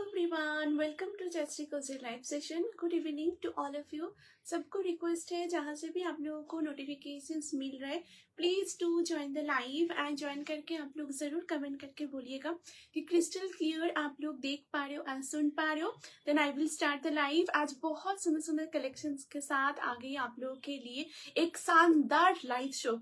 Everyone, welcome to Jayashree cozy live session. Good evening to all of you. सबको request है जहाँ से भी आप लोगों को नोटिफिकेशंस मिल रहा है please to join the live and join करके आप लोग जरूर कमेंट करके बोलिएगा कि क्रिस्टल क्लियर आप लोग देख पा रहे हो एंड सुन पा रहे हो। Then I will start the live. आज बहुत सुंदर सुंदर कलेक्शंस के साथ आ गई आप लोगों के लिए एक शानदार लाइव शो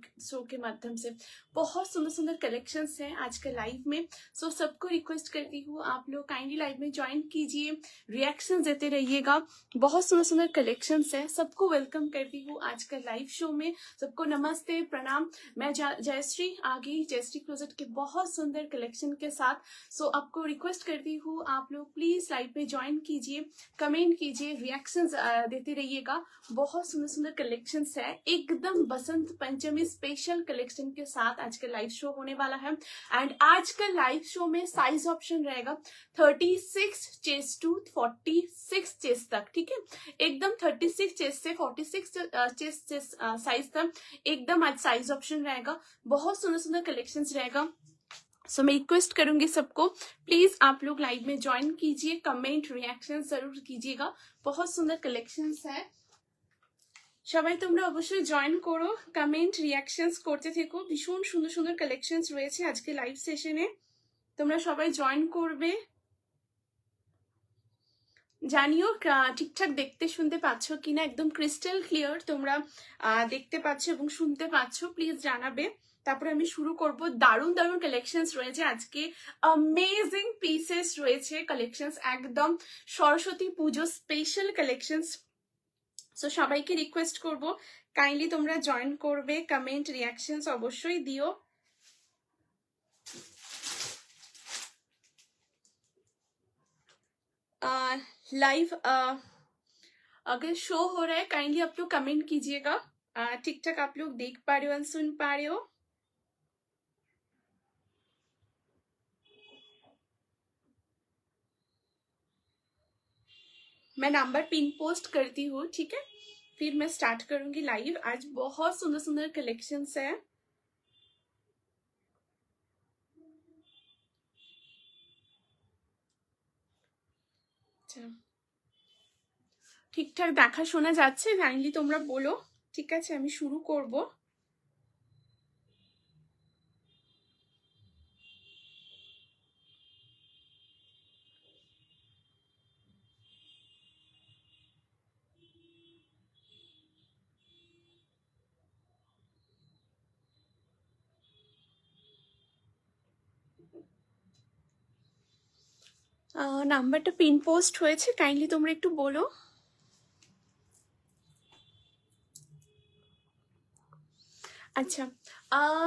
के माध्यम से। बहुत सुंदर सुंदर कलेक्शंस हैं आज के लाइव में। सो सबको रिक्वेस्ट करती हूँ आप लोग काइंडली लाइव में ज्वाइन कीजिए, रिएक्शन देते रहिएगा। बहुत सुंदर सुंदर कलेक्शंस है। सबको वेलकम करती हूँ आज का लाइव शो में। सबको नमस्ते, प्रणाम। मैं जयश्री आ गई जयश्री क्लोजेट के बहुत सुंदर कलेक्शन के साथ। सो आपको रिक्वेस्ट करती हूँ आप लोग प्लीज लाइव में ज्वाइन कीजिए, कमेंट कीजिए, रिएक्शंस देते रहिएगा। बहुत सुंदर सुंदर कलेक्शंस है, एकदम बसंत पंचमी स्पेशल कलेक्शन के साथ आज का लाइव शो होने वाला है। एंड आज का लाइव शो में साइज ऑप्शन रहेगा 36 चेस्ट टू 46 चेस्ट तक, ठीक है। एकदम 36 चेस्ट से 46 चेस्ट साइज तक एकदम आज साइज ऑप्शन रहेगा। बहुत सुंदर सुंदर कलेक्शंस रहेगा। सो मैं रिक्वेस्ट करूंगी सबको प्लीज आप लोग लाइव में ज्वाइन कीजिए, कमेंट रिएक्शन जरूर कीजिएगा। बहुत सुंदर कलेक्शंस है। সবাই তোমরা অবশ্যই জয়েন করো, কমেন্ট রিঅ্যাকশনস করতে থেকো। ভীষণ সুন্দর সুন্দর কালেকশনস রয়েছে আজকে লাইভ সেশনে, তোমরা সবাই জয়েন করবে। জানিও ঠিকঠাক দেখতে শুনতে পাচ্ছ কিনা, একদম ক্রিস্টাল ক্লিয়ার তোমরা দেখতে পাচ্ছ এবং শুনতে পাচ্ছ, প্লিজ জানাবে। তারপরে আমি শুরু করব। দারুণ দারুণ কালেকশনস রয়েছে আজকে, অ্যামেজিং পিসেস রয়েছে কালেকশনস, একদম সরস্বতী পুজো স্পেশাল কালেকশনস। সো সবাইকে রিকোয়েস্ট করব কাইন্ডলি তোমরা জয়েন করবে, কমেন্ট রিঅ্যাকশনস অবশ্যই দিও। लाइव अगर शो हो रहा है काइंडली आप लोग कमेंट कीजिएगा ठीक ठाक आप लोग देख पा रहे हो, सुन पा रहे हो। मैं नंबर पिन पोस्ट करती हूँ, ठीक है, फिर मैं स्टार्ट करूंगी लाइव। आज बहुत सुंदर सुंदर कलेक्शंस है। ঠিকঠাক দেখা শোনা যাচ্ছে? কাইন্ডলি তোমরা বলো। ঠিক আছে, আমি শুরু করব। নাম্বারটা পিন পোস্ট হয়েছে, কাইন্ডলি তোমরা একটু বলো। अच्छा,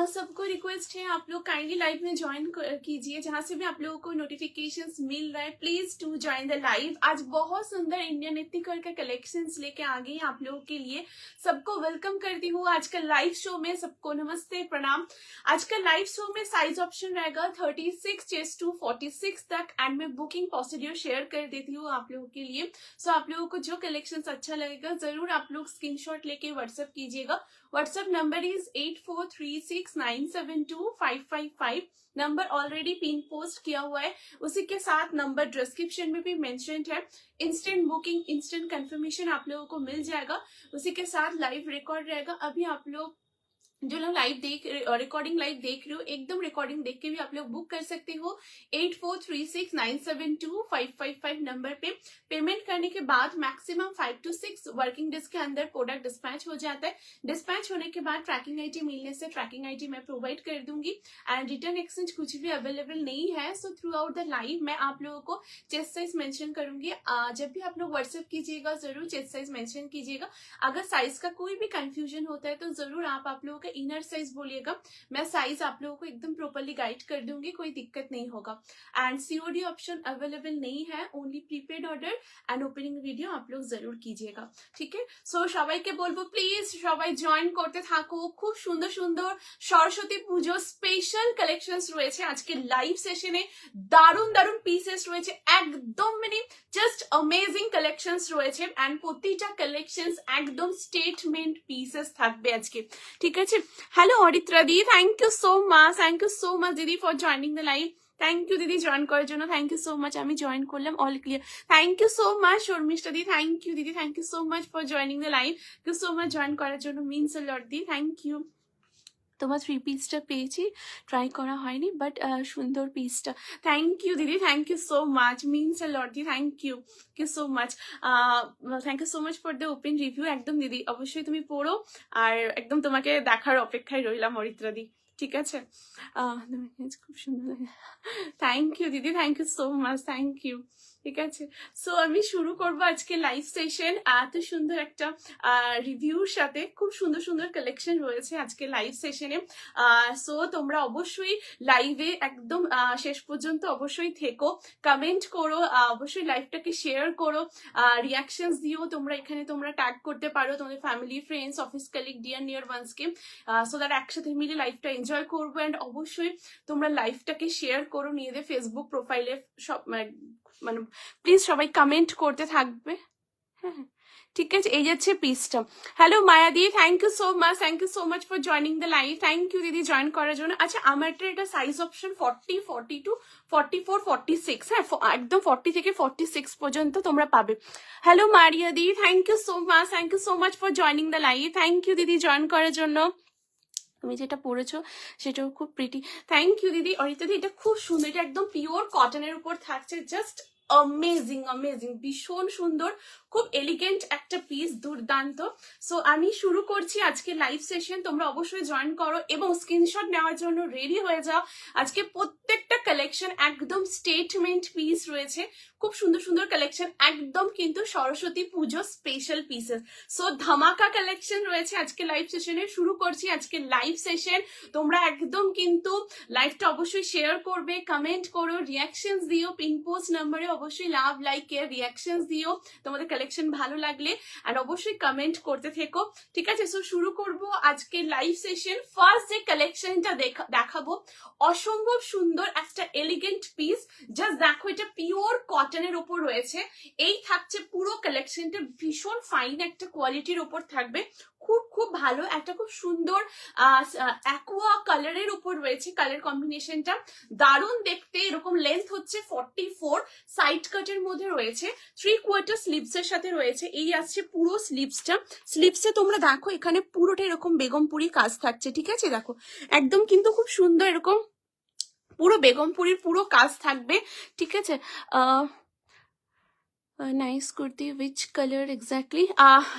सबको रिक्वेस्ट है आप लोग काइंडली लाइव में ज्वाइन कीजिए, जहां से भी आप लोगों को नोटिफिकेशंस मिल रहा है please to join the live. आज बहुत सुंदर इंडियन एथिकल का कलेक्शंस लेके आ गई आप लोगों के लिए। सबको वेलकम करती हूँ आज का लाइव शो में। सबको नमस्ते, प्रणाम। आज का लाइव शो में साइज ऑप्शन रहेगा 36 चेस्ट टू 46 तक एंड मैं बुकिंग प्रोसीड्यूर शेयर कर देती हूँ आप लोगों के लिए। सो आप लोगों को जो कलेक्शंस अच्छा लगेगा जरूर आप लोग स्क्रीनशॉट लेके व्हाट्सएप कीजिएगा। WhatsApp number is 8436972555। Number already pin post किया हुआ है, उसी के साथ नंबर डिस्क्रिप्शन में भी मेंशन्ड है। इंस्टेंट बुकिंग, इंस्टेंट कंफर्मेशन आप लोगों को मिल जाएगा। उसी के साथ लाइव रिकॉर्ड रहेगा। अभी आप लोग जो लोग लाइव रिकॉर्डिंग लाइव देख रहे हो, एकदम रिकॉर्डिंग देख के भी आप लोग बुक कर सकते हो 8436972555 नंबर पे। पेमेंट करने के बाद मैक्सिमम 5 to 6 वर्किंग डेज के अंदर प्रोडक्ट डिस्पैच हो जाता है। डिस्पैच होने के बाद ट्रैकिंग आईडी मिलने से ट्रैकिंग आईडी मैं प्रोवाइड कर दूंगी एंड रिटर्न एक्सचेंज कुछ भी अवेलेबल नहीं है। So through out the live मैं आप लोगों को चेस्ट साइज मेंशन करूंगी। जब भी आप लोग व्हाट्सएप कीजिएगा जरूर चेस्ट साइज मेंशन कीजिएगा। अगर साइज का कोई भी कंफ्यूजन होता है तो जरूर आप लोगों इनर साइज बोलिएगा, मैं साइज आप लोगों को एकदम प्रॉपर्ली गाइड कर दूंगी, कोई दिक्कत नहीं होगा। एंड सीओडी ऑप्शन अवेलेबल नहीं है, only prepaid order and opening video आप लोग जरूर कीजिएगा, ठीक है। सो সবাইকে বলবো প্লিজ সবাই জয়েন করতে থাকো। খুব সুন্দর সুন্দর সরস্বতী পুজো স্পেশাল কালেকশনস রয়েছে আজকে লাইভ সেশনে। দারুণ দারুণ পিসেস রয়েছে, একদম মানে জাস্ট অ্যামেজিং কালেকশনস রয়েছে এন্ড প্রতিটা কালেকশনস একদম স্টেটমেন্ট পিসেস থাকবে আজকে, ঠিক আছে। हेलो ऑरित्रा दी, थैंक यू सो मच दीदी for joining the live. Thank you দিদি জয়েন করার জন্য, থ্যাংক ইউ সো মাচ। আমি জয়েন করলাম, all clear. Thank you so much Sharmishtha দি, থ্যাংক ইউ দিদি, thank you so much for joining the live, thank you so much join করার জন্য, means a lot দি, থ্যাংক ইউ। তোমার 3 পিসটা পেয়েছি, ট্রাই করা হয়নি, বাট সুন্দর পিসটা। থ্যাংক ইউ দিদি, thank you so much, means a lot দি, thank you so much, thank you so much for the open review. একদম দিদি অবশ্যই তুমি পড়ো, আর একদম তোমাকে দেখার অপেক্ষায় রইলাম অরিত্রা দি, ঠিক আছে? খুব সুন্দর, থ্যাংক ইউ দিদি, thank you so much, thank you, ঠিক আছে? সো আমি শুরু করবো আজকে লাইভ সেশন এত সুন্দর একটা রিভিউর সাথে। খুব সুন্দর সুন্দর কালেকশন রয়েছে আজকে লাইভ সেশনে। সো তোমরা অবশ্যই লাইভে একদম শেষ পর্যন্ত অবশ্যই থেকো, কমেন্ট করো, অবশ্যই লাইভটাকে শেয়ার করো, রিয়াকশনস দিও। তোমরা এখানে তোমরা ট্যাগ করতে পারো তোমাদের family, friends, office colleague, dear near ওয়ান্সকে, সো দ্যাট একসাথে মিলে লাইভটা এনজয় করবো। অ্যান্ড অবশ্যই তোমরা লাইভটাকে শেয়ার করো নিজেদের ফেসবুক প্রোফাইলে, সব মানে প্লিজ সবাই কমেন্ট করতে থাকবে। হ্যাঁ, ঠিক আছে, এই যাচ্ছে পিসটা। হ্যালো মায়াদি, thank you so much, thank you so much for joining the live, thank you দিদি জয়েন করার জন্য। আচ্ছা, আমারটা এটা সাইজ অপশন 40, 42, 44, 46, হ্যাঁ একদম 40 থেকে 46 পর্যন্ত তোমরা পাবে। হ্যালো মারিয়া দি, thank you so much, thank you so much for joining the live, thank you দিদি জয়েন করার জন্য। তুমি যেটা পরেছো সেটাও খুব প্রিটি, থ্যাংক ইউ দিদি। অরিতা দি এটা খুব সুন্দর, এটা একদম পিওর কটনের উপর থাকছে, জাস্ট অ্যামেজিং অ্যামেজিং, ভীষণ সুন্দর, খুব এলিগেন্ট একটা পিস, দুর্দান্ত। সো আমি শুরু করছি আজকে লাইভ সেশন, তোমরা অবশ্যই জয়েন করো এবং স্ক্রিনশট নেওয়ার জন্য রেডি হয়ে যাও। আজকে প্রত্যেকটা কালেকশন একদম স্টেটমেন্ট পিস রয়েছে, খুব সুন্দর সুন্দর কালেকশন, একদম কিন্তু সরস্বতী পুজো স্পেশাল পিসেস। সো ধামাকা কালেকশন রয়েছে আজকে লাইভ সেশনে। শুরু করছি আজকে লাইভ সেশন। তোমরা একদম কিন্তু লাইভটা অবশ্যই শেয়ার করবে, কমেন্ট করো, রিয়াকশনস দিও, পিন পোস্ট নাম্বারে অবশ্যই লাভ, লাইক, কেয়ার, রিয়াকশনস দিও তোমাদের কালেকশন ভালো লাগলে, আর অবশ্যই কমেন্ট করতে থেকো, ঠিক আছে? সো শুরু করব আজকে লাইভ সেশন। ফার্স্ট যে কালেকশনটা দেখাবো, অসম্ভব সুন্দর একটা এলিগেন্ট পিস, জাস্ট দেখো, এটা পিওর কটনের উপর রয়েছে। এই থাকছে পুরো কালেকশনটা, ভীষণ ফাইন একটা কোয়ালিটির উপর থাকবে, খুব খুব ভালো একটা খুব সুন্দর অ্যাকোয়া কালারের উপর রয়েছে। কালার কম্বিনেশনটা দারুণ দেখতে। এরকম লেন্থ হচ্ছে 44, সাইড কাটের মধ্যে রয়েছে, 3/4 স্লিভস এর সাথে রয়েছে। এই আসছে পুরো স্লিভসটা। স্লিভসে তোমরা দেখো এখানে পুরোটা এরকম বেগমপুরি কাজ থাকছে, ঠিক আছে? দেখো একদম কিন্তু খুব সুন্দর, এরকম পুরো বেগমপুরির পুরো কাজ থাকবে, ঠিক আছে? Nice kurti, which colour exactly?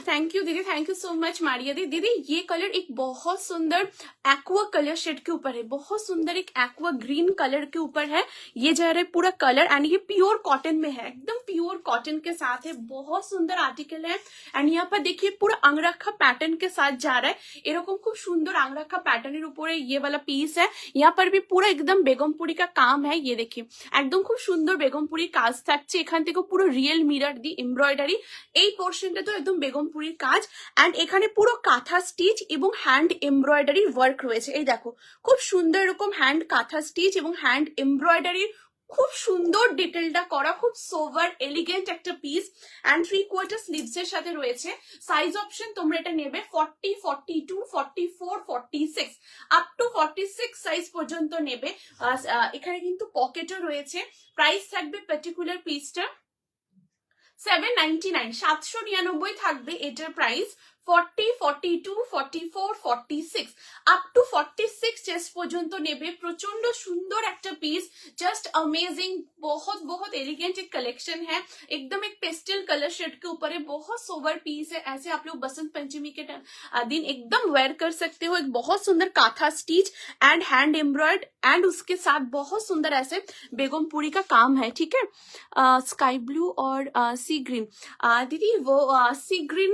Thank you दीदी, thank you so much Maria दी। दीदी ये कलर एक बहुत सुंदर एक्वा कलर शेड के ऊपर है, बहुत सुंदर एक एक्वा ग्रीन कलर के ऊपर है ये जा रहा है पूरा कलर, एंड ये प्योर कॉटन में है, एकदम प्योर कॉटन के साथ है, बहुत सुंदर आर्टिकल है। एंड यहाँ पर देखिए पूरा अंगरखा पैटर्न के साथ जा रहा है, एरकम खूब सुंदर अंगरखा पैटर्न ऊपर ये वाला पीस है। यहाँ पर भी पूरा एकदम बेगमपुरी का काम है, ये देखिए एकदम खूब सुंदर बेगमपुरी काज থাকছে, এখান থেকে পুরো রিয়েল মিরর দি এমব্রয়ডারি, এই পোর্শনটা তো একদম বেগমপুরির কাজ। এন্ড এখানে পুরো কাঁথা স্টিচ এবং হ্যান্ড এমব্রয়ডারি ওয়ার্ক রয়েছে। এই দেখো খুব সুন্দর এরকম হ্যান্ড কাঁথা স্টিচ এবং হ্যান্ড এমব্রয়ডারি, খুব সুন্দর ডিটেলটা করা, খুব সোভার এলিগেন্ট একটা পিস। এন্ড 3/4 স্লিভস এর সাথে রয়েছে। সাইজ অপশন তোমরা এটা নেবে 40, 42, 44, 46 আপ টু 46 সাইজ পর্যন্ত নেবে। এখানে কিন্তু পকেটও রয়েছে। প্রাইস থাকবে পার্টিকুলার পিসটা 799, 799 থাকবে এটার প্রাইস। 40, 42, 44, 46 আপ টু 46 চেস্ট পর্যন্ত নেবে। প্রচন্ড সুন্দর একটা পিস, जस्ट अमेजिंग, बहुत बहुत एलिगेंट एक कलेक्शन है, एकदम एक पेस्टल कलर शेड के ऊपर है, बहुत सोबर पीस है। ऐसे आप लोग बसंत पंचमी के दिन एकदम वेयर कर सकते हो। एक बहुत सुंदर काथा स्टिच एंड हैंड एम्ब्रॉयड, एंड उसके साथ बहुत सुंदर ऐसे बेगमपुरी का काम है, ठीक है? स्काई ब्लू और सी ग्रीन, दीदी वो सी ग्रीन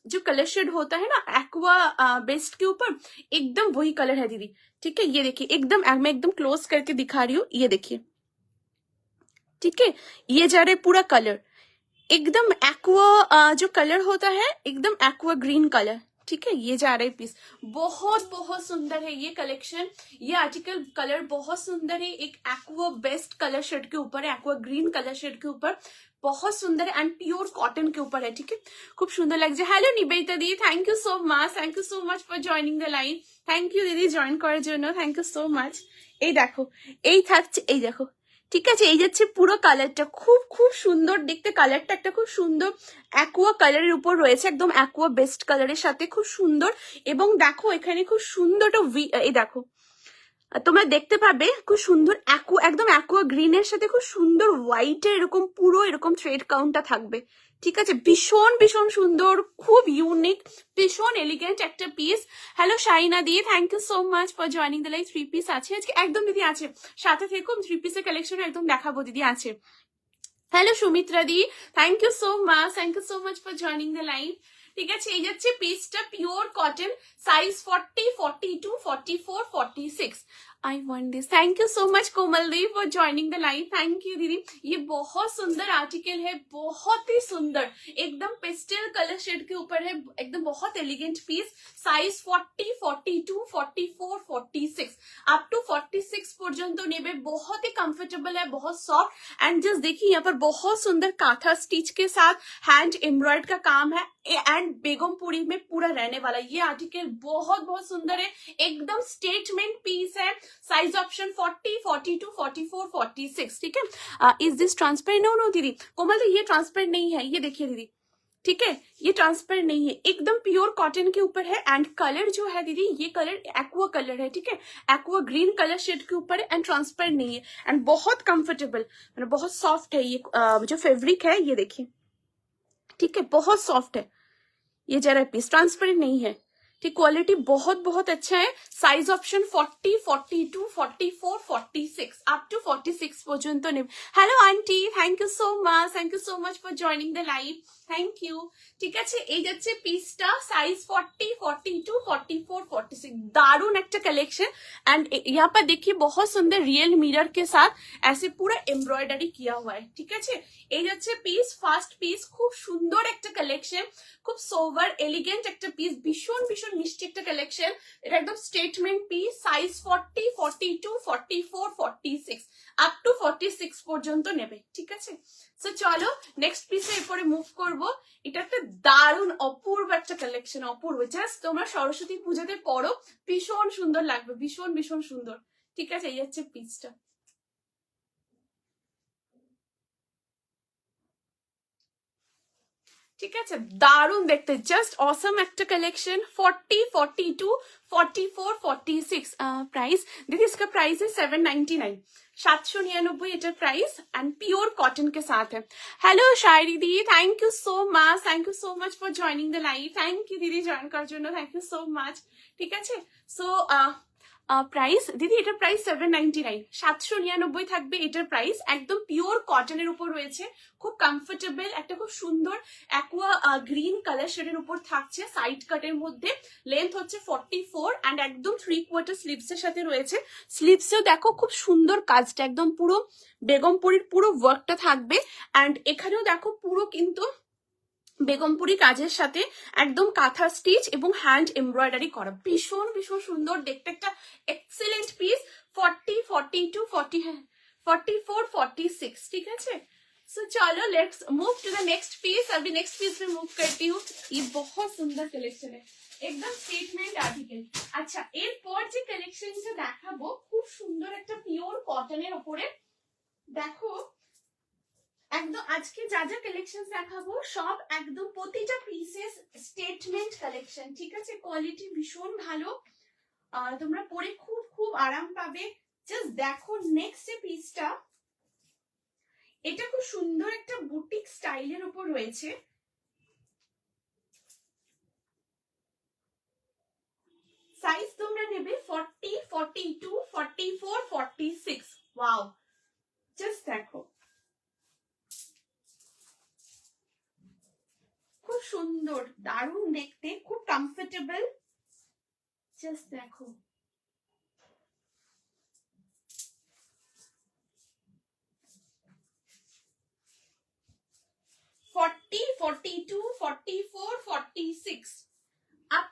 जो कलर शेड होता है ना एक्वा बेस्ट के ऊपर, एकदम वही कलर है दीदी, ठीक है? ये देखिए एकदम, मैं एकदम क्लोज करके दिखा रही हूँ, ये देखिए, ठीक है? ये जा रहा है पूरा कलर एकदम एक्वा, जो कलर होता है एकदम एक्वा ग्रीन कलर, ठीक है, ये जा रहा है पीस, बहुत बहुत सुंदर है ये कलेक्शन। ये आर्टिकल कलर बहुत सुंदर है, एक एक्वा बेस्ट कलर शेड के ऊपर है, एक्वा ग्रीन कलर शेड के ऊपर, बहुत सुंदर है एंड प्योर कॉटन के ऊपर है। ठीक है, खूब सुंदर लग जाए। हेलो निवेदिता दी, thank you so much for joining the live. Thank you দিদি জয়েন করার জন্য, থ্যাংক ইউ সো মাচ। এই দেখো, এই থাকছে, এই দেখো, ঠিক আছে, এই যাচ্ছে পুরো কালারটা, খুব খুব সুন্দর দেখতে কালারটা, একটা খুব সুন্দর অ্যাকোয়া কালারের উপর রয়েছে, একদম অ্যাকোয়া বেস্ট কালারের সাথে, খুব সুন্দর। এবং দেখো এখানে খুব সুন্দর একটা এই দেখো, তোমরা দেখতে পাবে খুব সুন্দর একদম অ্যাকোয়া গ্রিনের সাথে খুব সুন্দর হোয়াইটের এরকম পুরো এরকম থ্রেড কাউন্টটা থাকবে। ঠিক আছে, ভীষণ ভীষণ সুন্দর, খুব ইউনিক, ভীষণ এলিগেন্ট একটা পিস। হ্যালো শাইনা দি, thank you so much for joining the live. 3 piece আছে আজকে, একদম দিদি আছে, সাথে থেকো, 3 পিসের কালেকশন একদম দেখাবো দিদি, আছে। হ্যালো সুমিত্রা দি, thank you so much for joining the live. ঠিক আছে, এই যাচ্ছে পিসটা pure cotton, size 40, 42, 44, 46। I want this. Thank you so much Komal the for joining the live. Thank you दीदी। ये बहुत सुंदर आर्टिकल है, बहुत ही सुंदर, एकदम पेस्टल कलर शेड के ऊपर है, एकदम बहुत elegant piece. Size 40, 42, 44, 46 up to 46 পর্যন্ত নেবে, बहुत ही कंफर्टेबल है, बहुत सॉफ्ट। एंड जस्ट देखिए यहाँ पर बहुत सुंदर काथा स्टिच के साथ हैंड एम्ब्रॉयड का काम है एंड बेगमपुरी में पूरा रहने वाला। ये आर्टिकल बहुत बहुत सुंदर है, एकदम स्टेटमेंट पीस है। Size option 40, 42, 44, 46। ठीक है, इज दिस ट्रांसपेरेंट? नो दीदी कोमल दी, ये ट्रांसपेरेंट नहीं है, ये देखिए दीदी, ठीक है, ये ट्रांसपेरेंट नहीं है, एकदम प्योर कॉटन के ऊपर है। एंड कलर जो है दीदी, ये कलर एक्वा कलर है, ठीक है, एक्वा ग्रीन कलर शेड के ऊपर है एंड ट्रांसपेरेंट नहीं है एंड बहुत कंफर्टेबल, मतलब बहुत सॉफ्ट है ये जो फैब्रिक है, ये देखिए, ठीक है, बहुत सॉफ्ट है ये जरा पीस, ट्रांसपेरेंट नहीं है। ठीक, क्वालिटी बहुत बहुत अच्छा है। साइज ऑप्शन 40, 42, 44, 46 अप टू 46 পর্যন্ত নেব। Hello aunty, thank you so much for joining the live, thank you. ঠিক আছে, এই যাচ্ছে পিসটা, সাইজ 40, 42, 44, 46, दारुण একটা कलेक्शन। एंड यहाँ पर देखिए बहुत सुंदर रियल मिरर के साथ ऐसे पूरा एम्ब्रॉयडरी किया हुआ है। ठीक আছে, এই যাচ্ছে পিস, ফার্স্ট পিস, খুব সুন্দর একটা কালেকশন, খুব সোভার এলিগেন্ট একটা পিস, ভীষণ ভীষণ মিষ্টি একটা কালেকশন। এটা একদম statement piece, size 40, 42, 44, 46 up to 46 পর্যন্ত নেবে। ঠিক আছে, সো চলো নেক্সট পিসে এরপরে মুভ করব। এটা একটা দারুণ অপূর্ব একটা কালেকশন, অপূর্ব, জাস্ট তোমরা সরস্বতী পূজাতে পরো, ভীষণ সুন্দর লাগবে, ভীষণ ভীষণ সুন্দর। ঠিক আছে, এই হচ্ছে পিসটা। ঠিক আছে, দারুণ দেখতে, জাস্ট অসম একটা कलेक्शन। 40, 42, 44, 46 प्राइस दीदी, इसका प्राइस है 799, 799 এটা प्राइस एंड प्योर कॉटन के साथ है। Hello Shayari the, thank you so much for joining the live. Thank you दीदी জয়েন করার জন্য, थैंक यू सो मच। ঠিক আছে, সো প্রাইস দিদি, এটার প্রাইস 799, 799 থাকবে এটার প্রাইস, একদম পিওর কটনের উপর রয়েছে, খুব কমফোর্টেবল, একটা খুব সুন্দর অ্যাকোয়া গ্রিন কালার শেডের উপর থাকছে, সাইড কাটের মধ্যে, লেন্থ হচ্ছে 44 এন্ড একদম 3/4 স্লিভস এর সাথে রয়েছে। স্লিভসেও দেখো খুব সুন্দর কাজটা, একদম পুরো বেগমপুরির পুরো ওয়ার্কটা থাকবে। এন্ড এখানেও দেখো পুরো কিন্তু বেগমপুরি কাজের সাথে একদম কাঁথা স্টিচ এবং হ্যান্ড এমব্রয়ডারি করা, ভীষণ ভীষণ সুন্দর দেখতে একটা এক্সেলেন্ট পিস। 40, 42, 40, 44, 46। ठीक है, सो चलो let's move to the next piece. अभी नेक्स्ट पीस में मूव करती हूँ। ये बहुत सुंदर कलेक्शन है, एकदम स्टेटमेंट आर्टिकल। अच्छा, এরপর যে কালেকশনটা দেখাবো খুব সুন্দর একটা পিওর কটনের উপরে, দেখো একদম আজকে যা যা কালেকশন দেখাবো সব একদম প্রতিটা পিসেস স্টেটমেন্ট কালেকশন। ঠিক আছে, কোয়ালিটি ভীষণ ভালো, তোমরা পরে খুব খুব আরাম পাবে। জাস্ট দেখো নেক্সট যে পিসটা, এটা খুব সুন্দর একটা বুটিক স্টাইলের উপর রয়েছে। সাইজ তোমরা নেবে 40, 42, 44, 46। ওয়াও, জাস্ট দেখো খুব সুন্দর, দারুণ দেখতে, খুব কমফোর্টেবল, জাস্ট দেখো। $40, $42, $44, $46 up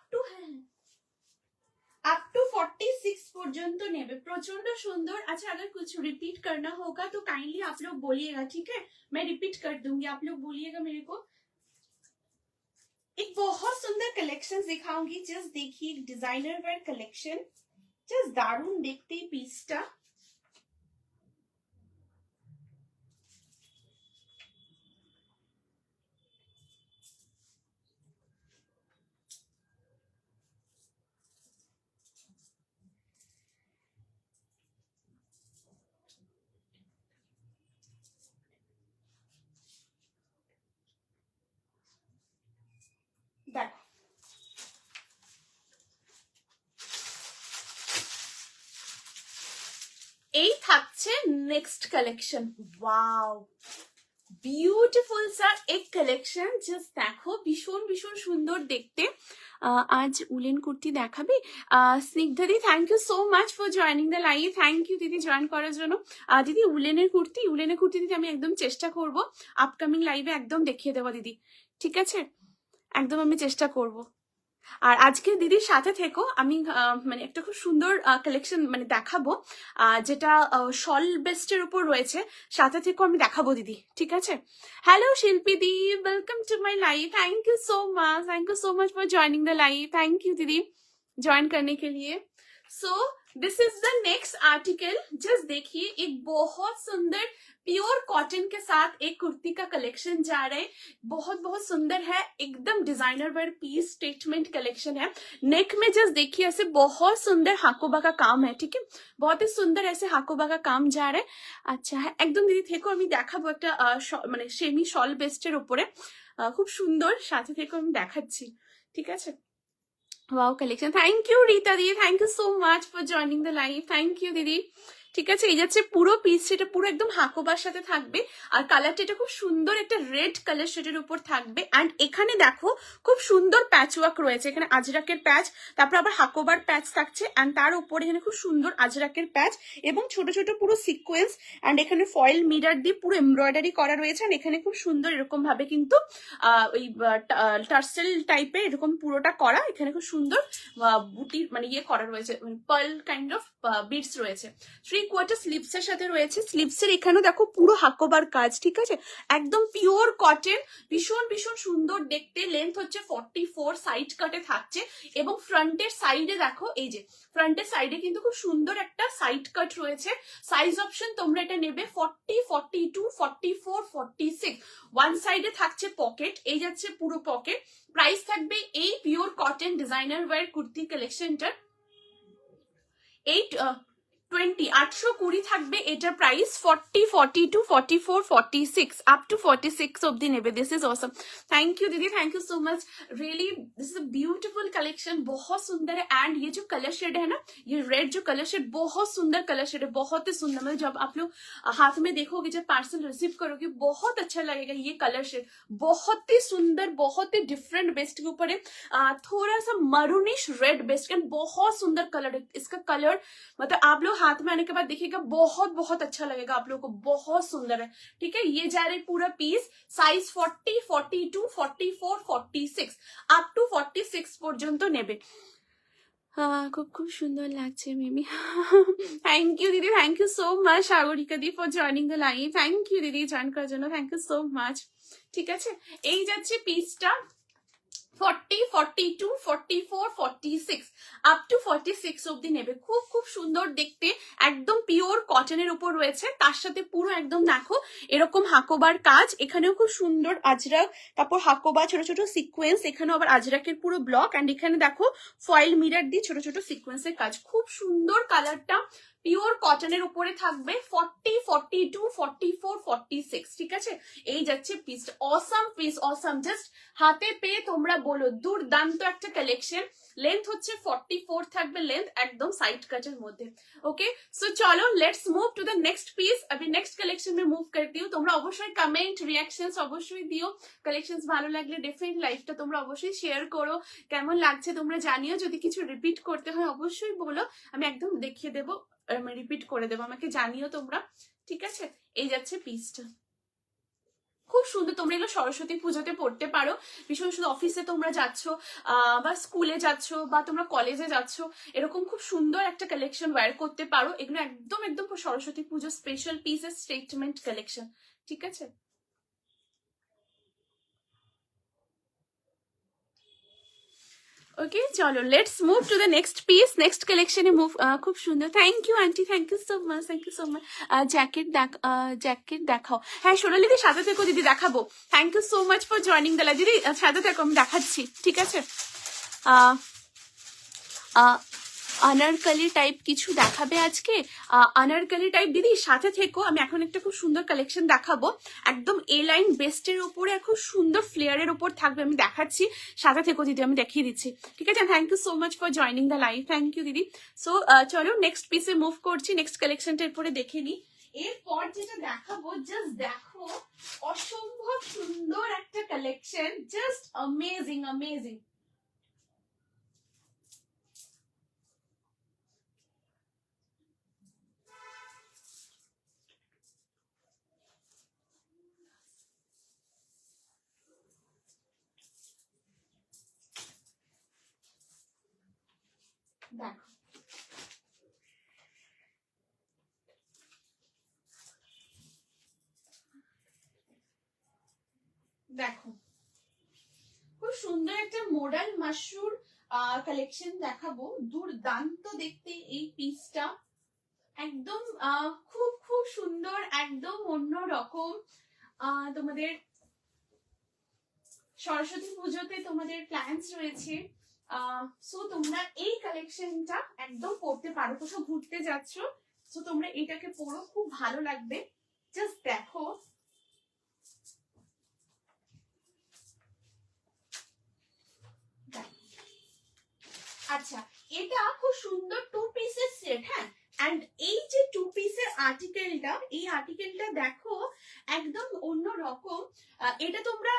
प्रचंड सुंदर। अच्छा, अगर कुछ रिपीट करना होगा तो काइंडली आप लोग बोलिएगा, ठीक है? मैं रिपीट कर दूंगी, आप लोग बोलिएगा मेरे को। एक बहुत सुंदर कलेक्शन दिखाऊंगी, जस्ट देखिए डिजाइनर वेयर कलेक्शन, जस्ट दारुण देखते पीसटा। দেখো এই থাকছে next collection. Wow, beautiful sir এক কালেকশন, জাস্ট দেখো ভীষণ ভীষণ সুন্দর দেখতে। আজ উলেন কুর্তি দেখাবে স্নিগ্ধাদি? Thank you so much for joining the live. Thank you দিদি জয়েন করার জন্য। দিদি উলেনের কুর্তি দিদি আমি একদম চেষ্টা করব আপকামিং লাইভে একদম দেখিয়ে দেবো দিদি, ঠিক আছে? একদম আমি চেষ্টা করব। আর আজকে দিদির সাথে থেকো, আমি মানে একটা খুব সুন্দর কালেকশন মানে দেখাবো, যেটা শল বেস্টের উপর রয়েছে। সাথে থেকো, আমি দেখাবো দিদি, ঠিক আছে? হ্যালো শিল্পী দি, welcome to my live. Thank you so much for joining the live. Thank you दीदी ज्वाइन करने के लिए। So this is the next article, just देखिए एक बहुत सुंदर प्योर कॉटन के साथ एक कुर्ती का कलेक्शन जा रहा है। बहुत बहुत सुंदर है, एकदम designer wear piece statement collection है। नेक में जस्ट देखिए ऐसे बहुत सुंदर हाकोबा का काम है, ठीक है? बहुत ही सुंदर ऐसे हाकोबा का काम जा रहा है। अच्छा है একদম দিদি থেকো, আমি দেখাবো একটা মানে সেমি শল বেস্টের উপরে খুব সুন্দর, সাথে থেকো আমি দেখাচ্ছি, ঠিক আছে? Wow collection, thank you Rita দি, thank you so much for joining the live. Thank you দিদি, ঠিক আছে? এই যাচ্ছে পুরো পিস, সেটা পুরো একদম হাকোবার সাথে থাকবে। আর কালারটা এটা খুব সুন্দর একটা রেড কালার শেডের উপর থাকবে। অ্যান্ড এখানে দেখো খুব সুন্দর প্যাচ ওয়ার্ক রয়েছে, এখানে আজরাকের প্যাচ, তারপর আবার হাকোবার প্যাচ থাকছে, অ্যান্ড তার উপরে এখানে খুব সুন্দর আজরাকের প্যাচ এবং ছোট ছোট পুরো সিকোয়েন্স, অ্যান্ড এখানে ফয়েল মিরার দিয়ে পুরো এমব্রয়ডারি করা রয়েছে। অ্যান্ড এখানে খুব সুন্দর এরকম ভাবে কিন্তু ওই টার্সেল টাইপের এরকম পুরোটা করা, এখানে খুব সুন্দর বুটির মানে ইয়ে করা রয়েছে, পার্ল কাইন্ড অফ বিটস রয়েছে। 3/4 স্লিভস এর সাথে রয়েছে। স্লিভস এর এখানেও দেখো পুরো হাকোবার কাজ, ঠিক আছে? একদম পিওর কটন, ভীষণ ভীষণ সুন্দর দেখতে। লেন্থ হচ্ছে 44, সাইড কাটে থাকছে। এবং ফ্রন্টের সাইডে দেখো, এই যে ফ্রন্টের সাইডে কিন্তু খুব সুন্দর একটা সাইড কাট রয়েছে। সাইজ অপশন তোমরা এটা নেবে 40, 42, 44, 46। ওয়ান সাইডে থাকছে পকেট, এই যাচ্ছে পুরো পকেট। প্রাইস থাকবে এই pure cotton designer wear kurti কালেকশনটার 820 থাকবে এটার প্রাইস। 40, 42, 44, 46 আপ টু 46 অব্দি নেবে। This is awesome. Thank you दीदी, thank you so much, really this is a beautiful collection, बहुत सुंदर है। एंड ये जो कलर शेड है ना, ये रेड जो कलर शेड, बहुत सुंदर कलर शेड है, बहुत ही सुंदर। मतलब जब आप लोग हाथ में देखोगे, जब पार्सल रिसीव करोगे, बहुत अच्छा लगेगा ये कलर शेड। बहुत ही सुंदर, बहुत ही डिफरेंट बेस्ट के ऊपर है, थोड़ा सा मरूनिश रेड बेस्ट, एंड बहुत सुंदर कलर है इसका। कलर मतलब आप लोग हाथ में आने के बाद देखिएगा, बहुत बहुत अच्छा लगेगा आप लोगों को, बहुत सुंदर है, ठीक है? ये जा रहे पूरा पीस, साइज 40, 42, 44, 46 আপ টু 46 পর্যন্ত নেবে। খুব খুব সুন্দর লাগছে মিমি। থ্যাংক ইউ দিদি, thank you so much Sagarika দি for joining the live. Thank you দিদি জয়েন করার জন্য, থ্যাংক ইউ সো মাচ, ঠিক আছে? এই যাচ্ছে পিসটা 40, 42, 44, 46 আপ টু 46 অব্দি নেবে। খুব খুব সুন্দর দেখতে, একদম পিওর কটনের উপর রয়েছে। তার সাথে পুরো একদম দেখো এরকম হাকোবার কাজ, এখানেও খুব সুন্দর আজরাক, তারপর হাকোবা ছোট ছোট সিকোয়েন্স, এখানেও আবার আজরাকের পুরো ব্লক, অ্যান্ড এখানে দেখো ফয়েল মিরার দিয়ে ছোট ছোট সিকোয়েন্সের কাজ। খুব সুন্দর কালারটা, পিওর কটনের উপরে থাকবে। 40, 42, 44, 46, ঠিক আছে? এই যাচ্ছে piece, awesome piece, awesome. Just হাতে পেয়ে তোমরা বলো দুর্দান্ত একটা কালেকশন। লেন্থ হচ্ছে 44 থাকবে, লেন্থ একদম সাইড কাটের মধ্যে। ওকে, সো চলো let's move to the next piece. আমি নেক্সট কালেকশন में মুভ করতে हूँ। তোমরা অবশ্যই কমেন্ট রিঅ্যাকশনস অবশ্যই দিও। কালেকশনস ভালো লাগলে ডেফিনেট লাইভটা তোমরা অবশ্যই শেয়ার করো। কেমন লাগছে তোমরা জানিও। যদি কিছু রিপিট করতে হয় অবশ্যই বলো, আমি একদম দেখিয়ে দেবো, রিপিট করে দেবো, আমাকে জানিও তোমরা, ঠিক আছে? এই যাচ্ছে পিসটা। খুব সুন্দর। তোমরা এগুলো সরস্বতী পুজোতে পড়তে পারো, ভীষণ সুন্দর। অফিসে তোমরা যাচ্ছ বা স্কুলে যাচ্ছ বা তোমরা কলেজে যাচ্ছ, এরকম খুব সুন্দর একটা কালেকশন ওয়্যার করতে পারো। এগুলো একদম একদম সরস্বতী পুজো স্পেশাল পিসেস স্টেটমেন্ট কালেকশন, ঠিক আছে। ওকে, চলো let's move to the next piece, next কালেকশনে মুভ। খুব সুন্দর, thank you aunty, thank you so much, thank you so much. Jacket দেখাও। হ্যাঁ সোনালি দিদি সাথে থেকো দিদি, দেখাবো। Thank you so much for joining the live দিদি, সাথে থেকো, আমি দেখাচ্ছি, ঠিক আছে। আনারকলি টাইপ কিছু দেখাবে আজকে? আনারকলি টাইপ দিদি সাথে থেকো, আমি এখন একটা খুব সুন্দর কালেকশন দেখাবো, একদম এ লাইন বেস্টের উপরে খুব সুন্দর ফ্লেয়ারের উপর থাকবে, আমি দেখাচ্ছি, সাথে থেকো দিদি, আমি দেখিয়ে দিচ্ছি, ঠিক আছে। Thank you so much for joining the live, thank you দিদি। সো চলো নেক্সট পিসে মুভ করছি, নেক্সট কালেকশনটার পরে দেখে নিই। এরপর যেটা দেখাবো, জাস্ট দেখো, অসম্ভব সুন্দর একটা কালেকশন, জাস্ট অ্যামেজিং অ্যামেজিং। দেখো দেখো, খুব সুন্দর একটা মডাল মাশরুর কালেকশন দেখাবো, দুর্দান্ত দেখতে এই পিসটা, একদম খুব খুব সুন্দর, একদম অন্য রকম। তোমাদের সরস্বতী পুজোতে তোমাদের প্ল্যানস রয়েছে, সো তোমরা এই কালেকশনটা একদম পড়তে পারো, কোথাও ঘুরতে যাচ্ছ, সো তোমরা এটাকে পরো, খুব ভালো লাগবে। জাস্ট দেখো, আচ্ছা এটা খুব সুন্দর টু পিসের সেট, হ্যাঁ। এন্ড এই যে টু পিসের আর্টিকেলটা, এই আর্টিকেলটা দেখো একদম অন্য রকম। এটা তোমরা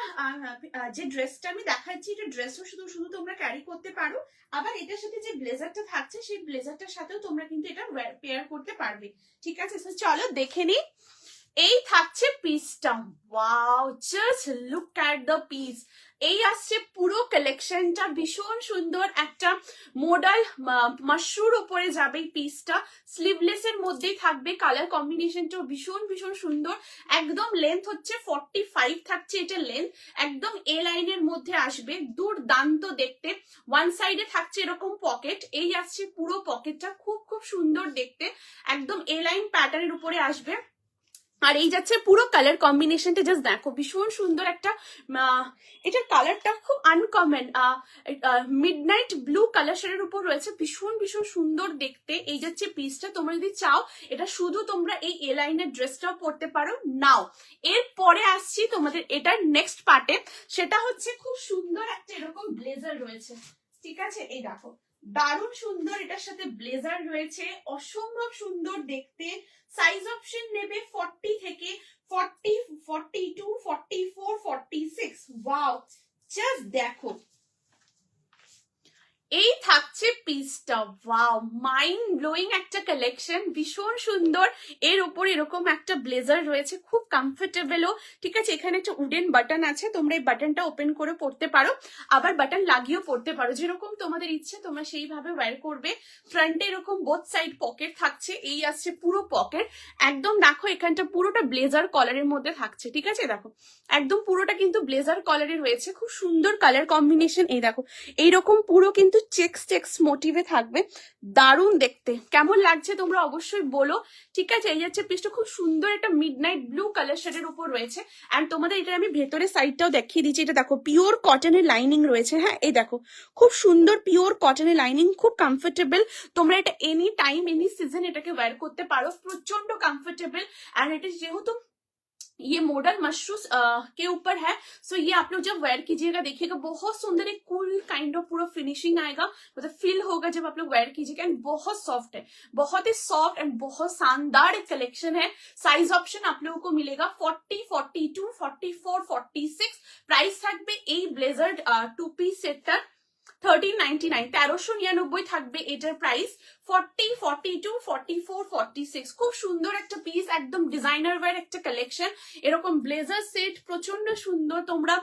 যে ড্রেসটা আমি দেখাচ্ছি, এটা ড্রেসও শুধু শুধু তোমরা ক্যারি করতে পারো, আবার এটার সাথে যে ব্লেজারটা থাকছে সেই ব্লেজারটার সাথেও তোমরা কিন্তু এটা পেয়ার করতে পারবে, ঠিক আছে। চলো দেখে নিই। এই থাকছে পিসটা, wow, just look at the piece. এই আসছে পুরো কালেকশনটা, ভীষণ সুন্দর একটা মডাল মাশরুর উপরে যাবে এই পিসটা, স্লিভলেস এর মধ্যেই থাকবে, কালার কম্বিনেশনটাও ভীষণ ভীষণ সুন্দর। একদম লেন্থ হচ্ছে 45 থাকছে এটা লেন্থ, একদম এ লাইনের মধ্যে আসবে, দুর্দান্ত দেখতে। ওয়ান সাইডে থাকছে এরকম পকেট, এই আসছে পুরো পকেটটা, খুব খুব সুন্দর দেখতে, একদম এ লাইন প্যাটার্নের উপরে আসবে। আর এই যাচ্ছে পুরো কালার কম্বিনেশনটা, জাস্ট দেখো, ভীষণ সুন্দর একটা, এটার কালারটা খুব আনকমন, মিডনাইট ব্লু কালার শেডের উপর রয়েছে, ভীষণ ভীষণ সুন্দর দেখতে। এই যাচ্ছে পিসটা, তোমরা যদি চাও এটা শুধু তোমরা এই এ লাইনের ড্রেসটাও পরতে পারো। নাও এরপরে আসছি তোমাদের এটার নেক্সট পার্টে, সেটা হচ্ছে খুব সুন্দর একটা এরকম ব্লেজার রয়েছে, ঠিক আছে। এই দেখো, দারুণ সুন্দর, এটার সাথে ব্লেজার রয়েছে, অসম্ভব সুন্দর দেখতে। সাইজ অপশন নেবে 40 থেকে 40, 42, 44, 46, ওয়াও, জাস্ট দেখো, এই থাকছে পিসটা, ওয়াও, মাইন্ড ব্লোয়িং একটা কালেকশন, ভীষণ সুন্দর। এর উপর এরকম একটা ব্লেজার রয়েছে, খুব কমফোর্টেবলও, ঠিক আছে। এখানে একটা উডেন বাটন আছে, তোমরা এই বাটনটা ওপেন করে পড়তে পারো, আবার বাটন লাগিয়েও পড়তে পারো, যেরকম তোমাদের ইচ্ছে তোমরা সেইভাবে ওয়্যার করবে। ফ্রন্টে এরকম বোথ সাইড পকেট থাকছে, এই আসছে পুরো পকেট, একদম দেখো এখানটা পুরোটা ব্লেজার কলারের মধ্যে থাকছে, ঠিক আছে। দেখো একদম পুরোটা কিন্তু ব্লেজার কলারে রয়েছে, খুব সুন্দর কালার কম্বিনেশন। এই দেখো এইরকম পুরো কিন্তু চেক্স চেক্স মোটিভে থাকবে, দারুণ দেখতে। কেমন লাগছে তোমরা অবশ্যই বলো, ঠিক আছে। এই যাচ্ছে পিসটা, খুব সুন্দর একটা মিডনাইট ব্লু কালার শেডের উপর রয়েছে। এন্ড তোমাদের এটা আমি ভেতরের সাইডটাও দেখিয়ে দিচ্ছি, এটা দেখো পিওর কটনের লাইনিং রয়েছে, হ্যাঁ। এই দেখো খুব সুন্দর পিওর কটনের লাইনিং, খুব কমফোর্টেবল। তোমরা এটা এনি টাইম এনি সিজন এটাকে ওয়্যার করতে পারো, প্রচন্ড কমফোর্টেবল। एंड इट इज जेहेतु ये मॉडल मशरूम के ऊपर है, सो ये आप लोग जब वेयर कीजिएगा देखिएगा बहुत सुंदर एक कूल काइंड ऑफ पूरा फिनिशिंग आएगा, मतलब फील होगा जब आप लोग वेयर कीजिएगा। एंड बहुत सॉफ्ट है, बहुत ही सॉफ्ट एंड बहुत शानदार एक कलेक्शन है। साइज ऑप्शन आप लोगों को मिलेगा 40, 42, 44, 46। प्राइस থাকবে এই ব্লেজার টু পিস সেটটার 1399, 1399 থাকবে এটার প্রাইস। 40, 42, 44, 46, খুব সুন্দর একটা পিস, একদম ডিজাইনার ওয়্যার একটা কালেকশন। এরকম ব্লেজার সেট প্রচন্ড সুন্দর, তোমরা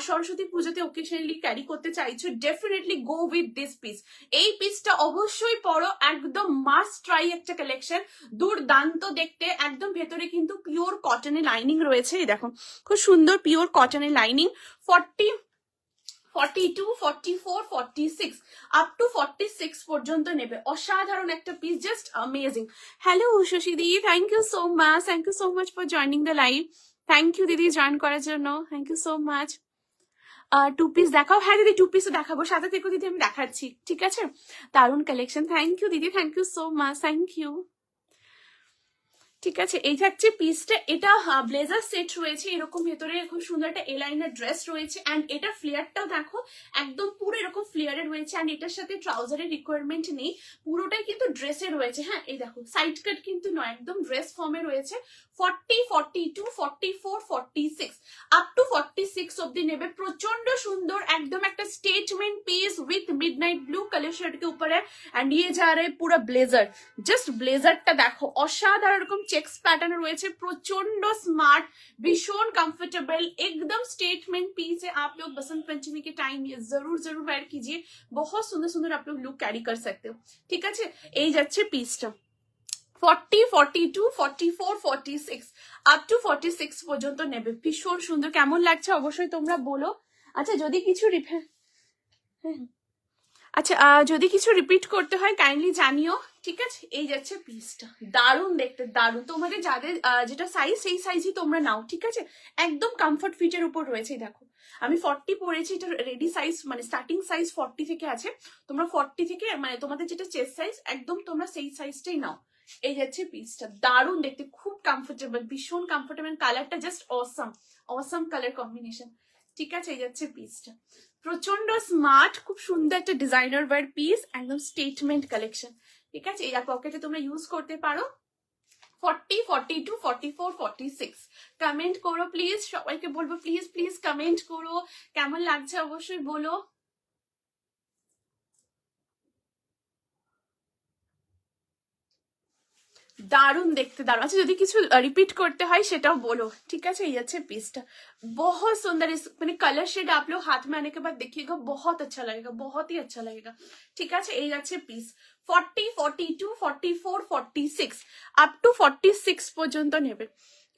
সরস্বতী পুজোতে ওকেশনালি ক্যারি করতে চাইছো, definitely go with this piece. এই পিসটা অবশ্যই পরো, একদম মাস্ট ট্রাই একটা কালেকশন, দুর্দান্ত দেখতে। একদম ভেতরে কিন্তু পিওর কটনের লাইনিং রয়েছে, এই দেখো খুব সুন্দর পিওর কটনের লাইনিং। 40, 42, 44, 46 আপ টু 46 পর্যন্ত নেবে। অসাধারণ একটা পিস, জাস্ট অ্যামেজিং। হ্যালো শশী দি, thank you so much for joining the live. Thank you দিদি জয়েন করার জন্য, thank you so much. Two piece দেখাও। হ্যাঁ দিদি, টু পিসও দেখাবো, সাথে থেকে দিদি আমি দেখাচ্ছি, ঠিক আছে? দারুণ কালেকশন, থ্যাংক ইউ দিদি, thank you so much, thank you. ঠিক আছে, এই থাকছে পিসটা। এটা ব্লেজার সেট রয়েছে, এরকম ভেতরে খুব সুন্দর একটা এলাইনার ড্রেস রয়েছে। অ্যান্ড এটা ফ্লেয়ারটাও দেখো একদম পুরো এরকম ফ্লেয়ারে রয়েছে। অ্যান্ড এটার সাথে ট্রাউজারের রিকোয়ারমেন্ট নেই, পুরোটাই কিন্তু ড্রেসে রয়েছে। হ্যাঁ, এই দেখো সাইড কাট কিন্তু নয়, একদম ড্রেস ফর্মে রয়েছে। 40, 42, 44, 46 আপ টু 46 অব্দি নেবে। প্রচন্ড সুন্দর, একদম একটা statement piece with midnight blue colour shirt के ऊपर है। एंड ये जा रहे पूरा ब्लेजर, জাস্ট ব্লেজারটা দেখো অসাধারণ, এরকম চেক্স প্যাটার্ন রয়েছে, প্রচন্ড স্মার্ট, ভীষণ कंफर्टेबल, एकदम स्टेटमेंट पीस है। आप लोग बसंत पंचमी के टाइम ये जरूर जरूर वेयर कीजिए, बहुत सुंदर सुंदर आप लोग लुक कैरी कर सकते हो। ঠিক আছে, এই যাচ্ছে পিসটা। 40, 42, 44, 46 আপ টু 46 পর্যন্ত নেবে। ভীষণ সুন্দর, কেমন লাগছে অবশ্যই তোমরা বলো। আচ্ছা যদি কিছু যদি কিছু রিপিট করতে হয় কাইন্ডলি জানিও, ঠিক আছে? এই যাচ্ছে পিসটা, দারুণ দেখতে, দারুণ। তোমাদের যাদের যেটা সাইজ সেই সাইজই তোমরা নাও, ঠিক আছে? একদম কমফর্ট ফিটের উপর রয়েছে। দেখো আমি 40 পরেছি, এটা রেডি সাইজ, মানে স্টার্টিং সাইজ 40 থেকে আছে। তোমরা 40 থেকে, মানে তোমাদের যেটা চেস্ট সাইজ, একদম তোমরা সেই সাইজটাই নাও। এই যাচ্ছে পিসটা, দারুণ দেখতে, খুব কমফোর্টেবল, ভীষণ কমফোর্টেবল। কালারটা জাস্ট অসম, অসম কালার কম্বিনেশন, ঠিক আছে? এই যাচ্ছে পিসটা, প্রচন্ড স্মার্ট, খুব সুন্দর একটা ডিজাইনার ওয়্যার পিস, একদম স্টেটমেন্ট কালেকশন, ঠিক আছে? এই পকেটে তোমরা ইউজ করতে পারো। 40, 42, 44, 46 কমেন্ট করো প্লিজ, সবাইকে বলবো প্লিজ প্লিজ কমেন্ট করো, কেমন লাগছে অবশ্যই বলো। দারুণ দেখতে, দারুণ। আচ্ছা যদি কিছু রিপিট করতে হয় সেটাও বলো, ঠিক আছে? এই যাচ্ছে পিসটা, बहुत सुंदर, इस মানে कलर शेड आप लोग हाथ में आने के बाद देखिएगा, बहुत अच्छा लगेगा, बहुत ही अच्छा लगेगा, ঠিক আছে? এই যাচ্ছে পিস। 40, 42, 44, 46 আপ টু 46 পর্যন্ত নেবে।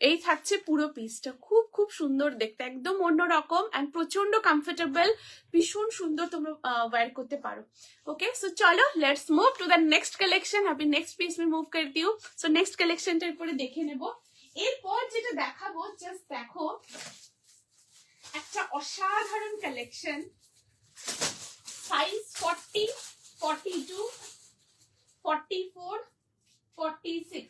এই থাকছে পুরো পিসটা, খুব খুব সুন্দর দেখতে, একদম অন্যরকম এন্ড প্রচন্ড কমফোর্টেবল, ভীষণ সুন্দর, তোমরা ওয়্যার করতে পারো। ओके सो चलो let's move to the next collection. अभी नेक्स्ट पीस में मूव करती हूँ। सो नेक्स्ट कलेक्शनটার পরে দেখে নেব। এরপর যেটা দেখাবো, জাস্ট দেখো একটা অসাধারণ কালেকশন, সাইজ 40, 42, 44, 46।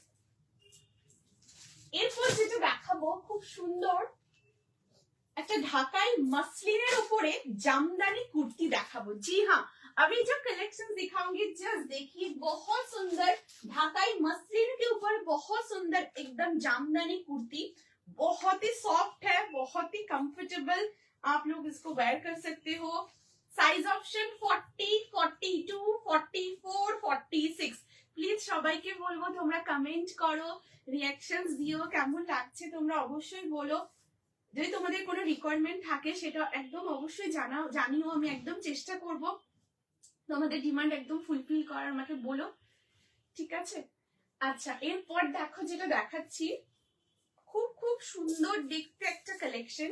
এরপর যেটা দেখাবো খুব সুন্দর একটা ঢাকাই মসলিনের উপরে জামদানি কুর্তি দেখাবো। জি হ্যাঁ, अभी जो कलेक्शन दिखाऊंगी जस्ट देखिए, बहुत सुंदर ढाकाई मसलिन के ऊपर बहुत सुंदर एकदम जामदानी कुर्ती, बहुत ही सॉफ्ट है, बहुत ही कंफर्टेबल, आप लोग इसको वेयर कर सकते हो। Size option 40, 42, 44, 46। প্লিজ সবাইকে বলবো তোমরা কমেন্ট করো, রিঅ্যাকশনস দিও, কেমন লাগছে তোমরা অবশ্যই বলো। যদি তোমাদের কোনো রিকোয়ারমেন্ট থাকে সেটা একদম অবশ্যই জানিও, আমি একদম চেষ্টা করব তোমাদের ডিমান্ড একদম ফুলফিল করার, আমাকে বলো, ঠিক আছে? আচ্ছা এরপর দেখো যেটা দেখাচ্ছি, খুব খুব সুন্দর দেখতে একটা কালেকশন।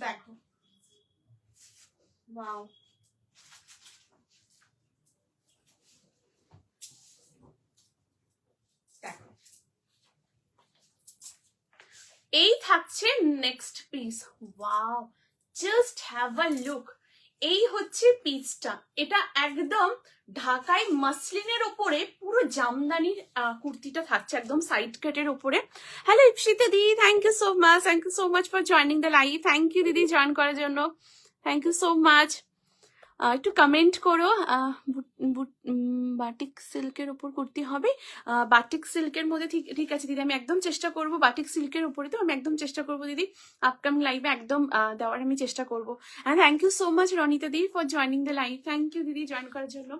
দেখো ওয়াও, দেখো এই থাকছে next piece. Wow, just have a look, এই হচ্ছে পিসটা, এটা একদম ঢাকাই মাসলিনের ওপরে পুরো জামদানির কুর্তিটা থাকছে একদম সাইড কাটের ওপরে। হ্যালো ইপসিতা দি, thank you so much for joining the live. Thank you দিদি জয়েন করার জন্য, থ্যাংক ইউ সো মাচ। একটু কমেন্ট করো, বাটিক সিল্কের ওপর কুর্তি হবে? বাটিক সিল্কের মধ্যে ঠিক আছে দিদি, আমি একদম চেষ্টা করবো বাটিক সিল্কের উপরে, তো আমি একদম চেষ্টা করবো দিদি আপকামিং লাইভে একদম দেওয়ার আমি চেষ্টা করবো। And thank you so much Ranita দি for joining the live, thank you দিদি জয়েন করার জন্য।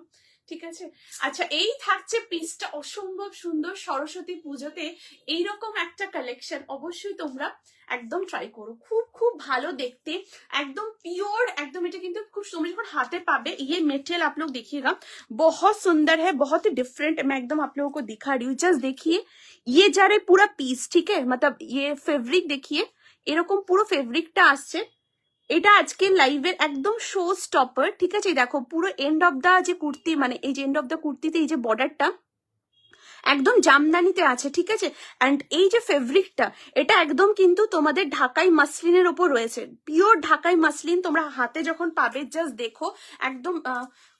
ঠিক আছে, আচ্ছা এই থাকছে পিসটা, অসম্ভব সুন্দর। সরস্বতী পুজোতে এইরকম একটা কালেকশন অবশ্যই তোমরা একদম ট্রাই করো, খুব খুব ভালো দেখতে, একদম পিওর একদম। এটা কিন্তু খুব তোমরা যখন हाथे पाबे, ये मेटेरियल आप लोग देखिएगा बहुत सुंदर है, बहुत ही डिफरेंट। मैं एकदम आप लोगों को दिखा रही हूँ, जस्ट देखिए ये जा रहे पूरा पीस, ठीक है, मतलब ये फैब्रिक देखिए এরকম পুরো ফেব্রিকটা আসছে। এটা আজকে লাইভের একদম শো স্টপার, ঠিক আছে। দেখো পুরো এন্ড অফ দা যে কুর্তি, মানে এই যে এন্ড অফ দা কুর্তিতে এই যে বর্ডারটা একদম জামদানিতে আছে, ঠিক আছে। অ্যান্ড এই যে ফেব্রিকটা, এটা একদম কিন্তু তোমাদের ঢাকাই মাসলিনের ওপর রয়েছে, পিওর ঢাকাই মাসলিন। তোমরা হাতে যখন পাবে জাস্ট দেখো একদম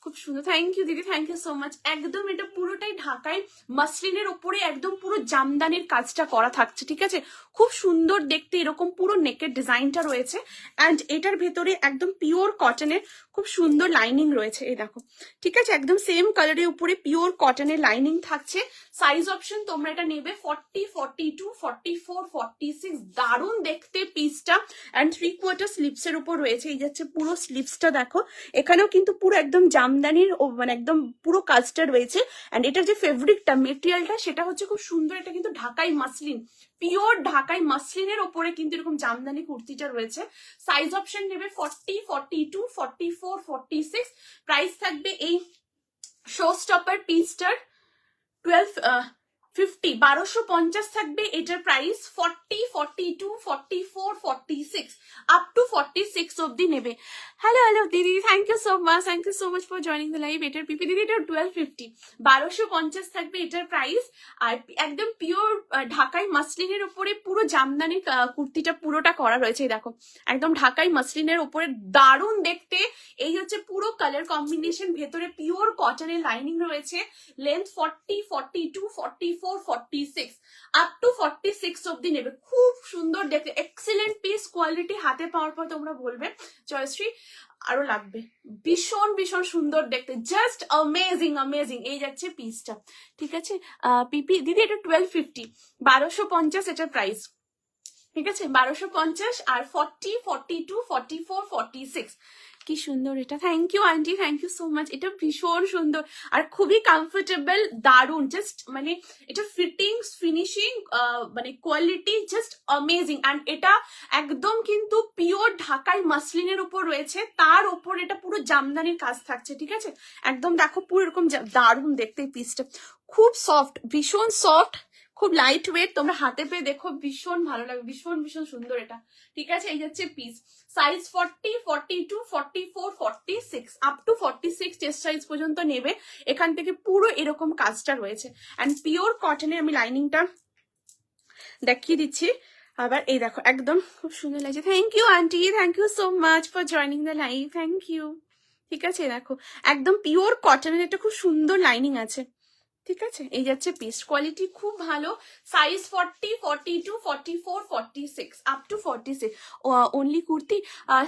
খুব সুন্দর। থ্যাংক ইউ দিদি, থ্যাংক ইউ সো মাচ। একদম এটা পুরোটাই ঢাকাই মাসলিনের ওপরে একদম পুরো জামদানির কাজটা করা থাকছে, ঠিক আছে। খুব সুন্দর দেখতে, এরকম পুরো নেকের ডিজাইনটা রয়েছে। অ্যান্ড এটার ভেতরে একদম পিওর কটনের খুব সুন্দর লাইনিং রয়েছে, এই দেখো, ঠিক আছে। একদম সেম কালারের উপরে পিওর কটনের লাইনিং থাকছে। সাইজ অপশন তোমরা এটা নেবে 40, 42, 44, 46, দারুণ দেখতে পিসটা। অ্যান্ড 3/4 স্লিভস এর উপর রয়েছে, এই যাচ্ছে পুরো স্লিভসটা দেখো, এখানেও কিন্তু পুরো একদম জামদানির মানে একদম পুরো কাজটা রয়েছে। অ্যান্ড এটার যে ফেব্রিকটা, মেটেরিয়ালটা, সেটা হচ্ছে খুব সুন্দর। এটা কিন্তু ঢাকাই মাসলিন, পিওর ঢাকাই মাসলিনের ওপরে কিন্তু এরকম জামদানি কুর্তিটা রয়েছে। সাইজ অপশন নেবে 40, 42, 44, 46। প্রাইস থাকবে এই শো স্টপার পিসটার 1250 থাকবে এটার প্রাইস। 40, 42, 44, 46 আপ টু 46 অব্দি নেবে। হ্যালো দিদি, thank you so much for joining the live. এটার পিপি দিদি এটা 1250, 1250 থাকবে এটার প্রাইস। আর একদম পিওর ঢাকাই মাসলিনের উপরে পুরো জামদানির কুর্তিটা পুরোটা করা রয়েছে, দেখো একদম ঢাকাই মাসলিনের উপরে দারুণ দেখতে। এই হচ্ছে পুরো কালার কম্বিনেশন, ভেতরে পিওর কটনের লাইনিং রয়েছে। লেন্থ 40, 42, 44, 46 আপ টু 46 অব্দি নেবে। খুব সুন্দর দেখতে, এক্সিলেন্ট পিস, কোয়ালিটি। হাতে পাওয়ার পর তোমরা বলবে জয়শ্রী আরো লাগবে, ভীষণ ভীষণ সুন্দর দেখতে, জাস্ট অ্যামেজিং। এই যাচ্ছে পিসটা, ঠিক আছে। পিপি দিদি এটা 1250, 1250 এটার প্রাইস, ঠিক আছে। 1250 আর 40, 42, 44, 46 কি সুন্দর এটা। Thank you aunty, thank you so much. এটা ভীষণ সুন্দর আর খুবই কমফোর্টেবল, দারুণ। জাস্ট মানে এটা ফিটিংস, ফিনিশিং, মানে কোয়ালিটি জাস্ট অ্যামেজিং। অ্যান্ড এটা একদম কিন্তু পিওর ঢাকাই মাসলিনের উপর রয়েছে, তার উপর এটা পুরো জামদানির কাজ থাকছে, ঠিক আছে। একদম দেখো পুরো এরকম দারুণ দেখতে পিসটা, খুব সফট, ভীষণ সফট, খুব লাইট ওয়েট। তোমরা হাতে পেয়ে দেখো, ভীষণ ভালো লাগবে, ভীষণ সুন্দর এটা, ঠিক আছে। এই যাচ্ছে piece. Size 40, 42, 44, 46 up to 46 chest size পর্যন্ত নেবে। এখান থেকে পুরো এরকম কাজটা রয়েছে। অ্যান্ড পিওর কটনের আমি লাইনিংটা দেখিয়ে দিচ্ছি আবার, এই দেখো একদম খুব সুন্দর লাগছে। Thank you aunty, thank you so much for joining the live, thank you. ঠিক আছে, দেখো একদম পিওর কটনের একটা খুব সুন্দর লাইনিং আছে, ঠিক আছে। এই যাচ্ছে পিস, কোয়ালিটি খুব ভালো। Size 40, 42, 44, 46 up to 46 only kurti.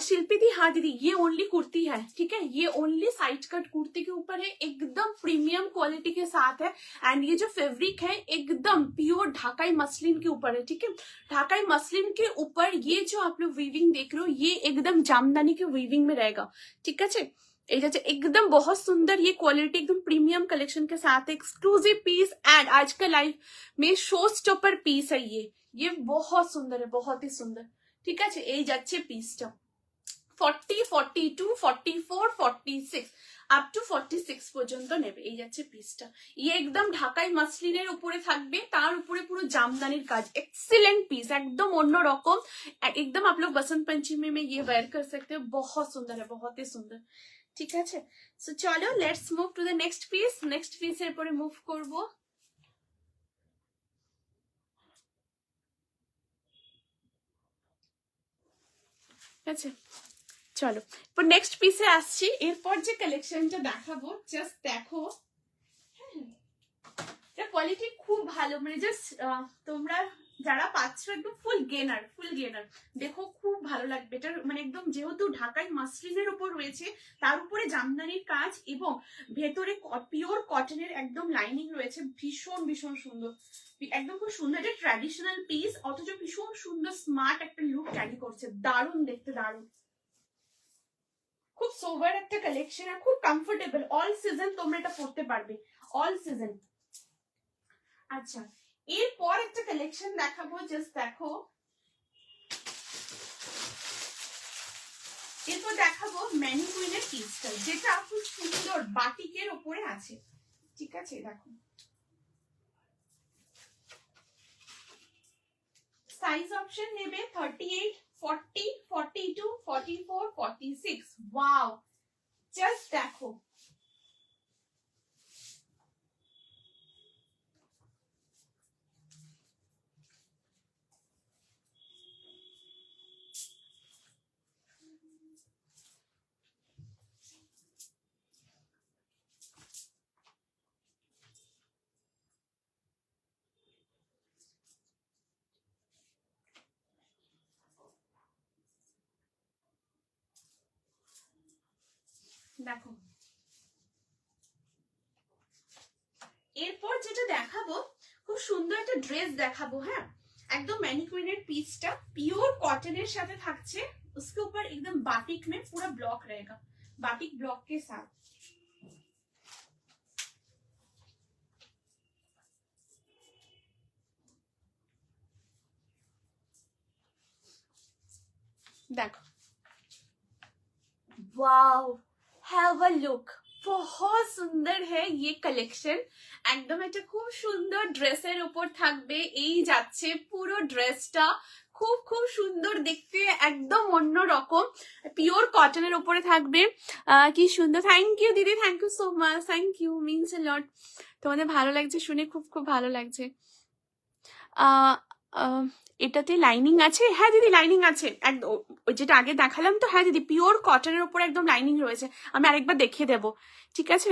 Shilpi दी, हाँ दीदी ये ओनली कुर्ती है, ठीक है। ये ओनली साइड कट कुर्ती के ऊपर है, एकदम प्रीमियम क्वालिटी के साथ है। एंड ये जो फैब्रिक है एकदम प्योर ढाकाई मसलिन के ऊपर है, ठीक है। ढाकाई मसलिन के ऊपर ये जो आप लोग वीविंग देख रहे हो, ये एकदम जामदानी के वीविंग में रहेगा, ठीक है। एकदम बहुत सुंदर, ये क्वालिटी एकदम प्रीमियम कलेक्शन के साथ एक्सक्लूसिव पीस। एंड आज का लाइव में शो स्टॉपर पीस है, ये बहुत सुंदर है, बहुत ही सुंदर, ठीक है। এই যাচ্ছে পিসটা 40, 42, 44, 46 আপ টু 46 পর্যন্ত নেবে। এই যাচ্ছে পিসটা, ये एकदम ঢাকাই মাসলিনের উপরে থাকবে, তার উপরে পুরো জামদানির কাজ। एक्सीलेंट पीस, एकदम অন্য রকম, एकदम आप लोग बसंत पंचमी में ये वेयर कर सकते हो, बहुत सुंदर है, बहुत ही सुंदर, ঠিক আছে। সো চলো let's move to the next piece. Next পিসের পরে মুভ করব। ঠিক আছে, চলো এরপর নেক্সট পিসে আসছি। এরপর যে কালেকশনটা দেখাবো জাস্ট দেখো, এটা কোয়ালিটি খুব ভালো, মানে জাস্ট তোমরা যারা পাচ্ছ একদম ফুল গেনার দেখো, খুব ভালো লাগবে। এটার মানে একদম যেহেতু ঢাকাই মাসলিনের উপর রয়েছে, তার উপরে জামদানির কাজ এবং ভেতরে পিওর কটনের একদম লাইনিং রয়েছে, ভীষণ ভীষণ সুন্দর, একদম খুব সুন্দর। এটা ট্র্যাডিশনাল পিস অথচ ভীষণ সুন্দর স্মার্ট একটা লুক ক্যারি করছে, দারুণ দেখতে, দারুণ, খুব সোভার একটা কালেকশন আর খুব কমফোর্টেবল। অল সিজন তোমরা এটা পড়তে পারবে, অল সিজন। আচ্ছা এরপর একটা কালেকশন দেখাবো, জাস্ট দেখো। এরপর দেখাবো ম্যানিকুইনের পিসটা, যেটা খুব সুন্দর বাটিকের ওপরে আছে, ঠিক আছে। দেখো সাইজ অপশন নেবে 38, 40, 42, 44, 46। ওয়াও, জাস্ট দেখো, দেখো। এরপর যেটা দেখাবো খুব সুন্দর একটা ড্রেস দেখাবো, হ্যাঁ, একদম ম্যানিকুইনের পিসটা পিওর कॉटन সাথে থাকছে, उसके ऊपर एकदम बाटिक में पूरा ब्लॉक रहेगा, बाटिक ब्लॉक के साथ। देखो वाओ, हैव अ लुक, बहुत सुंदर है ये कलेक्शन। একদম এটা খুব সুন্দর ড্রেসের উপর থাকবে, এই যাচ্ছে পুরো ড্রেসটা, খুব খুব সুন্দর দেখতে, একদম অন্য রকম পিওর কটনের উপরে থাকবে। কি সুন্দর, থ্যাংক ইউ দিদি, thank you so much, thank you, means a lot. তোমাদের ভালো লাগছে শুনে, খুব খুব ভালো লাগছে। এটাতে লাইনিং আছে? হ্যাঁ দিদি লাইনিং আছে, একদম যেটা আগে দেখালাম তো, হ্যাঁ দিদি পিওর কটনের উপর একদম লাইনিং রয়েছে, আমি আরেকবার দেখিয়ে দেবো, ঠিক আছে।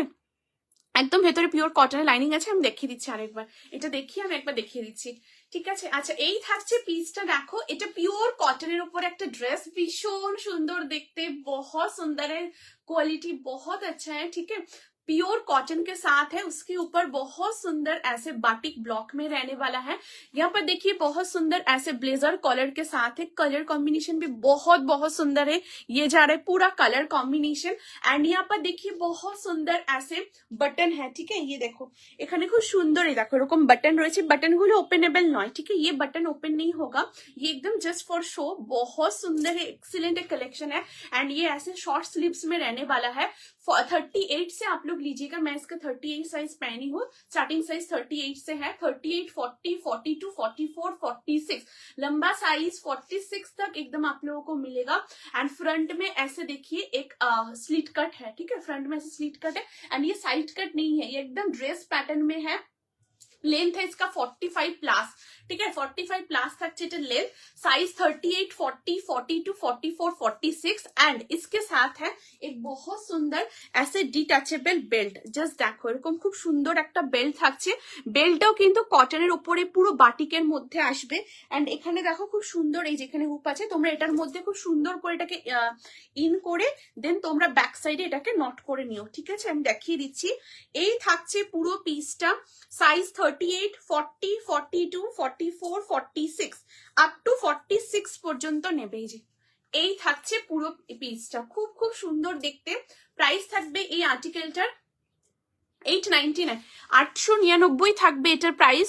একদম ভেতরে পিওর কটনের লাইনিং আছে, আমি দেখিয়ে দিচ্ছি আরেকবার, এটা দেখিয়ে আমি একবার দেখিয়ে দিচ্ছি, ঠিক আছে। আচ্ছা এই থাকছে পিসটা, দেখো এটা পিওর কটনের উপর একটা ড্রেস, ভীষণ সুন্দর দেখতে, बहुत सुंदर है, क्वालिटी बहुत अच्छा है, ठीक है। प्योर कॉटन के साथ है, उसके ऊपर बहुत सुंदर ऐसे बाटिक ब्लॉक में रहने वाला है। यहाँ पर देखिए बहुत सुंदर ऐसे ब्लेजर कॉलर के साथ है, कलर कॉम्बिनेशन भी बहुत बहुत सुंदर है, ये जा रहा है पूरा कलर कॉम्बिनेशन। एंड यहाँ पर देखिए बहुत सुंदर ऐसे बटन है, ठीक है, ये देखो এখানে খুব সুন্দর, এই দেখো এরকম বাটন রয়েছে, বাটন গুলো ওপেনেবল নয়, ঠিক है, ये बटन ओपन नहीं होगा, ये एकदम जस्ट फॉर शो, बहुत सुंदर है, एक्सीलेंट कलेक्शन है। एंड ये ऐसे शॉर्ट स्लीव्स में रहने वाला है, 38 से आप लोग लीजिएगा, मैं इसका 38 साइज पहनी हूँ, स्टार्टिंग साइज 38 से है, 38, 40, 42, 44, 46, लंबा साइज 46 तक एकदम आप लोगों को मिलेगा। एंड फ्रंट में ऐसे देखिए एक स्लिट कट है, ठीक है, फ्रंट में ऐसे स्लिट कट है, एंड ये साइड कट नहीं है, ये एकदम ड्रेस पैटर्न में है। लेंथ है इसका 45 प्लस, ठीक है, 45 प्लस থাকছে এটা लेंथ, साइज 38, 40, 42, 44, 46। एंड इसके साथ है एक बहुत सुंदर ऐसे ডিটাচেবল বেল্ট, জাস্ট দেখো এরকম খুব সুন্দর একটা বেল্ট থাকছে, বেল্টটাও কিন্তু কটনের উপরে পুরো বাটিকের মধ্যে আসবে। এন্ড এখানে দেখো খুব সুন্দর, এই যেখানে হুপ আছে, তোমরা এটার মধ্যে খুব সুন্দর করে এটাকে ইন করে দেন তোমরা ব্যাক সাইডে এটাকে নট করে নিও, ঠিক আছে, আমি দেখিয়ে দিচ্ছি। এই থাকছে পুরো পিসটা, সাইজ 38, 40, 42, 44, 46 আপ টু 46 পর্যন্ত নেবে, এই যে এই থাকছে পুরো পিসটা, খুব খুব সুন্দর দেখতে। প্রাইস থাকবে এই আর্টিকেলটার 899, 899 থাকবে এটার প্রাইস,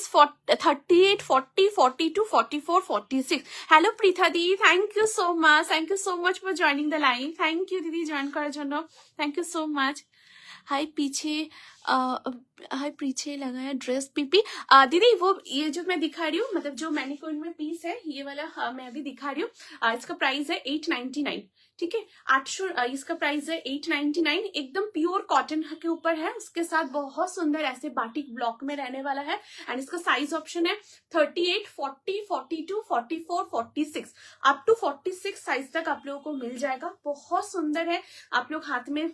38, 40, 42, 44, 46। হ্যালো পৃথা দি, thank you so much, thank you so much for joining the live, thank you দিদি জয়েন করার জন্য, থ্যাংক ইউ সো মাচ। हाय पीछे हाय पीछे लगाया ड्रेस पीपी। दीदी वो ये जो मैं दिखा रही हूँ, मतलब जो मैनिक्विन में पीस है ये वाला, मैं अभी दिखा रही हूँ। इसका प्राइस है 899, ठीक है। 800 इसका प्राइस है 899। एकदम प्योर कॉटन के ऊपर है, उसके साथ बहुत सुंदर ऐसे बाटिक ब्लॉक में रहने वाला है। एंड इसका साइज ऑप्शन है 38, 40, 42, 44, 46, अप टू 46 साइज तक आप लोगों को मिल जाएगा। बहुत सुंदर है। आप लोग हाथ में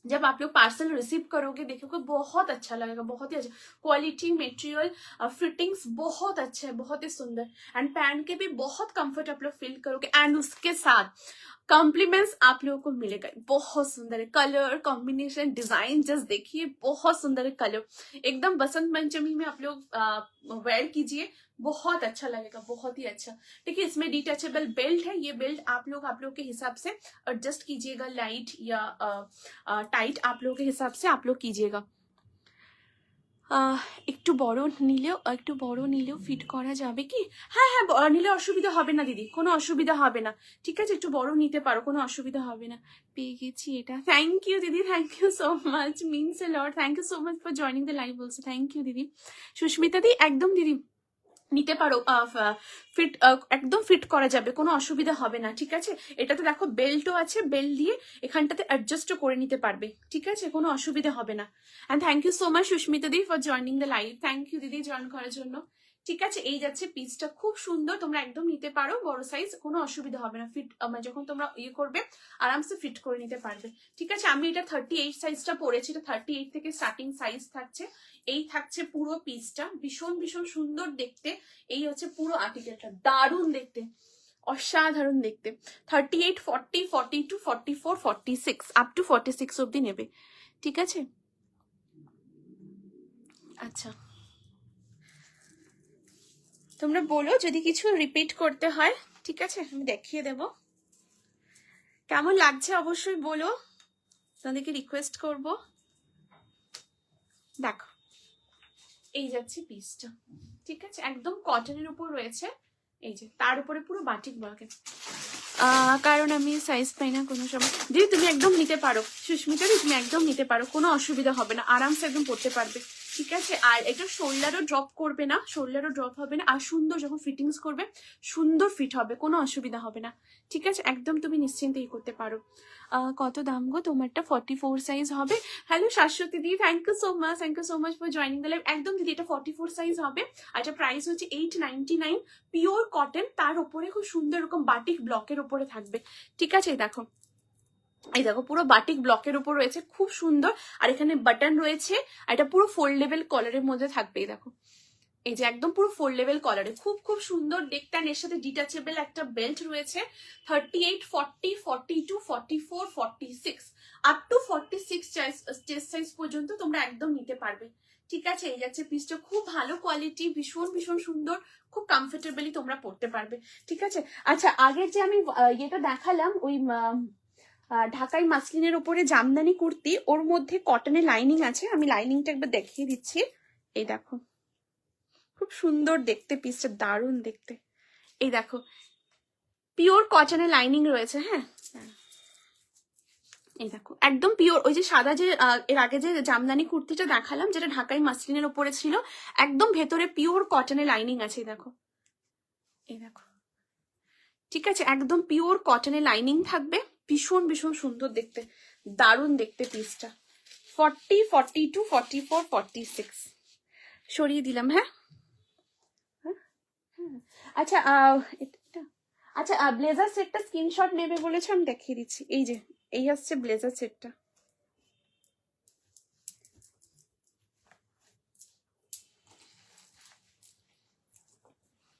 जब आप लोग पार्सल रिसीव करोगे देखोगे बहुत अच्छा लगेगा, बहुत ही अच्छा क्वालिटी, मटेरियल, फिटिंग्स बहुत अच्छा है, बहुत ही सुंदर। एंड पहन के भी बहुत कंफर्ट आप लोग फील करोगे। एंड उसके साथ कॉम्प्लीमेंट्स आप लोगों को मिलेगा। बहुत सुंदर है कलर कॉम्बिनेशन, डिजाइन जस्ट देखिए, बहुत सुंदर है कलर। एकदम बसंत पंचमी में आप लोग वेयर कीजिए, बहुत अच्छा लगेगा, बहुत ही अच्छा। ठीक है, इसमें डिटैचेबल बेल्ट है। ये बेल्ट आप लोग के हिसाब से एडजस्ट कीजिएगा, लाइट या टाइट आप लोगों के हिसाब से आप लोग कीजिएगा। একটু বড় নিলেও ফিট করা যাবে কি? হ্যাঁ হ্যাঁ, নিলে অসুবিধা হবে না দিদি, কোনো অসুবিধা হবে না, ঠিক আছে। একটু বড় নিতে পারো, কোনো অসুবিধা হবে না। পেয়ে গেছি এটা। থ্যাংক ইউ দিদি, thank you so much, means a lot. Thank you so much for joining the live also. Thank you দিদি। সুস্মিতা দি একদম দিদি নিতে পারো, ফিট একদম ফিট করা যাবে, কোনো অসুবিধা হবে না, ঠিক আছে। এটাতে দেখো বেল্টও আছে, বেল্ট দিয়ে এখানটাতে অ্যাডজাস্টও করে নিতে পারবে, ঠিক আছে, কোনো অসুবিধা হবে না। And thank you so much Susmita দি for joining the live. Thank you দিদি জয়েন করার জন্য, ঠিক আছে। এই যাচ্ছে পিসটা, খুব সুন্দর, তোমরা একদম নিতে পারো, বড় সাইজ, কোনো অসুবিধা হবে না। ফিট যখন তোমরা ইয়ে করবে আরামসে ফিট করে নিতে পারবে, ঠিক আছে। আমি এটা 38 সাইজটা পরেছি, এটা 38 থেকে স্টার্টিং সাইজ থাকছে। এই থাকছে পুরো পিসটা, ভীষণ ভীষণ সুন্দর দেখতে। এই হচ্ছে পুরো আর্টিকেলটা, দারুণ দেখতে, অসাধারণ দেখতে। 38, 40, 42, 44, 46 আপ টু 46 অব্দি নেবে, ঠিক আছে। আচ্ছা, তোমরা বলো যদি কিছু রিপিট করতে হয়, ঠিক আছে, আমি দেখিয়ে দেব। কেমন লাগছে অবশ্যই বলো, তোমাদেরকে রিকোয়েস্ট করব। দেখো এই যাচ্ছে পিসটা, ঠিক আছে, একদম কটনের উপর রয়েছে। এই যে তার উপরে পুরো বাটিক ওয়ার্ক, কারণ আমি সাইজ পাই না কোনো সময়। দিদি তুমি একদম নিতে পারো, সুস্মিতা দি তুমি একদম নিতে পারো, কোনো অসুবিধা হবে না, আরামসে একদম পড়তে পারবে, ঠিক আছে। আর এটা শোল্ডারও ড্রপ করবে না, শোল্ডারও ড্রপ হবে না। আর সুন্দর যখন ফিটিংস করবে সুন্দর ফিট হবে, কোনো অসুবিধা হবে না, ঠিক আছে। একদম তুমি নিশ্চিন্তে এই করতে পারো। কত দাম গো তোমারটা? 44 সাইজ হবে। হ্যালো শাশ্বতী দি, thank you so much, thank you so much for joining the live. একদম দিদি এটা 44 সাইজ হবে। আর এটা প্রাইস হচ্ছে 899, পিওর কটন, তার উপরে খুব সুন্দর এরকম বাটিক ব্লকের উপরে থাকবে, ঠিক আছে। দেখো এই দেখো পুরো বাটিক ব্লকের উপর রয়েছে, খুব সুন্দর। আর এখানে বাটন রয়েছে, আর এটা পুরো ফোল্ডেবল কলারের মধ্যে থাকবে। দেখো এই যে একদম পুরো ফোল্ডেবল কলারে, খুব খুব সুন্দর দেখতে। আর এর সাথে ডিটাচেবল একটা বেল্ট রয়েছে। 38, 40, 42, 44, 46 আপ টু 46 চেস্ট সাইজ পর্যন্ত তোমরা একদম নিতে পারবে, ঠিক আছে। এই যাচ্ছে পিসটা, খুব ভালো কোয়ালিটি, ভীষণ ভীষণ সুন্দর, খুব কমফোর্টেবলি তোমরা পড়তে পারবে, ঠিক আছে। আচ্ছা, আগের যে আমি ইয়েটা দেখালাম, ওই ঢাকাই মাসলিনের উপরে জামদানি কুর্তি, ওর মধ্যে কটনের লাইনিং আছে, আমি লাইনিংটা একবার দেখিয়ে দিচ্ছি। এই দেখো খুব সুন্দর দেখতে পিসটা, দারুণ দেখতে। এই দেখো পিওর কটনের লাইনিং রয়েছে, হ্যাঁ। এই দেখো একদম পিওর, ওই যে সাদা যে এর আগে যে জামদানি কুর্তিটা দেখালাম যেটা ঢাকাই মাসলিনের উপরে ছিল, একদম ভেতরে পিওর কটনের লাইনিং আছে। দেখো এই দেখো, ঠিক আছে, একদম পিওর কটনের লাইনিং থাকবে, ভীষণ ভীষণ সুন্দর দেখতে, দারুণ দেখতে পিসটা। 40, 42, 44, 46 সরিয়ে দিলাম, হ্যাঁ। আচ্ছা আচ্ছা, ব্লেজার সেটটা স্ক্রিনশট নেবে বলেছে, আমি দেখিয়ে দিচ্ছি। এই যে এই আসছে ব্লেজার সেটটা,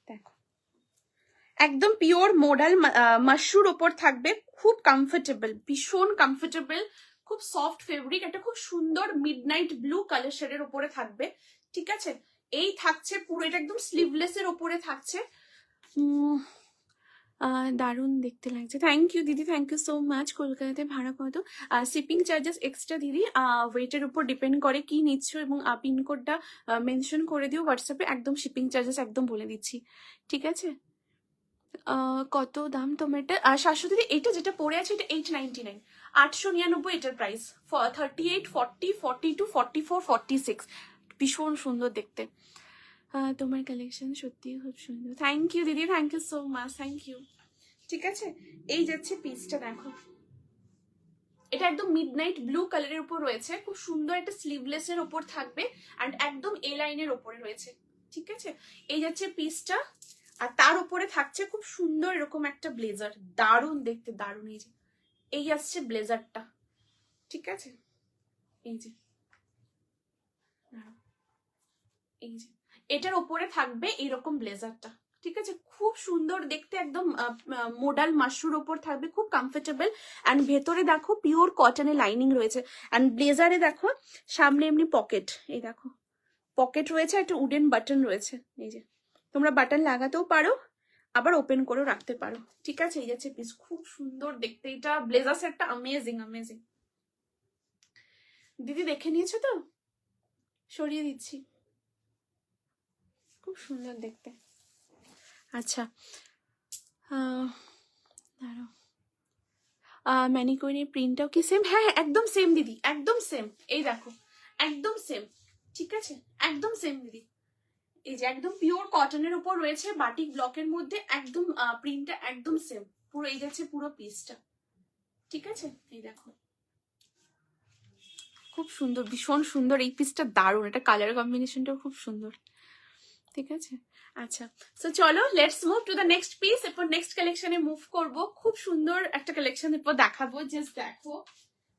দেখো একদম পিওর মোডাল মাশরুর ওপর থাকবে, খুব কমফোর্টেবল, ভীষণ কমফোর্টেবল, খুব সফট ফেব্রিক, একটা খুব সুন্দর মিডনাইট ব্লু কালার শেডের ওপরে থাকবে, ঠিক আছে। এই থাকছে পুরো, এটা একদম স্লিভলেস এর ওপরে থাকছে, দারুণ দেখতে লাগছে। থ্যাংক ইউ দিদি, থ্যাংক ইউ সো মাচ। কলকাতাতে ভাড়া কত? শিপিং চার্জেস এক্সট্রা দিদি, ওয়েটের উপর ডিপেন্ড করে কি নিচ্ছ, এবং পিনকোডটা মেনশন করে দিও হোয়াটসঅ্যাপে, একদম শিপিং চার্জেস একদম বলে দিচ্ছি, ঠিক আছে। কত দাম তোমার এটা? শাশ্বতী দিদি এটা যেটা পড়ে আছে এটা 899, 899 এটার প্রাইস। 38, 40, 42, 44, 46, ভীষণ সুন্দর দেখতে। তোমার কালেকশন সত্যি খুব সুন্দর। থ্যাংক ইউ দিদি, thank you so much, thank you. ঠিক আছে, এই যাচ্ছে পিসটা দেখো, এটা একদম মিডনাইট ব্লু কালারের উপর রয়েছে, খুব সুন্দর একটা স্লিভলেস এর উপর থাকবে অ্যান্ড একদম এ লাইনের উপরে রয়েছে। ঠিক আছে, এই যাচ্ছে পিসটা, আর তার উপরে থাকছে খুব সুন্দর এরকম একটা ব্লেজার, দারুণ দেখতে, দারুণ। এই যে এই আসছে ব্লেজারটা, ঠিক আছে, এই যে এই যে এটার উপরে থাকবে এইরকম ব্লেজারটা। ঠিক আছে, খুব সুন্দর দেখতে, একদম মোডাল মাশরুর ওপর থাকবে, খুব কমফোর্টেবল। অ্যান্ড ভেতরে দেখো পিওর কটনের লাইনিং রয়েছে, অ্যান্ড ব্লেজারে দেখো সামনে এমনি পকেট, এই দেখো পকেট রয়েছে, একটা উডেন বাটন রয়েছে। এই যে তোমরা বাটন লাগাতেও পারো, আবার ওপেন করেও রাখতে পারো। ঠিক আছে, এই যাচ্ছে পিস, খুব সুন্দর দেখতে। এটা ব্লেজার সেটটা অ্যামেজিং, অ্যামেজিং। দিদি দেখে নিয়েছো তো? সরিয়ে দিচ্ছি, খুব সুন্দর দেখতে। আচ্ছা, দাঁড়াও, ম্যানিকুইনের প্রিন্টটাও কি সেম? হ্যাঁ একদম সেম দিদি, একদম সেম। এই দেখো একদম সেম, ঠিক আছে, একদম সেম দিদি। এই যে একদম পিওর কটনের উপর রয়েছে, বাটিক ব্লকের মধ্যে, একদম প্রিন্টটা একদম সেম পুরো। এই যাচ্ছে পুরো পিসটা, ঠিক আছে। এই দেখো খুব সুন্দর, ভীষণ সুন্দর এই পিসটা, দারুণ। এটা কালার কম্বিনেশনটাও খুব সুন্দর, ঠিক আছে। আচ্ছা, সো চলো let's move to the next piece. এরপর নেক্সট কালেকশনে মুভ করব, খুব সুন্দর একটা কালেকশন এরপর দেখাবো। জাস্ট দেখো,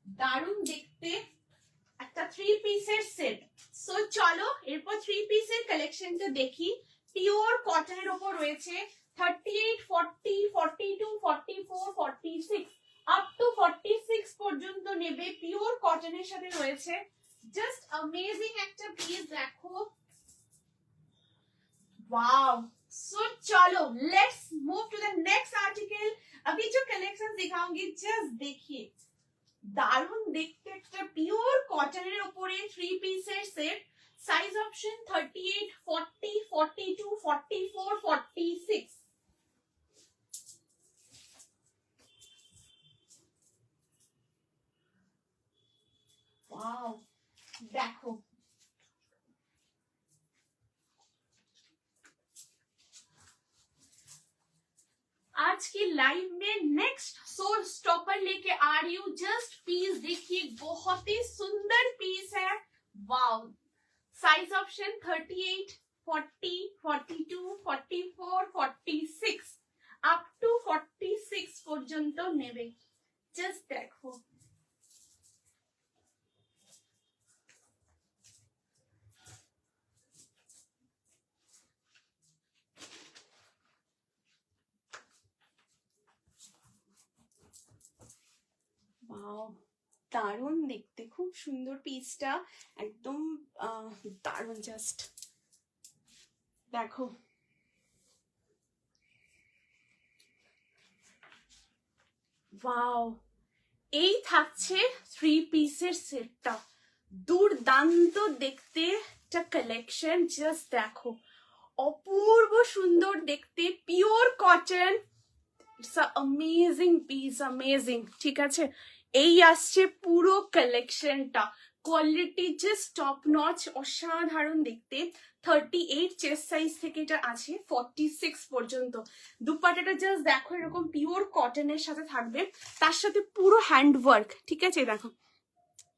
দারুণ দেখতে একটা 3 পিসের সেট। সো চলো এরপর 3 পিসের কালেকশনটা দেখি। পিওর কটনের উপর রয়েছে, 38, 40, 42, 44, 46 আপ টু 46 পর্যন্ত নেবে, পিওর কটনের সাথে রয়েছে। জাস্ট অ্যামেজিং একটা পিস দেখো, वाओ। सो चलो let's move to the next article. अभी जो कलेक्शन दिखाऊंगी जस्ट देखिए, दारुण देखते একটা পিওর কটনের উপরে 3 পিসের সেট। Size option 38, 40, 42, 44, 46। वाओ দেখো, आज की लाइव में नेक्स्ट सोल स्टॉपर लेके आ रही हूँ। जस्ट पीस देखिए, बहुत ही सुंदर पीस है, wow. Size option 38, 40, 42, 44, 46 up to 46 पर्यंत नेबे। जस्ट देखो, वाओ, দারুণ দেখতে, খুব সুন্দর পিসটা, একদম দারুণ। জাস্ট দেখো, ওয়াও, এই থাকছে 3 পিসের সেটটা, দুর্দান্ত দেখতে একটা কালেকশন। জাস্ট দেখো, অপূর্ব সুন্দর দেখতে, pure cotton, it's a amazing piece, amazing. ঠিক আছে, এই আসছে পুরো কালেকশনটা, কোয়ালিটি জাস্ট টপ নচ, অসাধারণ দেখতে। 38 চেস্ট সাইজ থেকে এটা আছে 46 পর্যন্ত। দুপাট্টাটা জাস্ট দেখো, এরকম পিওর কটনের সাথে থাকবে, তার সাথে পুরো হ্যান্ড ওয়ার্ক। ঠিক আছে, দেখো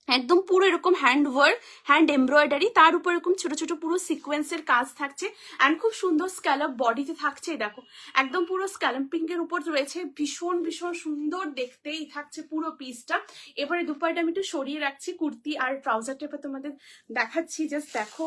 একদম পুরো এরকম হ্যান্ড ওয়ার্ক, হ্যান্ড এমব্রয়ডারি, তার উপর এরকম ছোট ছোট পুরো সিকোয়েন্সের কাজ থাকছে, অ্যান্ড খুব সুন্দর স্ক্যালপ বডিতে থাকছে। দেখো একদম পুরো স্ক্যালপিং এর উপর রয়েছে, ভীষণ ভীষণ সুন্দর দেখতেই থাকছে পুরো পিসটা। এবারে দুপাট্টা আমি একটু সরিয়ে রাখছি, কুর্তি আর ট্রাউজারটা এবার তোমাদের দেখাচ্ছি। জাস্ট দেখো,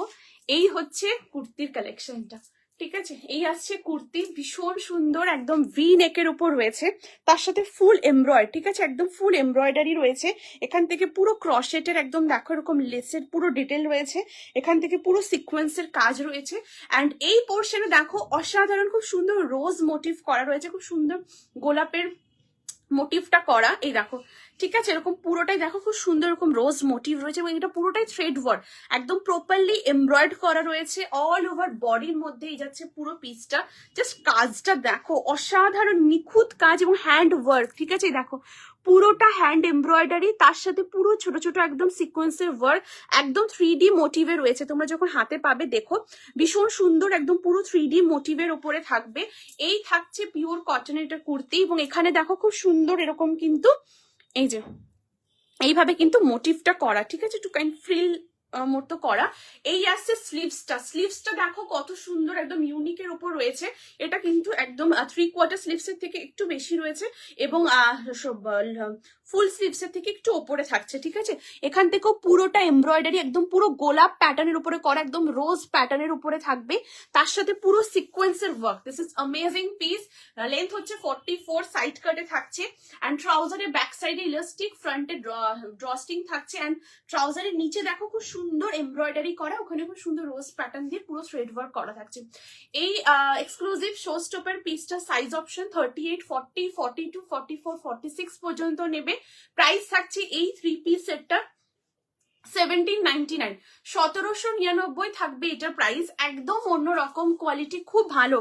এই হচ্ছে কুর্তির কালেকশনটা। ঠিক আছে, এই আসছে কুর্তি, ভীষণ সুন্দর, একদম ভি নেকের উপর রয়েছে, তার সাথে ফুল এমব্রয়ডারি। ঠিক আছে, একদম ফুল এমব্রয়ডারি রয়েছে, এখান থেকে পুরো ক্রশেটের একদম দেখো এরকম লেসের পুরো ডিটেল রয়েছে, এখান থেকে পুরো সিকোয়েন্সের কাজ রয়েছে। অ্যান্ড এই পোর্শনে দেখো অসাধারণ খুব সুন্দর রোজ মোটিভ করা রয়েছে, খুব সুন্দর গোলাপের মোটিভটা করা। এই দেখো ঠিক আছে, এরকম পুরোটাই দেখো খুব সুন্দর এরকম রোজ মোটিভ রয়েছে এবং এটা পুরোটাই থ্রেড ওয়ার্ক, একদম প্রপারলি এমব্রয়েড করা রয়েছে অল ওভার বডির মধ্যে। এই যাচ্ছে পুরো পিসটা, জাস্ট কাজটা দেখো, অসাধারণ নিখুঁত কাজ এবং হ্যান্ড ওয়ার্ক। ঠিক আছে, দেখো পুরোটা হ্যান্ড এমব্রয়ডারি, তার সাথে পুরো ছোট ছোট একদম সিকোয়েন্সের ওয়ার্ক, একদম 3D মোটিভে রয়েছে। তোমরা যখন হাতে পাবে দেখো ভীষণ সুন্দর, একদম পুরো 3D মোটিভের উপরে থাকবে। এই থাকছে পিওর কটনের এটা কুর্তি, এবং এখানে দেখো খুব সুন্দর এরকম কিন্তু এই যে এইভাবে কিন্তু মোটিভটা করা। ঠিক আছে, একটু কাইন্ড ফ্রিল মতো করা। এই আসছে স্লিভসটা, স্লিভসটা দেখো কত সুন্দর, একদম ইউনিকের উপর রয়েছে। এটা কিন্তু একদম 3/4 স্লিভসের থেকে একটু বেশি রয়েছে এবং ফুল স্লিভসের থেকে একটু ওপরে থাকছে। ঠিক আছে, এখান থেকেও পুরোটা এমব্রয়ডারি, একদম পুরো গোলাপ প্যাটার্নের উপরে করা, একদম রোজ প্যাটার্নের উপরে থাকবে, তার সাথে পুরো সিকোয়েন্সের work. This is amazing piece. Length হচ্ছে 44, সাইড কাটে থাকছে, অ্যান্ড ট্রাউজারের ব্যাক সাইডে ইলাস্টিক, ফ্রন্টে ড্রস্টিং থাকছে, অ্যান্ড ট্রাউজারের নিচে দেখো খুব সুন্দর এমব্রয়ডারি করা, ওখানে খুব সুন্দর রোজ প্যাটার্ন দিয়ে পুরো থ্রেড ওয়ার্ক করা থাকছে। এই এক্সক্লুসিভ শো স্টপের পিসটা সাইজ অপশন 38, 40, 42, 44, 46 পর্যন্ত নেবে। প্রাইস থাকছে এই 3 পিস সেটটা 1799, 1799 থাকবে এটার প্রাইস। একদম অন্যরকম কোয়ালিটি, খুব ভালো।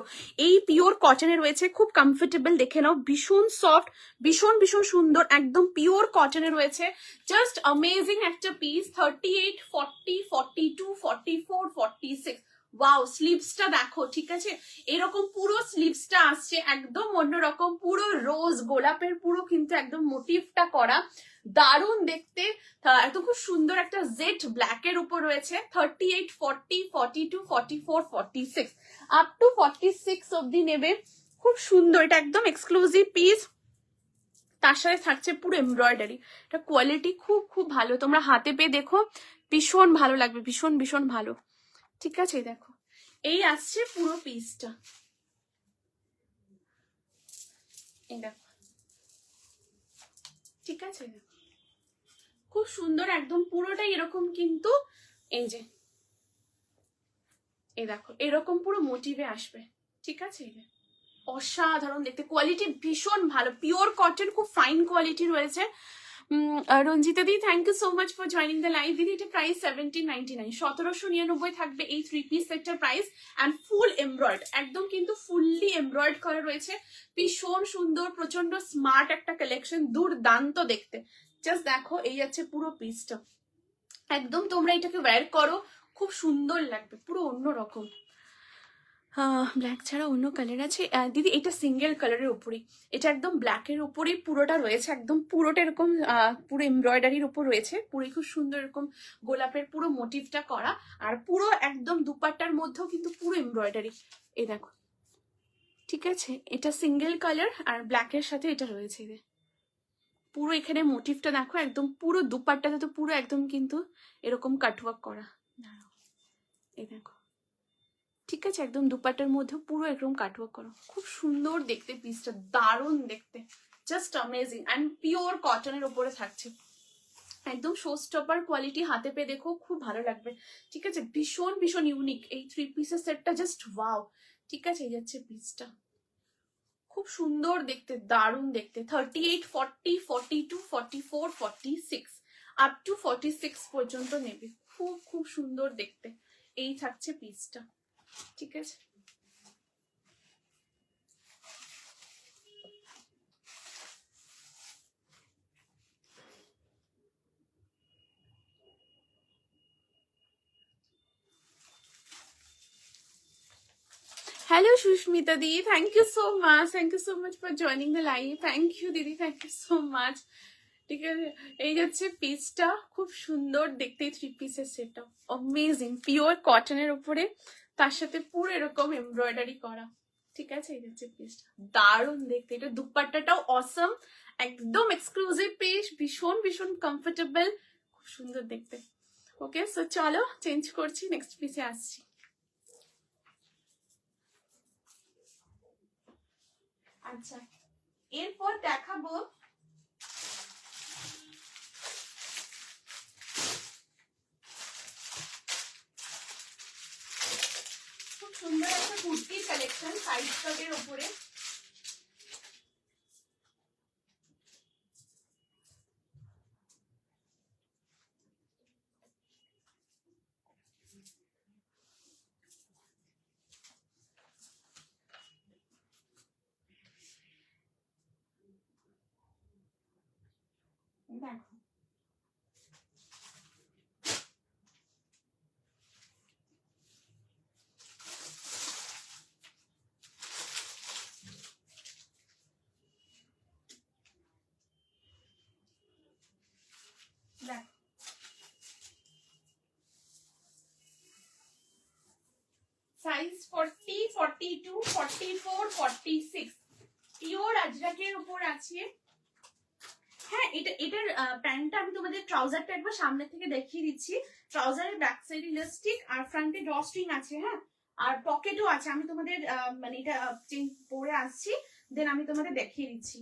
এই পিওর কটনে রয়েছে, খুব কমফোর্টেবল, দেখে নাও, ভীষণ সফট, ভীষণ ভীষণ সুন্দর, একদম পিওর কটনে রয়েছে। জাস্ট অ্যামেজিং একটা পিস। 38, 40, 42, 44, 46। ওয়াও, স্লিভসটা দেখো। ঠিক আছে, এরকম পুরো স্লিভসটা আসছে একদম অন্যরকম, পুরো রোজ গোলাপের পুরো কিন্তু একদম মোটিভটা করা, দারুণ দেখতে। এত খুব সুন্দর একটা জেড ব্ল্যাক এর উপর রয়েছে। 38, 40, 42, 44, 46 আপ টু 46 অব্দি নেবে। খুব সুন্দর, এটা একদম এক্সক্লুসিভ পিস, তার সাথে থাকছে পুরো এমব্রয়ডারি। এটা কোয়ালিটি খুব খুব ভালো, তোমরা হাতে পেয়ে দেখো, ভীষণ ভালো লাগবে, ভীষণ ভীষণ ভালো। ঠিক আছে, দেখো এই আসছে পুরো পিসটা, এই দেখো। ঠিক আছে, খুব সুন্দর, একদম পুরোটাই এরকম কিন্তু এই যে এই দেখো এরকম পুরো মোটিভে আসবে। ঠিক আছে, অসাধারণ দেখতে, কোয়ালিটি ভীষণ ভালো, পিওর কটন, খুব ফাইন কোয়ালিটি রয়েছে। রঞ্জিতা দি, thank you so much for joining the live. দিদি, এটা প্রাইস 1799, 1799 থাকবে এই 3 পিস সেটটার প্রাইস, অ্যান্ড ফুল এমব্রয়েড, একদম কিন্তু ফুললি এমব্রয়েড করা রয়েছে, ভীষণ সুন্দর, প্রচন্ড স্মার্ট একটা কালেকশন, দুর্দান্ত দেখতে। জাস্ট দেখো এই যাচ্ছে পুরো পিসটা, একদম তোমরা এটাকে ওয়্যার করো, খুব সুন্দর লাগবে, পুরো অন্যরকম। ব্ল্যাক ছাড়া অন্য কালার আছে দিদি? এটা সিঙ্গেল কালারের উপরেই, এটা একদম ব্ল্যাকের উপরেই পুরোটা রয়েছে, একদম পুরোটা এরকম পুরো এমব্রয়ডারির উপর রয়েছে, পুরো খুব সুন্দর এরকম গোলাপের পুরো মোটিভটা করা, আর পুরো একদম দুপাট্টার মধ্যেও কিন্তু পুরো এমব্রয়ডারি। এই দেখো, ঠিক আছে, এটা সিঙ্গেল কালার আর ব্ল্যাকের সাথে এটা রয়েছে। পুরো এখানে মোটিভটা দেখো, একদম পুরো দুপাট্টাতে তো পুরো একদম কিন্তু এরকম কাটওয়ার্ক করা, এই দেখো। ঠিক আছে, একদম দুপাট্টার মধ্যে পুরো এরকম কাটওয়ার্ক করো, খুব সুন্দর দেখতে পিসটা, দারুণ দেখতে, জাস্ট অ্যামেজিং, অ্যান্ড পিওর কটনের উপরে থাকছে, একদম শো স্টপার কোয়ালিটি, হাতে পেয়ে দেখো খুব ভালো লাগবে। ঠিক আছে, ভীষণ ভীষণ ইউনিক এই 3 পিসের সেটটা, জাস্ট ওয়াও। ঠিক আছে, এই যাচ্ছে পিসটা, খুব সুন্দর দেখতে, দারুণ দেখতে। 38, 40, 42, 44, 46 আপ টু 46 পর্যন্ত নেবে, খুব খুব সুন্দর দেখতে। এই থাকছে পিসটা। ঠিক আছে, hello Shushmita di, thank you so much, thank you so much for joining the live, thank you didi, thank you so much. ঠিক আছে, এই হচ্ছে পিসটা, খুব সুন্দর দেখতে, 3 পিসের সেটটা অ্যামেজিং, পিওর কটনের উপরে, তার সাথে পুরো এরকম এমব্রয়ডারি করা। ঠিক আছে, এই হচ্ছে পিসটা, দারুণ দেখতে, এটা দুপাট্টাটাও অসম, একদম এক্সক্লুসিভ পিস, ভীষণ ভীষণ কমফোর্টেবল, খুব সুন্দর দেখতে। ওকে, সো চলো চেঞ্জ করছি, নেক্সট পিসে আসছি। আচ্ছা, এরপর দেখাবো খুব সুন্দর একটা কুর্তির কালেকশন, সাইড কাটের উপরে। সাইজ 40, 42, 44, 46 পিওর আজরাকের উপর আছে। হ্যাঁ, এটার প্যান্টটা আমি তোমাদের ট্রাউজারটা একবার সামনে থেকে দেখিয়ে দিচ্ছি। ট্রাউজারের ব্যাক সাইড ইলাস্টিক আর ফ্রন্টে ড্র স্ট্রিং আছে। হ্যাঁ, আর পকেটও আছে। আমি তোমাদের মানে এটা পরে আসছি, দেন আমি তোমাদের দেখিয়ে দিচ্ছি।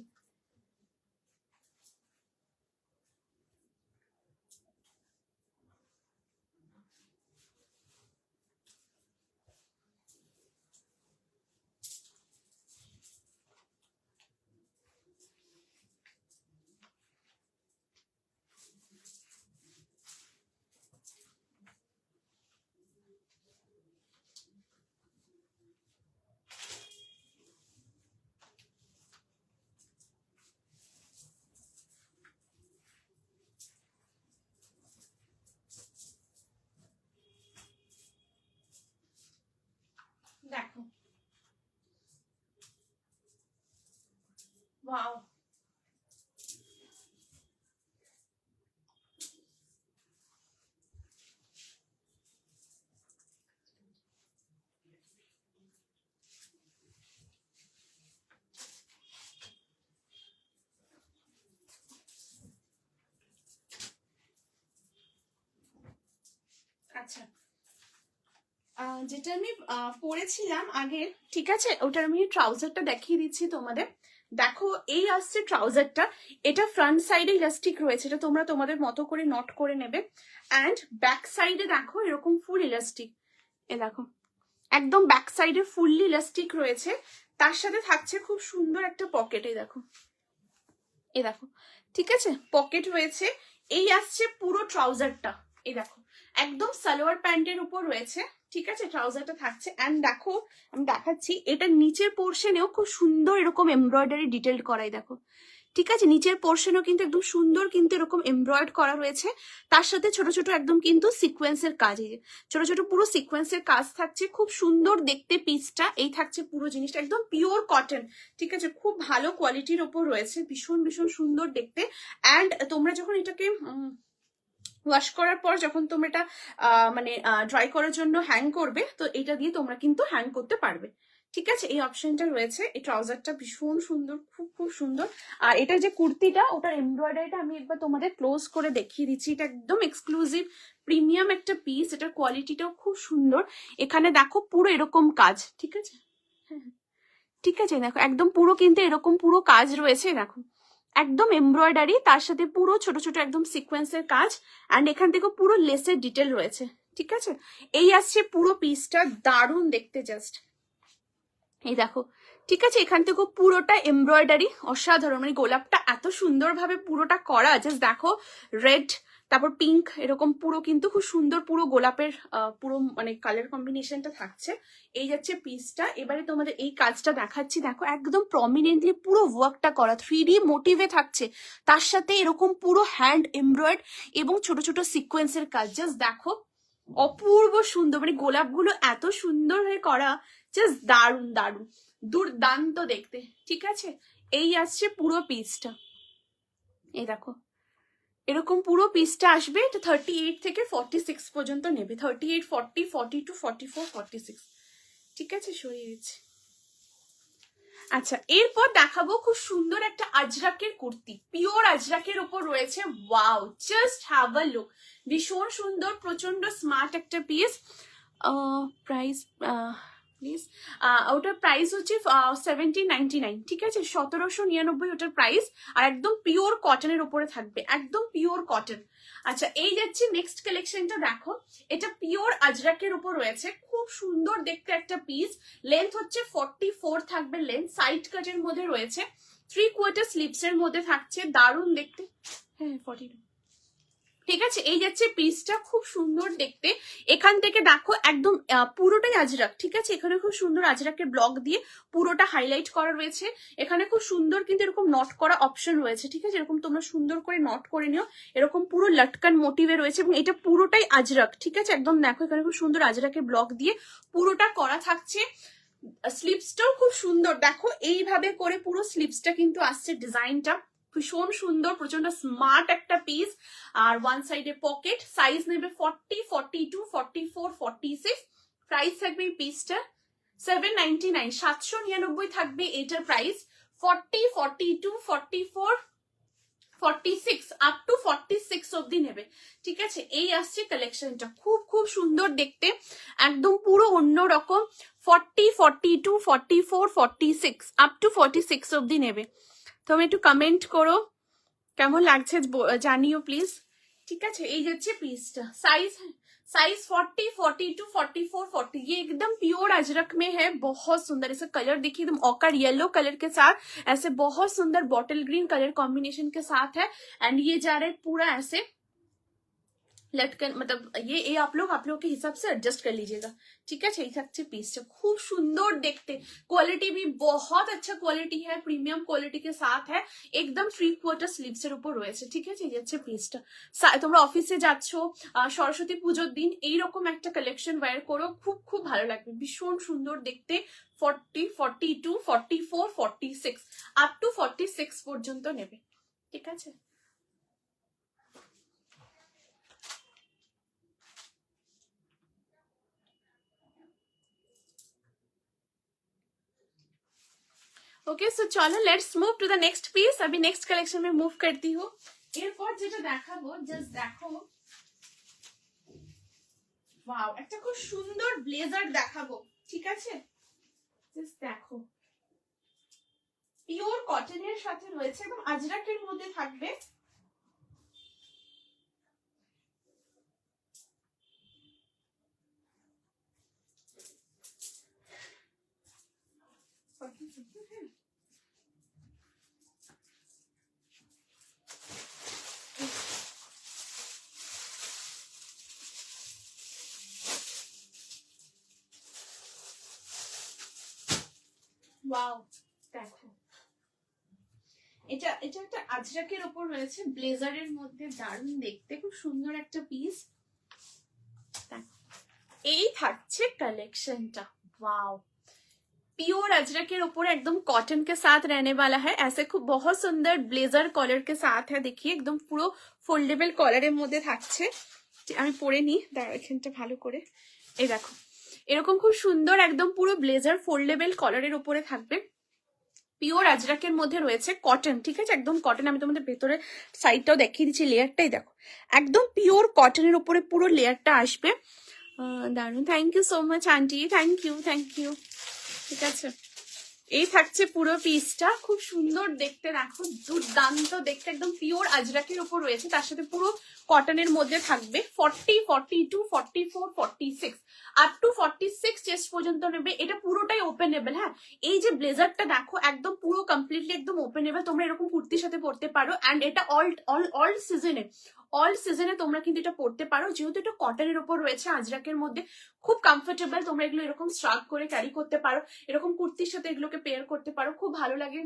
দেখো, ওয়াও, আচ্ছা যেটা আমি পরেছিলাম আগে, ঠিক আছে, ওটার আমি ট্রাউজারটা দেখিয়ে দিচ্ছি তোমাদের। দেখো, এই আসছে ট্রাউজারটা। এটা ফ্রন্ট সাইডে ইলাস্টিক রয়েছে, এটা তোমরা তোমাদের মতো করে নট করে নেবে। অ্যান্ড ব্যাক সাইডে দেখো এরকম ফুল ইলাস্টিক, এ দেখো একদম ব্যাক সাইডে ফুললি ইলাস্টিক রয়েছে। তার সাথে থাকছে খুব সুন্দর একটা পকেট, এই দেখো, এ দেখো, ঠিক আছে, পকেট রয়েছে। এই আসছে পুরো ট্রাউজারটা, এই দেখো একদম সালোয়ার প্যান্টের উপর রয়েছে, ঠিক আছে, ট্রাউজারটা থাকছে। অ্যান্ড দেখো, আমি দেখাচ্ছি, এটা নিচের পোর্শনেও খুব সুন্দর এরকম এমব্রয়ডারি ডিটেল করাই, দেখো, ঠিক আছে, নিচের পোর্শনেও কিন্তু একদম সুন্দর কিন্তু এরকম এমব্রয়েড করা রয়েছে। তার সাথে ছোট ছোট একদম কিন্তু সিকোয়েন্সের কাজ, এই যে ছোট ছোট পুরো সিকোয়েন্সের কাজ থাকছে, খুব সুন্দর দেখতে পিসটা। এই থাকছে পুরো জিনিসটা, একদম পিওর কটন, ঠিক আছে, খুব ভালো কোয়ালিটির ওপর রয়েছে, ভীষণ ভীষণ সুন্দর দেখতে। অ্যান্ড তোমরা যখন এটাকে ওয়াশ করার পর যখন তোমরা এটা মানে ড্রাই করার জন্য হ্যাং করবে, তো এটা দিয়ে তোমরা কিন্তু হ্যাং করতে পারবে, ঠিক আছে, এই অপশনটা রয়েছে। এই ট্রাউজারটা ভীষণ সুন্দর, খুব খুব সুন্দর। আর এটা যে কুর্তিটা, ওটার এমব্রয়ডারিটা আমি একবার তোমাদের ক্লোজ করে দেখিয়ে দিচ্ছি। এটা একদম এক্সক্লুসিভ প্রিমিয়াম একটা পিস, এটার কোয়ালিটিটাও খুব সুন্দর। এখানে দেখো পুরো এরকম কাজ, ঠিক আছে, হ্যাঁ ঠিক আছে, দেখো একদম পুরো কিন্তু এরকম পুরো কাজ রয়েছে, দেখো একদম এমব্রয়ডারি, তার সাথে পুরো ছোট ছোট একদম সিকোয়েন্সের কাজ। অ্যান্ড এখান থেকে পুরো লেসের ডিটেল রয়েছে, ঠিক আছে। এই আসছে পুরো পিসটা, দারুণ দেখতে জাস্ট, এই দেখো, ঠিক আছে, এখান থেকে পুরোটা এমব্রয়ডারি, অসাধারণ, মানে গোলাপটা এত সুন্দরভাবে পুরোটা করা, জাস্ট দেখো, রেড, তারপর পিঙ্ক, এরকম পুরো কিন্তু খুব সুন্দর পুরো গোলাপের পুরো মানে কালার কম্বিনেশনটা থাকছে। এই যাচ্ছে পিসটা। এবারে তোমাদের এই কাজটা দেখাচ্ছি, দেখো একদম প্রমিনেন্টলি পুরো ওয়ার্কটা করা 3D মোটিভে থাকছে, তার সাথে এরকম পুরো হ্যান্ড এমব্রয়েড এবং ছোট ছোট সিকোয়েন্সের কাজ, জাস্ট দেখো অপূর্ব সুন্দর, মানে গোলাপগুলো এত সুন্দর হয়ে করা, জাস্ট দারুণ দারুণ দুর্দান্ত দেখতে, ঠিক আছে। এই আসছে পুরো পিসটা, এই দেখো এরকম পুরো পিসটা আসবে। এটা 38 থেকে 46 পর্যন্ত নেবে, 38, 40, 42, 44, 46, ঠিক আছে, সরিয়ে দিচ্ছি। আচ্ছা, এরপর দেখাবো খুব সুন্দর একটা আজরাকের কুর্তি, পিওর আজরাকের উপর রয়েছে। Wow, just have a look, ভীষণ সুন্দর, প্রচন্ড স্মার্ট একটা পিস। প্রাইস প্লিজ, ওটার প্রাইস হচ্ছে 1799, ঠিক আছে, 1799 ওটার প্রাইস। আর একদম পিওর কটনের উপরে থাকবে, একদম পিওর কটন। আচ্ছা, এই যাচ্ছে নেক্সট কালেকশনটা, দেখো এটা পিওর আজরাকের উপর রয়েছে, খুব সুন্দর দেখতে একটা পিস। লেন্থ হচ্ছে 44 থাকবে লেন্থ, সাইড কাটের মধ্যে রয়েছে, 3/4 স্লিভস এর মধ্যে থাকছে, দারুণ দেখতে। হ্যাঁ 42, ঠিক আছে। এই যাচ্ছে পিসটা, খুব সুন্দর দেখতে। এখান থেকে দেখো একদম পুরোটাই আজরাক, ঠিক আছে, এখানে খুব সুন্দর আজরাকের ব্লক দিয়ে পুরোটা হাইলাইট করা রয়েছে। এখানে খুব সুন্দর কিন্তু এরকম নট করা অপশন রয়েছে, ঠিক আছে, এরকম তোমরা সুন্দর করে নট করে নিও, এরকম পুরো লটকান মোটিভে রয়েছে। এবং এটা পুরোটাই আজরাক, ঠিক আছে, একদম দেখো এখানে খুব সুন্দর আজরাকের ব্লক দিয়ে পুরোটা করা থাকছে। স্লিভসটাও খুব সুন্দর, দেখো এইভাবে করে পুরো স্লিভসটা কিন্তু আসছে, ডিজাইনটা ভীষণ সুন্দর, প্রচন্ড স্মার্ট একটা পিস। আর ওয়ান সাইডে পকেট, সাইজ নেবে 40, 42, 44, 46, প্রাইস থাকবে এই পিসটা 799, 799 থাকবে এটার প্রাইস। 40, 42, 44, 46 আপ টু 46 অব্দি নেবে, ঠিক আছে। এই আসছে কালেকশনটা, খুব খুব সুন্দর দেখতে, একদম পুরো অন্যরকম। 40, 42, 44, 46 আপ টু 46 অব্দি নেবে। তুমি একটু কমেন্ট করো কেমন লাগছে জানিও প্লিজ, ঠিক আছে। এই যাচ্ছে পিসটা, साइज 40, 42, 44, 40, ये एकदम प्योर अजरक में है, बहुत सुंदर। इसका कलर देखिए एकदम ऑकर येलो कलर के साथ, ऐसे बहुत सुंदर बॉटल ग्रीन कलर कॉम्बिनेशन के साथ है। एंड ये जा रहा है पूरा ऐसे लटकन, मतलब ये आप लोग के हिसाब से एडजस्ट कर लीजिएगा, ठीक है। এই থাকছে পিসটা, খুব সুন্দর দেখতে, क्वालिटी भी बहुत अच्छा क्वालिटी है, प्रीमियम क्वालिटी के साथ है, एकदम 3/4 স্লিভস এর উপর রয়েছে, ঠিক আছে। এই যাচ্ছে পিসটা। তোমরা অফিসে যাচ্ছ, সরস্বতী পুজোর দিন এইরকম একটা কালেকশন ওয়্যার করো, খুব খুব ভালো লাগবে, ভীষণ সুন্দর দেখতে। 40, 42, 44, 46 আপ টু 46 পর্যন্ত নেবে, ঠিক আছে। ओके सो चलो let's move to the next piece. अभी नेक्स्ट कलेक्शन में मूव करती हूँ। এরপর যেটা দেখাবো, জাস্ট দেখো, ওয়াও, একটা খুব সুন্দর ব্লেজার দেখাবো, ঠিক আছে। জাস্ট দেখো, পিওর কটনের সাথে রয়েছে, এবং আজরাকের মধ্যে থাকবে। ওয়াও, দেখো, এটা একটা আজরাকের উপর রয়েছে, ব্লেজারের মধ্যে, দারুণ দেখতে, খুব সুন্দর একটা পিস। এই থাকছে কালেকশনটা, वाओ, प्योर अजरक के ऊपर एकदम कॉटन के साथ रहने वाला है, ऐसे खूब बहुत सुंदर ब्लेजर कॉलर के साथ है। देखिए एकदम পুরো ফোল্ডেবল কলারের মধ্যে থাকছে। আমি পরে নি, দাঁড়াও এখানটা ভালো করে, এই দেখো এরকম খুব সুন্দর একদম পুরো ব্লেজার ফোল্ডেবল কলারের উপরে থাকবে, পিওর আজরাকের মধ্যে রয়েছে, কটন, ঠিক আছে, একদম কটন। আমি তোমাদের ভেতরে সাইডটাও দেখিয়ে দিচ্ছি, লেয়ারটাই দেখো, একদম পিওর কটনের উপরে পুরো লেয়ারটা আসবে। দারুন, thank you so much aunty, thank you, ঠিক আছে। এই থাকছে পুরো পিসটা, খুব সুন্দর দেখতে, দেখো দুর্দান্ত দেখতে, একদম পিওর আজরাকের উপর রয়েছে, তার সাথে পুরো কটনের মধ্যে থাকবে। 40, 42, 44, 46 আপ টু 46 চেস্ট পর্যন্ত নেবে। এটা পুরোটাই ওপেনেবল, হ্যাঁ। এই যে ব্লেজারটা দেখো, একদম পুরো কমপ্লিটলি একদম ওপেনেবল, তোমরা এরকম কুর্তির সাথে পরতে পারো। এন্ড এটা অল সিজনে তোমরা কিন্তু এটা পরতে পারো, যেহেতু এটা কটনের উপর রয়েছে, আজরাকের মধ্যে খুব কমফোর্টেবল। তোমরা এগুলো এরকম স্ট্রাগ করে ক্যারি করতে পারো, এরকম কুর্তির সাথে এগুলোকে পেয়ার করতে পারো, খুব ভালো লাগে।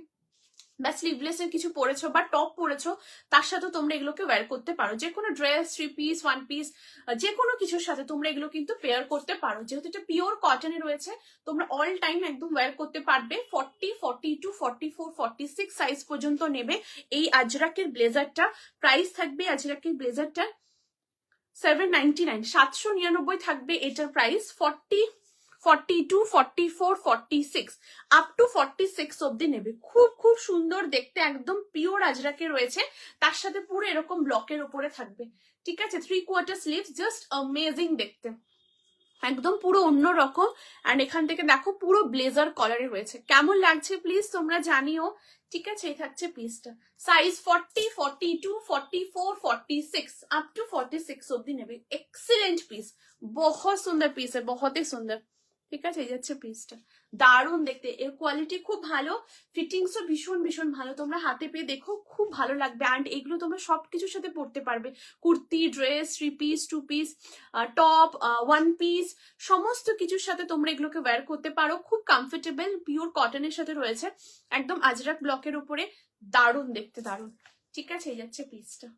বা স্লিভলেস এর কিছু পরেছো বা টপ পরেছো, তার সাথে তোমরা এগুলোকে ওয়্যার করতে পারো, যে কোনো ড্রেস, 3 পিস, 1 পিস, যে কোনো কিছুর সাথে তোমরা এগুলো কিন্তু পেয়ার করতে পারো। যেহেতু এটা পিওর কটনে রয়েছে, তোমরা অল টাইম একদম ওয়্যার করতে পারবে। 40, 42, 44, 46 সাইজ পর্যন্ত নেবে এই আজরাকের ব্লেজারটা। প্রাইস থাকবে আজরাকের ব্লেজারটা 799, 799 থাকবে এটার প্রাইস। 40, 42, 44, 46 আপ টু 46 অব্দি নেবে। খুব খুব সুন্দর দেখতে, একদম পিওর আজরাকে রয়েছে, তার সাথে পুরো এরকম ব্লকের উপরে থাকবে, ঠিক আছে। 3/4 স্লিভস, জাস্ট অ্যামেজিং দেখতে, একদম পুরো অন্যরকম। এন্ড এখান থেকে দেখো পুরো ব্লেজার কলারে রয়েছে, কেমন লাগছে প্লিজ তোমরা জানিও, ঠিক আছে। এই থাকছে পিসটা, সাইজ 40, 42, 44, 46 আপ টু 46 অব্দি নেবে। এক্সিলেন্ট পিস, बहुत सुंदर পিস, बहुत ही सुंदर, ঠিক আছে। এই যাচ্ছে পিসটা, দারুণ দেখতে, এর কোয়ালিটি খুব ভালো, ফিটিংসও ভীষণ ভীষণ ভালো, তোমরা হাতে পেয়ে দেখো, খুব ভালো লাগবে। অ্যান্ড এগুলো তোমরা সবকিছুর সাথে পরতে পারবে, kurti, dress, 3 piece, 2 piece, top, 1 piece, সমস্ত কিছুর সাথে তোমরা এগুলোকে ওয়্যার করতে পারো, খুব কমফোর্টেবল, পিওর কটনের সাথে রয়েছে, একদম আজরাক ব্লকের উপরে, দারুণ দেখতে, দারুণ, ঠিক আছে। এই যাচ্ছে পিসটা,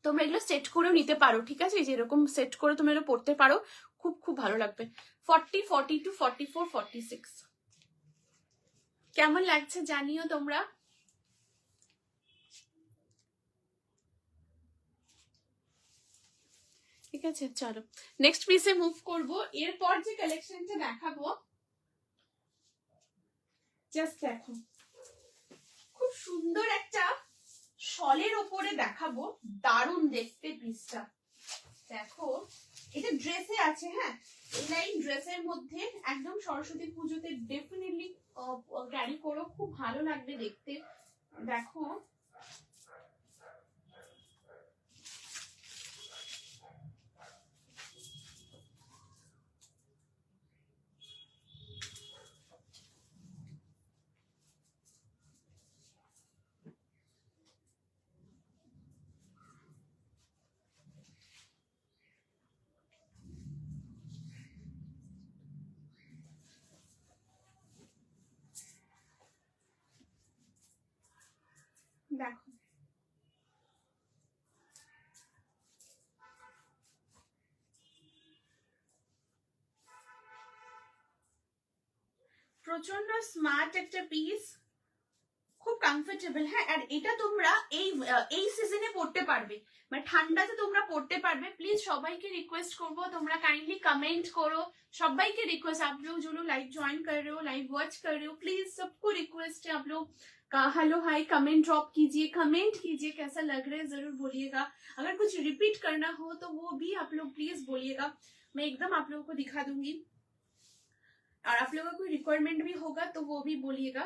তোমরা এগুলো সেট করেও নিতে পারো, ঠিক আছে, এই যে এরকম সেট করে তোমরা এগুলো পরতে পারো, খুব খুব ভালো লাগবে। 40, 42, 44, 46 কেমন লাগছে জানিও তোমরা। ঠিক আছে, চলো নেক্সট পিসে মুভ করব। এরপর যে কালেকশনটা দেখাবো জাস্ট দেখো, খুব সুন্দর একটা শলের ওপরে দেখাবো, দারুণ দেখতে পিসটা। দেখো এটা ড্রেসে আছে, হ্যাঁ এই লাইন ড্রেসের মধ্যে একদম সরস্বতী পুজোতে ডেফিনেটলি ক্যারি করো, খুব ভালো লাগবে দেখতে। দেখো দেখো প্রচন্ড স্মার্ট একটা পিস, খুব কমফোর্টেবল। হ্যাঁ আর এটা তোমরা এই সিজনে পড়তে পারবে, মানে ঠান্ডাতে তোমরা পড়তে পারবে। প্লিজ সবাইকে রিকোয়েস্ট করবো তোমরা काइंडली कमेंट करो, सबको रिक्वेस्ट, आप लोग जो लोग लाइव ज्वाइन कर रहे हो, लाइव वॉच कर रहे हो, प्लीज सबको रिक्वेस्ट है आप लोग का हेलो हाय कमेंट ड्रॉप कीजिए, कमेंट कीजिए कैसा लग रहा है जरूर बोलिएगा। अगर कुछ रिपीट करना हो तो वो भी आप लोग प्लीज बोलिएगा, मैं एकदम आप लोगों को दिखा दूंगी। और आप लोगों को कोई रिक्वायरमेंट भी होगा तो वो भी बोलिएगा।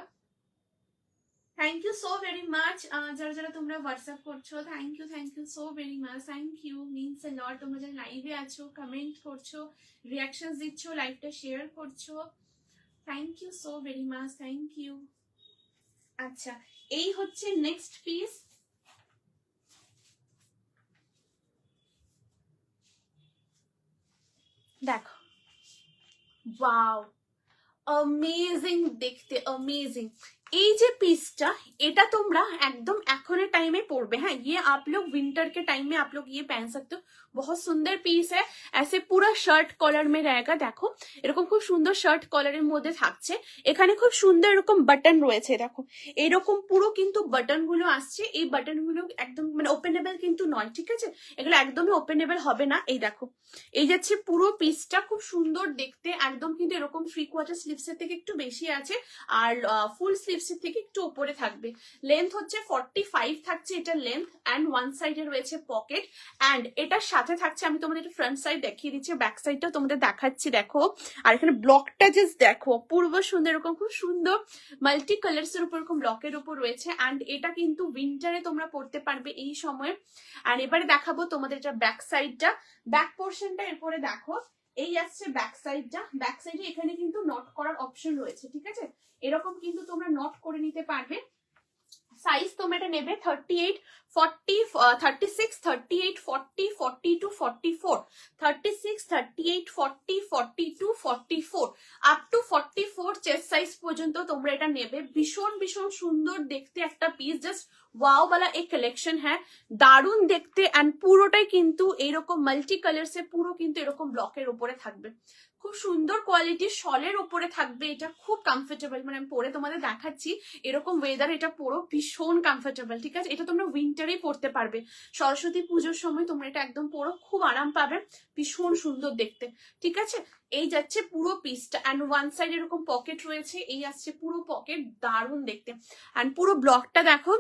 Thank you so very much, যারা যারা তোমরা হোয়াটসঅ্যাপ করছো, thank you so very much, thank you means a lot. তোমরা যারা লাইভে আছো, কমেন্ট করছো, রিঅ্যাকশনস দিচ্ছ, লাইভটা শেয়ার করছো, thank you so very much, thank you. আচ্ছা এই হচ্ছে নেক্সট পিস। দেখো ওয়াও অ্যামেজিং দেখতে, अमेजिंग। এই যে পিসটা, এটা তোমরা একদম এখনের টাইমে পরবে। হ্যাঁ ये आप लोग विंटर के टाइम में आप लोग ये पहन सकते हो, बहुत सुंदर पीस है। ऐसे पूरा শার্ট কলার में रहेगा, দেখো এরকম খুব সুন্দর শার্ট কলারের মধ্যে থাকছে। এখানে খুব সুন্দর এরকম বাটন রয়েছে, দেখো এরকম পুরো কিন্তু বাটন গুলো আসছে। এই বাটন গুলো একদম মানে ওপেনেবল কিন্তু নয়, ঠিক আছে, এগুলো একদমই ওপেনেবল হবে না। এই দেখো এই যাচ্ছে পুরো পিসটা, খুব সুন্দর দেখতে, একদম কিন্তু এরকম 3/4 স্লিভস এর থেকে একটু বেশি আছে, আর ফুল স্লিভস এর থেকে একটু উপরে থাকবে। লেন্থ হচ্ছে 45 থাকছে এটা লেন্থ, এন্ড ওয়ান সাইডে রয়েছে পকেট, এন্ড এটার সাথে থাকছে, আমি তোমাদের একটু ফ্রন্ট সাইড দেখিয়ে দিচ্ছি, ব্যাক সাইডটাও তোমাদের দেখাচ্ছি দেখো। আর এখানে ব্লকটা জাস্ট দেখো, পূর্ব সুন্দর এরকম খুব সুন্দর মাল্টি কালার্স এর উপর এরকম ব্লকের উপর রয়েছে, এন্ড এটা কিন্তু উইন্টারে তোমরা পড়তে পারবে এই সময়। আর এবারে দেখাবো তোমাদের এটা ব্যাক সাইডটা, ব্যাক পোর্শনটা এরপরে দেখো। এই আসছে ব্যাক সাইডটা, ব্যাক সাইডে এখানে কিন্তু নট করার অপশন রয়েছে, ঠিক আছে, এরকম কিন্তু তোমরা নট করে নিতে পারবে। সাইজ তোমরা এটা নেবে 38, 40, 36, 38, 40, 42, 44, 36, 38, 40, 42, 44 আপ টু 44 চেস্ট সাইজ পর্যন্ত তোমরা এটা নেবে। ভীষণ ভীষণ সুন্দর দেখতে একটা পিস, জাস্ট ওয়াও वाला एक कलेक्शन है, দারুণ দেখতে। এন্ড পুরোটাই কিন্তু এরকম মাল্টি কালার্স এ, পুরো কিন্তু এরকম ব্লকের উপরে থাকবে, খুব সুন্দর কোয়ালিটির শলের উপরে থাকবে। এটা খুব কমফোর্টেবল, মানে আমি পরে তোমাদের দেখাচ্ছি, এরকম ওয়েদার এটা পরো, ভীষণ কমফোর্টেবল, ঠিক আছে। এটা তোমরা উইন্টারেই পরতে পারবে, সরস্বতী পুজোর সময় তোমরা এটা একদম পরো, খুব আরাম পাবে, ভীষণ সুন্দর দেখতে, ঠিক আছে। এই যাচ্ছে পুরো পিসটা, এন্ড ওয়ান সাইড এরকম পকেট রয়েছে, এই আসছে পুরো পকেট, দারুণ দেখতে। এন্ড পুরো ব্লকটা দেখো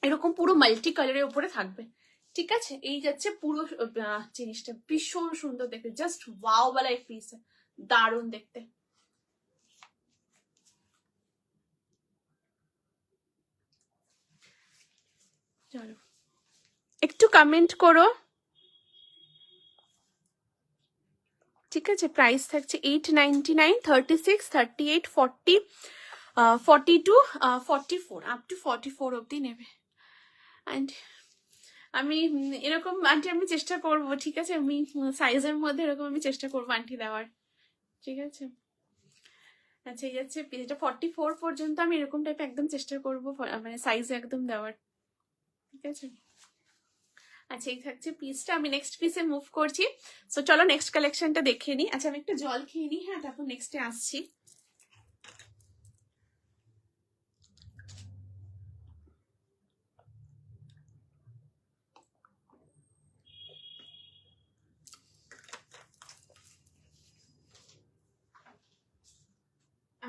এরকম পুরো মাল্টি কালারের উপরে থাকবে, ঠিক আছে। এই যাচ্ছে পুরো জিনিসটা, ভীষণ সুন্দর দেখতে, জাস্ট ওয়াও वाला एक পিস, দারুণ দেখতে। চলো একটু কমেন্ট করো, ঠিক আছে। প্রাইস থাকছে 899, 36, 38, 40, 42, 44 আপ টু 44 অব্দি নেবে। অ্যান্ড আমি এরকম আন্টি আমি চেষ্টা করবো, ঠিক আছে, আমি সাইজের মধ্যে এরকম আমি চেষ্টা করবো আন্টি দেওয়ার, ঠিক আছে। আচ্ছা এই যাচ্ছে এটা 44 পর্যন্ত আমি এরকম টাইপ একদম চেষ্টা করবো, মানে সাইজ একদম দেওয়ার, ঠিক আছে। আচ্ছা এই থাকছে পিসটা, আমি নেক্সট পিসে মুভ করছি। সো চলো নেক্সট কালেকশনটা দেখে নিই। আচ্ছা আমি একটু জল খেয়ে নিই, হ্যাঁ তারপর নেক্সটে আসছি।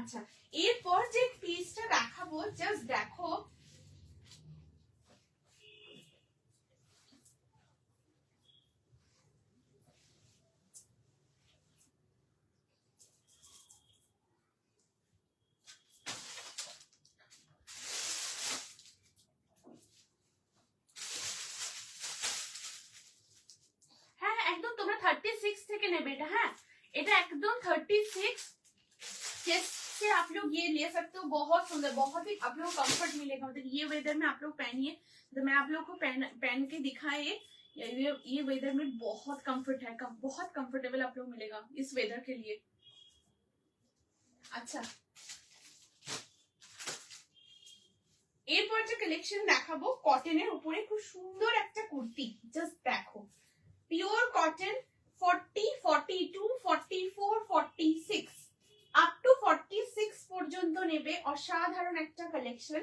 আচ্ছা, এরপর যে পিসটা দেখাবো জাস্ট দেখো, হ্যাঁ একদম তোমরা 36 থেকে নেবে এটা। হ্যাঁ এটা একদম 36 से आप लोग ये ले सकते हो, बहुत सुंदर, बहुत ही आप लोग कंफर्ट मिलेगा। मतलब ये वेदर में आप लोग पहनिए, तो मैं आप लोग को पहन के दिखाए, ये वेदर में बहुत कंफर्ट है, बहुत कंफर्टेबल आप लोग मिलेगा इस वेदर के लिए। अच्छा এরপর যে কালেকশন দেখাবো কটনের উপরে খুব সুন্দর একটা কুর্তি, জাস্ট দেখো পিওর কটন 40, 42, 44, 46 আপ টু 46 পর্যন্ত নেবে। অসাধারণ একটা কালেকশন,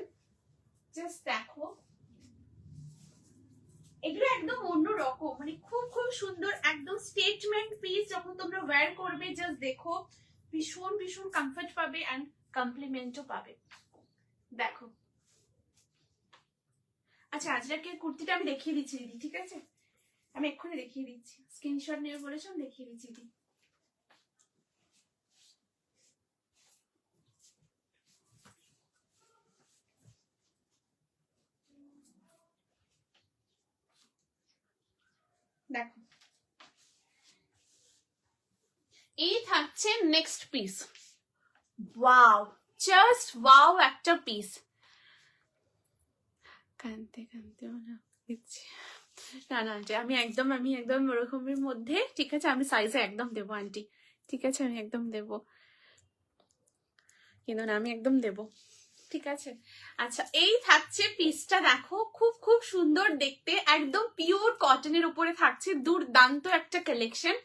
জাস্ট দেখো এগুলো একদম অন্য রকম, মানে খুব খুব সুন্দর, একদম স্টেটমেন্ট পিস। যখন তোমরা ওয়্যার করবে জাস্ট দেখো ভীষণ ভীষণ কমফর্ট পাবে এন্ড কমপ্লিমেন্টও পাবে। দেখো আচ্ছা আজরাকের কুর্তিটা আমি দেখিয়ে দিচ্ছি দিদি, ঠিক আছে? আমি এক্ষুনি দেখিয়ে দিচ্ছি, স্ক্রিনশট নিয়ে বলেছি, আমি দেখিয়ে দিচ্ছি দিদি। দেখো এই থাকছে next piece. Wow, just wow একটা পিস। কানতে কানতে দিচ্ছি না না আন্টি, আমি একদম ওরকমের মধ্যে, ঠিক আছে? আমি সাইজে একদম দেবো আন্টি, ঠিক আছে? আমি একদম দেবো, কিন্তু না আমি একদম দেবো, ঠিক আছে? আচ্ছা এই থাকছে পিসটা, দেখো খুব খুব সুন্দর দেখতে, একদম পিওর কটনের উপরে থাকছে, দুর্দান্ত একটা কালেকশন।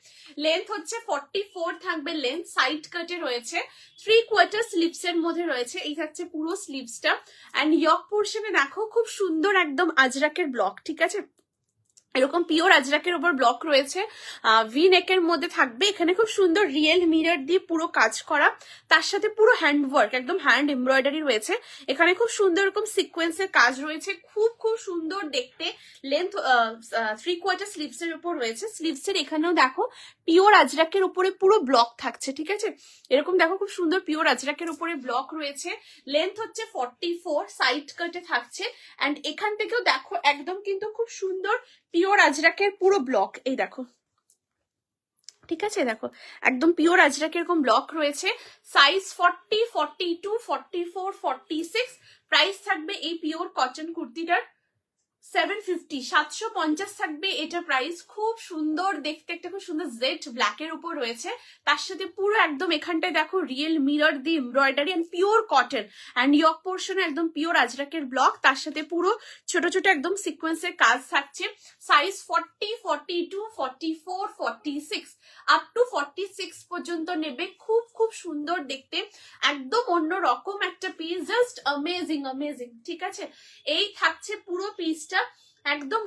লেন্থ হচ্ছে 44 থাকবে লেন্থ, সাইড কাটে রয়েছে, 3/4 স্লিভস এর মধ্যে রয়েছে। এই থাকছে পুরো স্লিভসটা, এন্ড ইয়ক পোর্শনে দেখো খুব সুন্দর একদম আজরাকের ব্লক, ঠিক আছে? এরকম পিওর আজরাকের উপর ব্লক রয়েছে, ভি নেকের মধ্যে থাকবে। এখানে খুব সুন্দর রিয়েল মিরর দিয়ে পুরো কাজ করা, তার সাথে পুরো হ্যান্ড ওয়ার্ক, একদম হ্যান্ড এমব্রয়ডারি রয়েছে। এখানে খুব সুন্দর এরকম সিকোয়েন্সের কাজ রয়েছে, খুব খুব সুন্দর দেখতে। লেন্থ 3/4 স্লিভস এর উপর রয়েছে। স্লিভস এর এখানেও দেখো পিওর আজরাকের উপরে পুরো ব্লক থাকছে, ঠিক আছে? এরকম দেখো খুব সুন্দর পিওর আজরাকের উপরে ব্লক রয়েছে। লেন্থ হচ্ছে 44, সাইড কাটে থাকছে, এন্ড এখান থেকেও দেখো একদম কিন্তু খুব সুন্দর পিওর আজরাকের পুরো ব্লক, এই দেখো, ঠিক আছে? দেখো একদম পিওর আজরাকের এরকম ব্লক রয়েছে। সাইজ 40, 42, 44, 46। প্রাইস থাকবে এই পিওর কটন কুর্তিটার 750, 750 থাকবে এটা প্রাইস। খুব সুন্দর দেখতে, একটা খুব সুন্দর জেড ব্ল্যাকের উপর রয়েছে, তার সাথে পুরো একদম এখানটায় দেখো real mirror the embroidery and pure cotton, and yoke পোর্শনে একদম পিওর আজরাকের ব্লক, তার সাথে পুরো ছোট ছোট একদম সিকোয়েন্সের কাজ থাকছে। সাইজ 40, 42, 44, 46 আপ টু 46 পর্যন্ত নেবে। খুব খুব সুন্দর দেখতে, একদম অন্য রকম একটা পিস, জাস্ট অ্যামেজিং অ্যামেজিং, ঠিক আছে? এই থাকছে পুরো পিসটা, একদম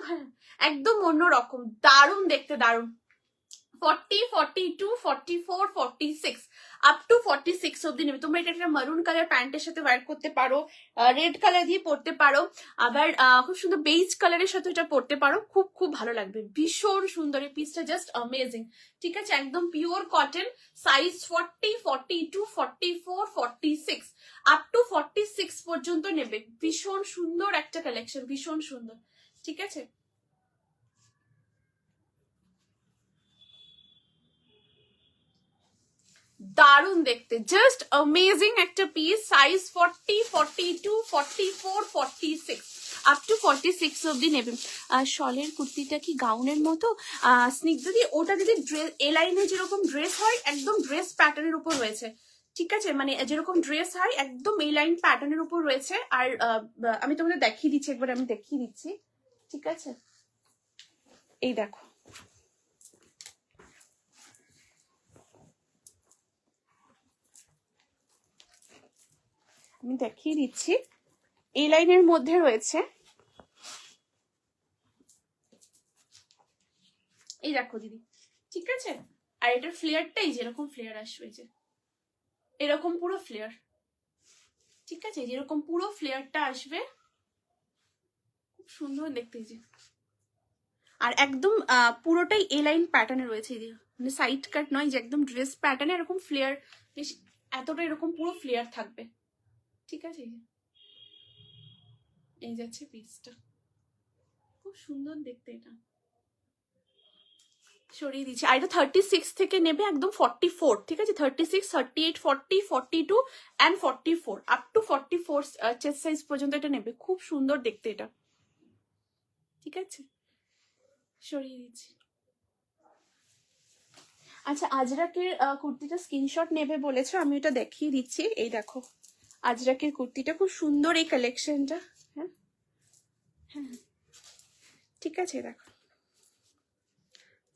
একদম অন্যরকম, দারুণ দেখতে, দারুণ। 40, 42, 44, 46 আপ টু 46 অব্দি নেবে। তোমরা এটা একটা মারুন কালার প্যান্টের সাথে ওয়্যার করতে পারো, রেড কালার দিয়ে পরতে পারো, আবার খুব সুন্দর বেজ কালারের সাথে এটা পরতে পারো, খুব খুব ভালো লাগবে, ভীষণ সুন্দর। এই পিসটা জাস্ট অ্যামেজিং, ঠিক আছে? একদম pure cotton, size 40, 42, 44, 46 up to 46 পর্যন্ত নেবে। ভীষণ সুন্দর একটা কালেকশন, ভীষণ সুন্দর, ঠিক আছে? দারুণ দেখতে, জাস্ট অ্যামেজিং একটা পিস। সাইজ 40, 42, 44, 46 আপ টু 46 অব্দি নেবে। শলের কুর্তিটা কি গাউনের মতো? স্নিগ্ধ দি, ওটা দিদি ড্রেস এ লাইনে যেরকম ড্রেস হয় একদম ড্রেস প্যাটার্নের উপর রয়েছে, ঠিক আছে? মানে যেরকম ড্রেস হয় একদম এই লাইন প্যাটার্নের উপর রয়েছে। আর আমি তোমাদের দেখিয়ে দিচ্ছি, একবার আমি দেখিয়ে দিচ্ছি, ঠিক আছে? এই দেখো, আমি দেখিয়ে দিচ্ছি, এই লাইনের মধ্যে রয়েছে, এই দেখো দিদি, ঠিক আছে? আর এটার ফ্লেয়ারটাই যেরকম ফ্লেয়ার আসবে, যে এরকম পুরো ফ্লেয়ার, ঠিক আছে, যেরকম পুরো ফ্লেয়ারটা আসবে, খুব সুন্দর দেখতে। যে আর একদম পুরোটাই এ লাইন প্যাটার্নে রয়েছে, এই যে মানে সাইড কাট নয়, যে একদম ড্রেস প্যাটার্নে এরকম ফ্লেয়ার, বেশ এতটা এরকম পুরো ফ্লেয়ার থাকবে, ঠিক আছে। এই যাচ্ছে পিসটা, খুব সুন্দর দেখতে। এটা সরিয়ে দিচ্ছি। আর এটা 36 থেকে নেবে একদম 44, ঠিক আছে, 36, 38, 40, 42 and 44, up to 44 chest size পর্যন্ত এটা নেবে। খুব সুন্দর দেখতে এটা, ঠিক আছে, সরিয়ে দিচ্ছি। আচ্ছা, আজরাকের কুর্তিটা স্ক্রিনশট নেবে বলেছো, আমি এটা দেখিয়ে দিচ্ছি। এই দেখো আজরাকের কুর্তিটা, খুব সুন্দর এই কালেকশনটা। হ্যাঁ হ্যাঁ, ঠিক আছে, দেখো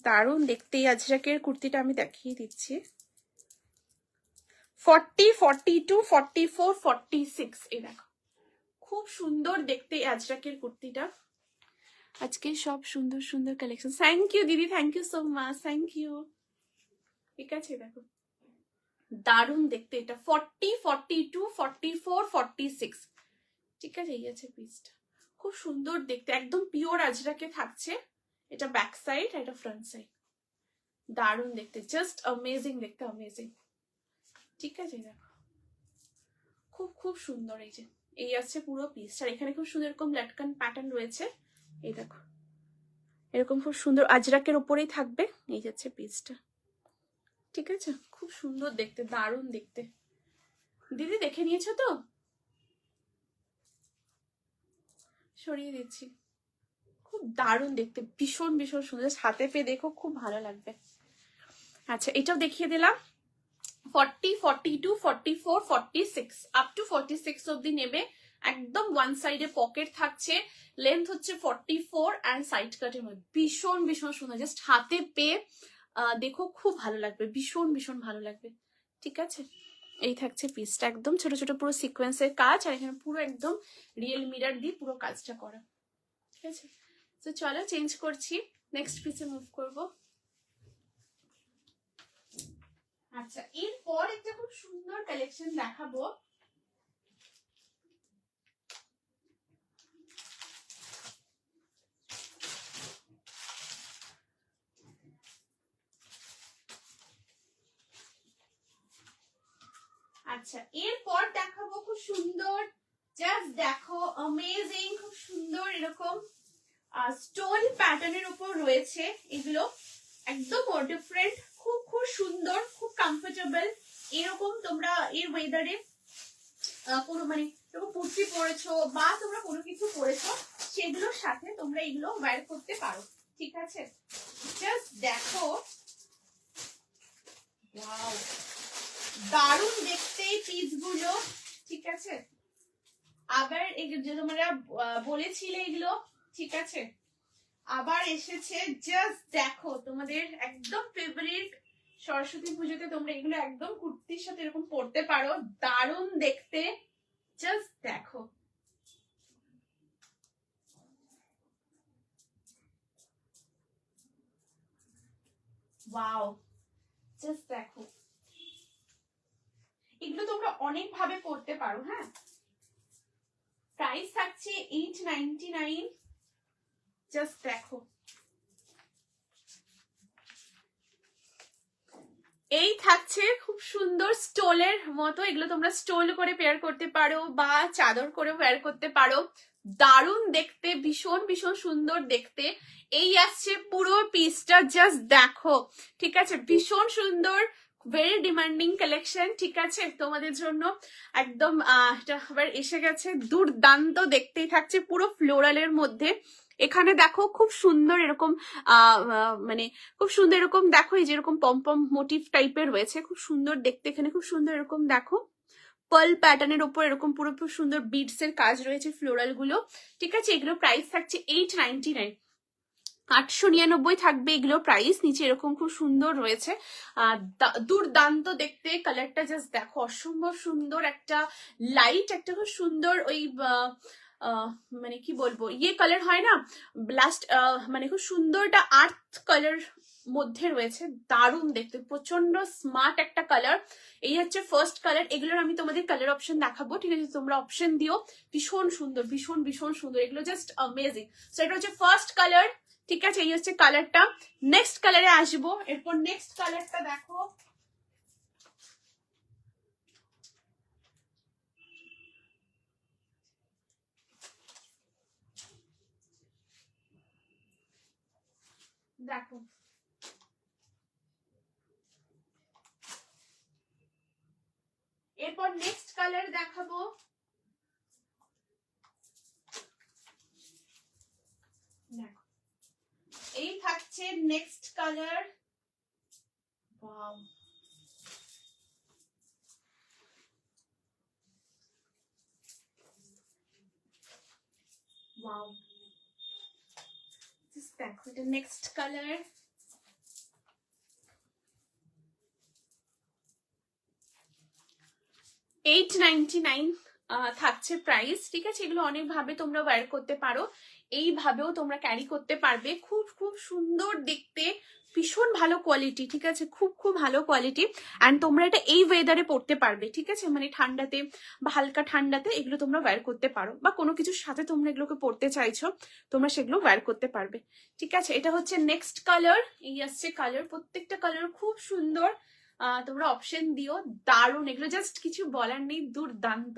দারুণ দেখতে এই আজরাকের কুর্তিটা, আমি দেখিয়ে দিচ্ছি। 40, 42, 44, 46, এই দেখো খুব সুন্দর দেখতে এই আজরাকের কুর্তিটা। আজকে সব সুন্দর সুন্দর কালেকশন। থ্যাংক ইউ দিদি, thank you so much, thank you, ঠিক আছে। দেখো দারুণ দেখতে এটা, 40, 42, 44, 46, ঠিক আছে। এই আছে পিসটা, খুব সুন্দর দেখতে, একদম পিওর আজরাকে থাকছে। এটা ব্যাক সাইড, এটা ফ্রন্ট সাইড, দারুণ দেখতে, জাস্ট অ্যামেজিং দেখতে, অ্যামেজিং, ঠিক আছে। দেখো খুব খুব সুন্দর। এই যে এই আছে পুরো পিসটা, এখানে খুব সুন্দর এরকম লাটকান প্যাটার্ন রয়েছে। এই দেখো এরকম খুব সুন্দর আজরাকের ওপরেই থাকবে। এই যাচ্ছে পিসটা, ঠিক আছে, খুব সুন্দর দেখতে, দারুণ দেখতে। দিদি দেখে নিয়েছো তো? সরিয়ে দিচ্ছি। খুব দারুণ দেখতে, ভীষণ ভীষণ সুন্দর, হাতে পেয়ে দেখো, খুব ভালো লাগবে। আচ্ছা, এটাও দেখিয়ে দিলাম। 40, 42, 44, 46, আপ টু 46 অব্দি নেবে। একদম ওয়ান সাইডে পকেট থাকছে, লেন্থ হচ্ছে 44 অ্যান্ড সাইড কাটের মধ্যে, ভীষণ ভীষণ সুন্দর। জাস্ট হাতে পেয়ে দেখো, খুব ভালো লাগবে, ভীষণ ভীষণ ভালো লাগবে, ঠিক আছে। এই থাকছে পিসটা, একদম ছোট ছোট পুরো সিকোয়েন্সের কাজ, আর এখানে পুরো একদম রিয়েল মিরর দিয়ে পুরো কাজটা করা, ঠিক আছে। তো চলো চেঞ্জ করছি, নেক্সট পিসে মুভ করবো। আচ্ছা, এরপর একটা খুব সুন্দর কালেকশন দেখাবো। আচ্ছা, এরপর দেখাবো খুব সুন্দর, জাস্ট দেখো অ্যামেজিং, খুব সুন্দর এরকম স্টোন প্যাটার্নের উপর রয়েছে এগুলো, একদম ডিফারেন্ট, খুব খুব সুন্দর, খুব কমফোর্টেবল। এরকম তোমরা এর ওয়েদারে কোনো মানে এরকম কুর্তি পরেছো বা তোমরা কোনো কিছু পরেছো, সেগুলোর সাথে তোমরা এগুলো ওয়্যার করতে পারো, ঠিক আছে। জাস্ট দেখো, ওয়াও, দারুণ দেখতে এই পিসগুলো, ঠিক আছে। আবার যে তোমরা বলেছিলে এগুলো, ঠিক আছে, আবার এসেছে। জাস্ট দেখো, তোমাদের একদম ফেভারিট সরস্বতী পুজোতে তোমরা এগুলো একদম কুর্তির সাথে এরকম পরতে পারো, দারুণ দেখতে। জাস্ট দেখো, ওয়াও, জাস্ট দেখো, এগুলো তোমরা অনেক ভাবে পরতে পারো। হ্যাঁ, প্রাইস থাকছে 899। জাস্ট দেখো, এই থাকছে খুব সুন্দর স্টোলের মতো, এগুলো তোমরা স্টোল করে পেয়ার করতে পারো বা চাদর করে পেয়ার করতে পারো, দারুণ দেখতে, ভীষণ ভীষণ সুন্দর দেখতে। এই আসছে পুরো পিসটা, জাস্ট দেখো, ঠিক আছে, ভীষণ সুন্দর, ভেরি ডিমান্ডিং কালেকশন, ঠিক আছে, তোমাদের জন্য একদম এটা আবার এসে গেছে, দুর্দান্ত দেখতেই থাকছে, পুরো ফ্লোরালের মধ্যে। এখানে দেখো খুব সুন্দর এরকম মানে খুব সুন্দর এরকম দেখো, এই যেরকম পম্পম মোটিভ টাইপের রয়েছে, খুব সুন্দর দেখতে। এখানে খুব সুন্দর এরকম দেখো পার্ল প্যাটার্নের উপর এরকম পুরো সুন্দর বিডস এর কাজ রয়েছে, ফ্লোরাল গুলো, ঠিক আছে। এগুলো প্রাইস থাকছে 899, 899 থাকবে এগুলো প্রাইস। নিচে এরকম খুব সুন্দর রয়েছে, দুর্দান্ত দেখতে, কালারটা জাস্ট দেখো, অসম্ভব সুন্দর, একটা লাইট, একটা খুব সুন্দর ওই মানে কি বলবো, ইয়ে কালার হয় না, ব্লাস্ট, মানে খুব সুন্দর একটা আর্থ কালার মধ্যে রয়েছে, দারুণ দেখতে, প্রচন্ড স্মার্ট একটা কালার। এই হচ্ছে ফার্স্ট কালার। এগুলোর আমি তোমাদের কালার অপশন দেখাবো, ঠিক আছে? তোমরা অপশন দিও। ভীষণ সুন্দর, ভীষণ ভীষণ সুন্দর, এগুলো জাস্ট অ্যামেজিং। সো এটা হচ্ছে ফার্স্ট কালার, ঠিক আছে? এই হচ্ছে কালারটা। নেক্সট কালারে আসবো। এরপর নেক্সট কালারটা দেখো, দেখো এরপর নেক্সট কালার দেখাবো। দেখো এই থাকছে নেক্সট কালার। ওয়াও, ওয়াও, দেখো এটা নেক্সট কালার। 899 থাকছে প্রাইস, ঠিক আছে? এগুলো অনেকভাবে তোমরা ওয়্যার করতে পারো, এইভাবেও তোমরা ক্যারি করতে পারবে। খুব খুব সুন্দর দেখতে, ভীষণ ভালো কোয়ালিটি, ঠিক আছে? খুব খুব ভালো কোয়ালিটি। অ্যান্ড তোমরা এটা এই ওয়েদারে পরতে পারবে, ঠিক আছে? মানে ঠান্ডাতে বা হালকা ঠান্ডাতে এগুলো তোমরা ওয়্যার করতে পারো, বা কোনো কিছুর সাথে তোমরা এগুলোকে পরতে চাইছো, তোমরা সেগুলো ওয়্যার করতে পারবে, ঠিক আছে? এটা হচ্ছে নেক্সট কালার। এই আসছে কালার, প্রত্যেকটা কালার খুব সুন্দর। তোমরা অপশন দিও, দারুণ, এগুলো জাস্ট কিছু বলার নেই, দুর্দান্ত,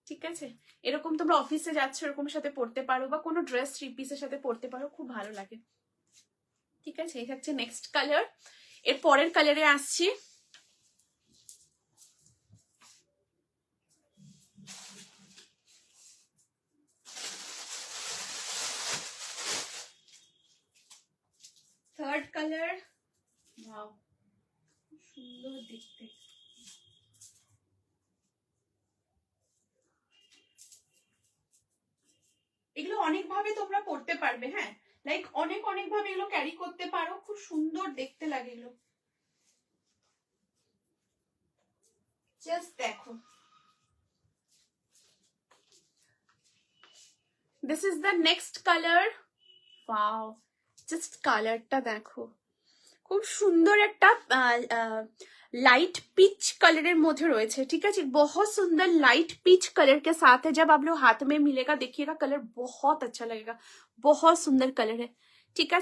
ঠিক আছে? এরকম তোমরা অফিসে যাচ্ছ, এরকম সাথে পড়তে পারো, বা কোনো ড্রেস থ্রি পিসের সাথে পড়তে পারো, খুব ভালো লাগে, ঠিক আছে? এই হচ্ছে নেক্সট কালার। এর পরের কালারে আসছি। Third colour. ওয়াও, সুন্দর দেখতে। এগুলো অনেকভাবে তোমরা পড়তে পারবে, হ্যাঁ, লাইক অনেক অনেক ভাবে এগুলো ক্যারি করতে পারো, খুব সুন্দর দেখতে লাগে এগুলো। জাস্ট দেখো, this is the next colour. Wow, just কালারটা দেখো, খুব সুন্দর একটা लाइट पीच कलर मध्य रही, ठीक है? बहुत सुंदर लाइट पीच कलर के साथ है। जब आप लोग हाथ में मिलेगा, देखिएगा, कलर बहुत अच्छा लगेगा, बहुत सुंदर कलर है, ठीक है?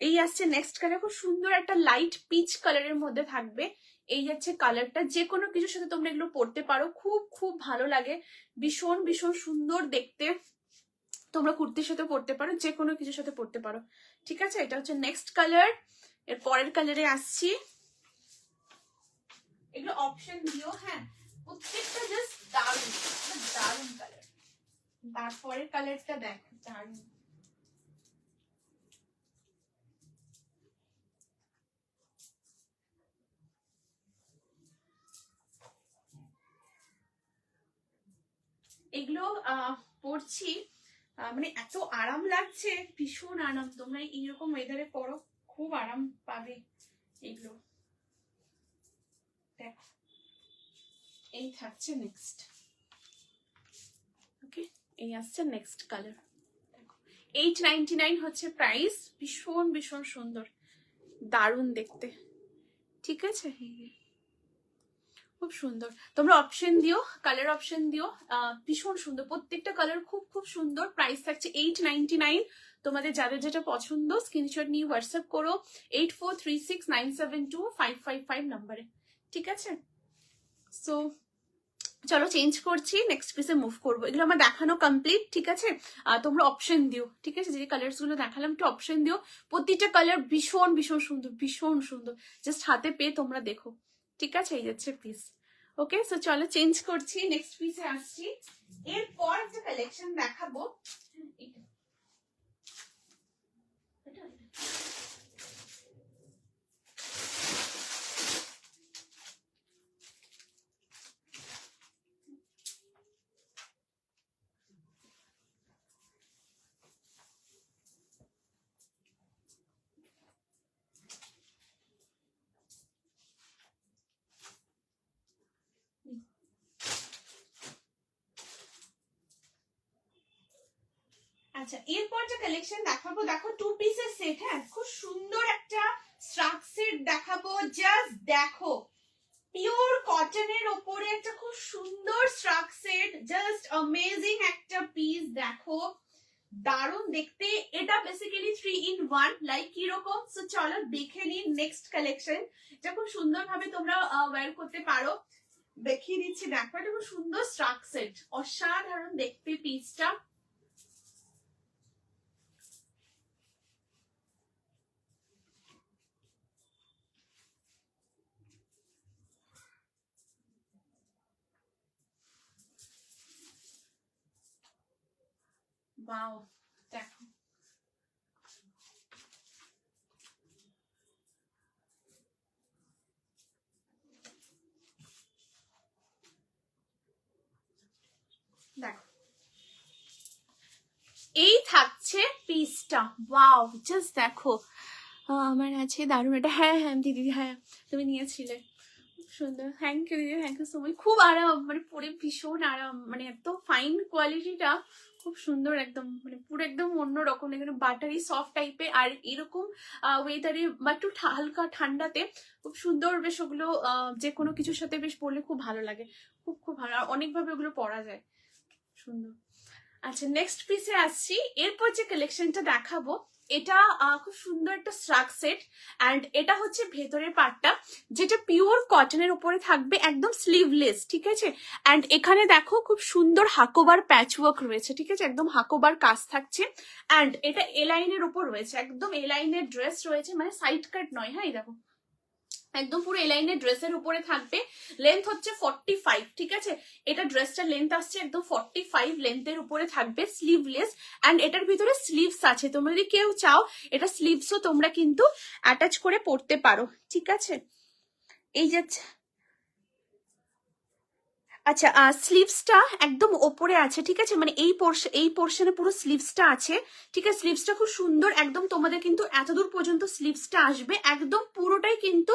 এই আসছে নেক্সট কালার, খুব সুন্দর একটা লাইট পিচ কালারের মধ্যে থাকবে। এই হচ্ছে কালারটা, যে কোনো কিছুর সাথে তোমরা এগুলো পরতে পারো, খুব খুব ভালো লাগে, ভীষণ ভীষণ সুন্দর দেখতে। তোমরা কুর্তির সাথে পরতে পারো, যে কোনো কিছুর সাথে পরতে পারো, ঠিক আছে? এটা হচ্ছে নেক্সট কালার। এর পরের কালারে আসছি। এগুলো অপশন দিও, হ্যাঁ, প্রত্যেকটা জাস্ট দারুণ, দারুণ কালার। তারপরের কালারটা দেখো, দারুণ। এগুলো পরছি, মানে এত আরাম লাগছে, ভীষণ আরাম। তোমরা এইরকম ওয়েদারে পরো, খুব আরাম পাবে এগুলো। দেখো এই থাকছে নেক্সট, ওকে? এই আসছে নেক্সট কালার। দেখো 899 হচ্ছে প্রাইস, ভীষণ ভীষণ সুন্দর, দারুণ দেখতে, ঠিক আছে? খুব সুন্দর। তোমরা অপশন দিও, কালার অপশন দিও, ভীষণ সুন্দর, প্রত্যেকটা কালার খুব খুব সুন্দর। প্রাইস থাকছে 899। তোমাদের যাদের যেটা পছন্দ স্ক্রিনশট নিয়ে হোয়াটসঅ্যাপ করো 8436972555 নাম্বারে, ঠিক আছে? সো চলো চেঞ্জ করছি, নেক্সট পিসে মুভ করবো। এগুলো আমার দেখানো কমপ্লিট, ঠিক আছে? তোমরা অপশন দিও, ঠিক আছে? যে কালার্স গুলো দেখালাম একটু অপশন দিও। প্রতিটা কালার ভীষণ ভীষণ সুন্দর, ভীষণ সুন্দর, জাস্ট হাতে পেয়ে তোমরা দেখো, ঠিক আছে? এই যাচ্ছে পিস, ওকে? সো চলো চেঞ্জ করছি, নেক্সট পিসে আসছি। এরপর একটা কালেকশন দেখাবো, আচ্ছা এরপর যে কালেকশন দেখাবো দেখো 2 পিসের সেট, হ্যাঁ খুব সুন্দর একটা স্ট্রাক সেট দেখাবো। জাস্ট দেখো পিওর কটনের ওপরে একটা খুব সুন্দর স্ট্রাক সেট, জাস্ট অ্যামেজিং একটা পিস দেখো, দারুণ দেখতে। এটা বেসিক্যালি 3 in 1 লাইক কিরকম। সো চলো দেখে নিন নেক্সট কালেকশন, এটা খুব সুন্দর ভাবে তোমরা ওয়্যার করতে পারো। দেখিয়ে দিচ্ছি দেখো, এটা খুব সুন্দর স্ট্রাক সেট, অসাধারণ দেখতে পিসটা। ওয়াও দেখো, দেখো এই থাকছে পিসটা। ওয়াও জাস্ট দেখো, আমার আছে দারুণ এটা। হ্যাঁ হ্যাঁ দিদি, হ্যাঁ তুমি নিয়েছিলে, সুন্দর, থ্যাংক ইউ দিদি, থ্যাংক ইউ সো মাচ। খুব আরাম, মানে পরে ভীষণ আরাম, মানে এত ফাইন কোয়ালিটিটা, খুব সুন্দর একদম, মানে পুরো একদম অন্যরকম, এখানে বাটারি সফট টাইপের। আর এরকম ওয়েদারে বা একটু হালকা ঠান্ডাতে খুব সুন্দর, বেশ ওগুলো যে কোনো কিছুর সাথে বেশ পরলে খুব ভালো লাগে, খুব খুব ভালো, আর অনেকভাবে ওগুলো পরা যায়, সুন্দর। আচ্ছা নেক্সট পিসে আসছি। এরপর যে কালেকশনটা দেখাবো এটা খুব সুন্দর একটা স্ট্রাক সেট, অ্যান্ড এটা হচ্ছে ভেতরের পার্টটা যেটা পিওর কটনের উপরে থাকবে, একদম স্লিভলেস, ঠিক আছে। অ্যান্ড এখানে দেখো খুব সুন্দর হাকোবার প্যাচওয়ার্ক রয়েছে, ঠিক আছে, একদম হাকোবার কাজ থাকছে। অ্যান্ড এটা এলাইনের উপর রয়েছে, একদম এলাইনের ড্রেস রয়েছে, মানে সাইড কাট নয়, হ্যাঁ এই দেখো একদম পুরো এলাইনের ড্রেসের উপরে থাকবে। লেন্থ হচ্ছে 45, ঠিক আছে, এটা ড্রেসটার লেন্থ আসছে একদম 45 লেন্থের উপরে থাকবে, স্লিভলেস। অ্যান্ড এটার ভিতরে স্লিভস আছে, তোমরা যদি কেউ চাও এটা স্লিভসও তোমরা কিন্তু অ্যাটাচ করে পরতে পারো, ঠিক আছে। এই যে আচ্ছা স্লিভসটা একদম ওপরে আছে, ঠিক আছে, মানে এই পোর্শনে পুরো স্লিভসটা আছে, ঠিক আছে। স্লিভসটা খুব সুন্দর একদম, তোমাদের কিন্তু এতদূর পর্যন্ত স্লিভসটা আসবে, একদম পুরোটাই কিন্তু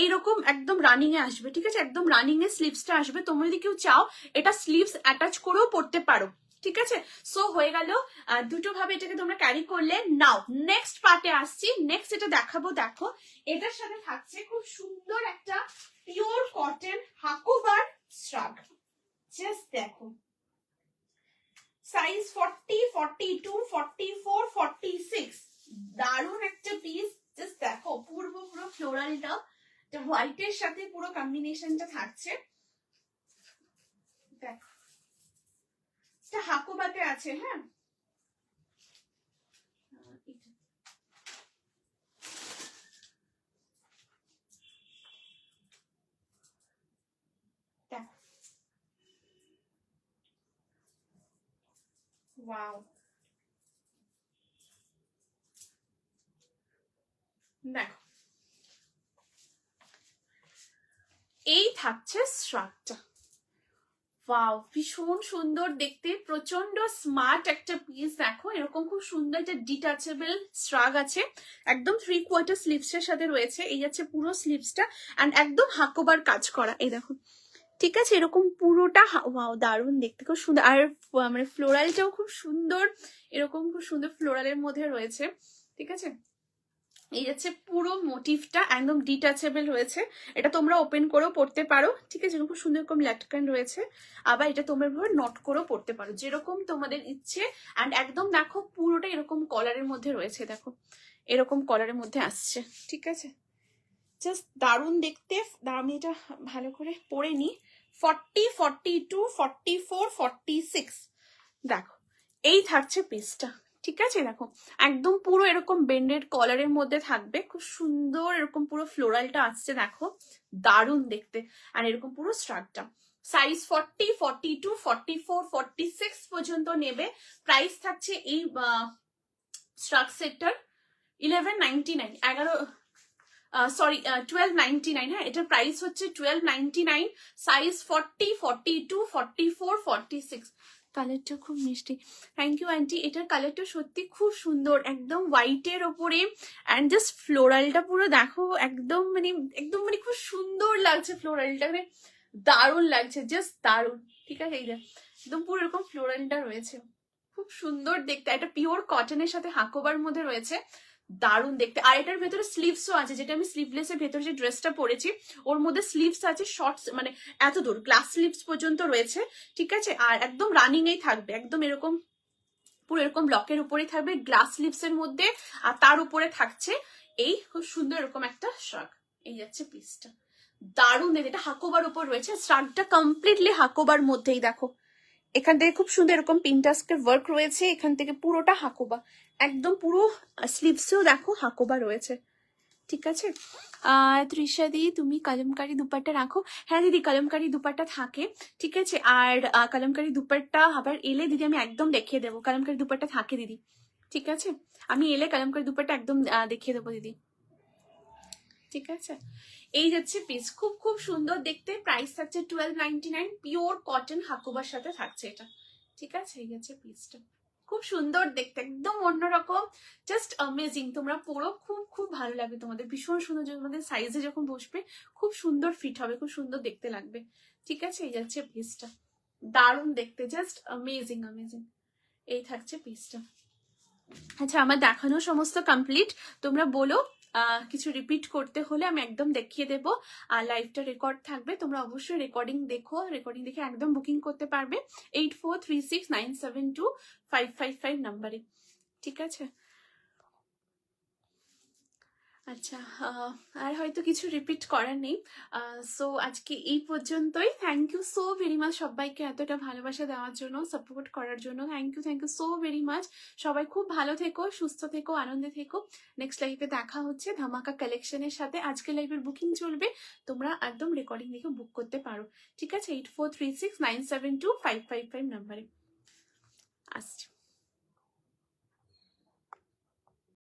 এইরকম একদম রানিং এ আসবে, ঠিক আছে, একদম রানিং এ স্লিভসটা আসবে। তোমরা যদি কেউ চাও এটা স্লিভস অ্যাটাচ করেও পরতে পারো, ঠিক আছে। সো হয়ে গেল দুটো ভাবে এটাকে তোমরা ক্যারি করলে। নাও নেক্সট পার্টে আসছি, নেক্সট এটা দেখাবো। দেখো এটার সাথে থাকছে খুব সুন্দর একটা পিওর কটন হাকোবার স্ট্রাক, জাস্ট দেখো সাইজ 40, 42, 44, 46, দারুণ একটা পিস। জাস্ট দেখো পুরো ফ্লোরালটা হোয়াইটের সাথে পুরো কম্বিনেশনটা থাকছে, দেখো এটা হাকোবাতে আছে, হ্যাঁ দেখো, ওয়াও দেখো এই থাকছে স্ট্রাকটা। ওয়াও ভীষণ সুন্দর দেখতে, প্রচন্ড স্মার্ট একটা পিস। দেখো এরকম খুব সুন্দর একটা ডিটাচেবল স্ট্রাগ আছে, একদম 3/4 স্লিভসের সাথে রয়েছে, এই যাচ্ছে পুরো স্লিভসটা, অ্যান্ড একদম হাকোবার কাজ করা, এই দেখো, ঠিক আছে, এরকম পুরোটা। ওয়াও দারুণ দেখতে, খুব সুন্দর। আর মানে ফ্লোরালটাও খুব সুন্দর, এরকম খুব সুন্দর ফ্লোরালের মধ্যে রয়েছে, ঠিক আছে। এই যাচ্ছে পুরো মোটিভটা একদম ডিটাচেবল রয়েছে, এটা তোমরা ওপেন করেও পড়তে পারো, ঠিক আছে, খুব সুন্দর এরকম লাটকান রয়েছে। আবার এটা তোমরা ভাবে নট করেও পড়তে পারো, যেরকম তোমাদের ইচ্ছে। অ্যান্ড একদম দেখো পুরোটা এরকম কলারের মধ্যে রয়েছে, দেখো এরকম কলারের মধ্যে আসছে, ঠিক আছে, জাস্ট দারুণ দেখতে। আমি এটা ভালো করে পরে নিই। 40, 42, 44, 46, দেখো এই থাকছে পিসটা, ঠিক আছে। দেখো একদম পুরো এরকম বেন্ডেড কলারের মধ্যে থাকবে, খুব সুন্দর এরকম পুরো ফ্লোরালটা আসছে, দেখো দারুণ দেখতে। আর এরকম পুরো স্ট্রাকটা সাইজ 40, 42, 44, 46 পর্যন্ত নেবে। প্রাইস থাকছে এই স্ট্রাক সেটটার 1199, 1299, হ্যাঁ এটার প্রাইস হচ্ছে 1299, সাইজ 40, 42, 44, 46। কালারটা খুব মিষ্টি, থ্যাংক ইউ আন্টি। এটার কালারটা সত্যি খুব সুন্দর, একদম হোয়াইটের ওপরে, অ্যান্ড জাস্ট ফ্লোরালটা পুরো দেখো একদম মানে খুব সুন্দর লাগছে ফ্লোরালটা, মানে দারুণ লাগছে, জাস্ট দারুণ, ঠিক আছে। এই একদম পুরো এরকম ফ্লোরালটা রয়েছে, খুব খুব সুন্দর দেখতে, এটা পিওর কটনের সাথে হাকোবার মধ্যে রয়েছে, দারুণ দেখতে। আর এটার ভেতরে স্লিভসও আছে, যেটা আমি স্লিভলেসের ভেতরে যে ড্রেসটা পরেছি ওর মধ্যে স্লিভস আছে, শর্টস মানে এত দূর গ্লাস স্লিভস পর্যন্ত রয়েছে, ঠিক আছে। আর একদম রানিং এই থাকবে, একদম এরকম পুরো এরকম ব্লকের উপরেই থাকবে গ্লাস স্লিভস এর মধ্যে, আর তার উপরে থাকছে এই খুব সুন্দর এরকম একটা শার্ট। এই যাচ্ছে পিসটা, দারুণ দেখতে, এটা হাকোবার উপর রয়েছে, শার্টটা কমপ্লিটলি হাকোবার মধ্যেই দেখো, এখান থেকে খুব সুন্দর এরকম পিন্টাস্কের ওয়ার্ক রয়েছে, এখান থেকে পুরোটা হাকোবা, একদম পুরো স্লিভসেও দেখো হাকোবা রয়েছে, ঠিক আছে। তৃষা দি তুমি কলমকারি দুপাট্টা রাখো? হ্যাঁ দিদি, কলমকারি দুপাট্টা থাকে, ঠিক আছে। আর কলমকারি দুপাট্টা আবার এলে দিদি আমি একদম দেখিয়ে দেবো, কলমকারি দুপাট্টা থাকে দিদি, ঠিক আছে। আমি এলে কলমকারি দুপাট্টা একদম দেখিয়ে দেবো দিদি, ঠিক আছে। এই যাচ্ছে পিস, খুব খুব সুন্দর দেখতে, প্রাইস থাকছে 1299, পিওর কটন হাকুবার সাথে থাকছে এটা, ঠিক আছে। এই যাচ্ছে পিসটা, খুব সুন্দর দেখতে, একদম অন্যরকম, জাস্ট অ্যামেজিং। তোমরা পরো, খুব খুব ভালো লাগবে তোমাদের, ভীষণ সুন্দর, তোমাদের সাইজে যখন বসবে খুব সুন্দর ফিট হবে, খুব সুন্দর দেখতে লাগবে, ঠিক আছে। এই যাচ্ছে পিসটা, দারুণ দেখতে, জাস্ট অ্যামেজিং অ্যামেজিং। এই থাকছে পিসটা। আচ্ছা, আমার দেখানো সমস্ত কমপ্লিট, তোমরা বলো কিছু রিপিট করতে হলে আমি একদম দেখিয়ে দেবো। আর লাইভটা রেকর্ড থাকবে, তোমরা অবশ্যই রেকর্ডিং দেখো, রেকর্ডিং দেখে একদম বুকিং করতে পারবে 8436972555 নাম্বারে, ঠিক আছে। আচ্ছা, আর হয়তো কিছু রিপিট করার নেই, সো আজকে এই পর্যন্তই। Thank you so very much সবাইকে এতটা ভালোবাসা দেওয়ার জন্য, সাপোর্ট করার জন্য, thank you so very much. সবাই খুব ভালো থেকো, সুস্থ থেকো, আনন্দে থেকো। নেক্সট লাইভে দেখা হচ্ছে ধামাকা কালেকশনের সাথে। আজকে লাইভের বুকিং চলবে, তোমরা একদম রেকর্ডিং দেখে বুক করতে পারো, ঠিক আছে। 8436972555 নাম্বারে আসছে।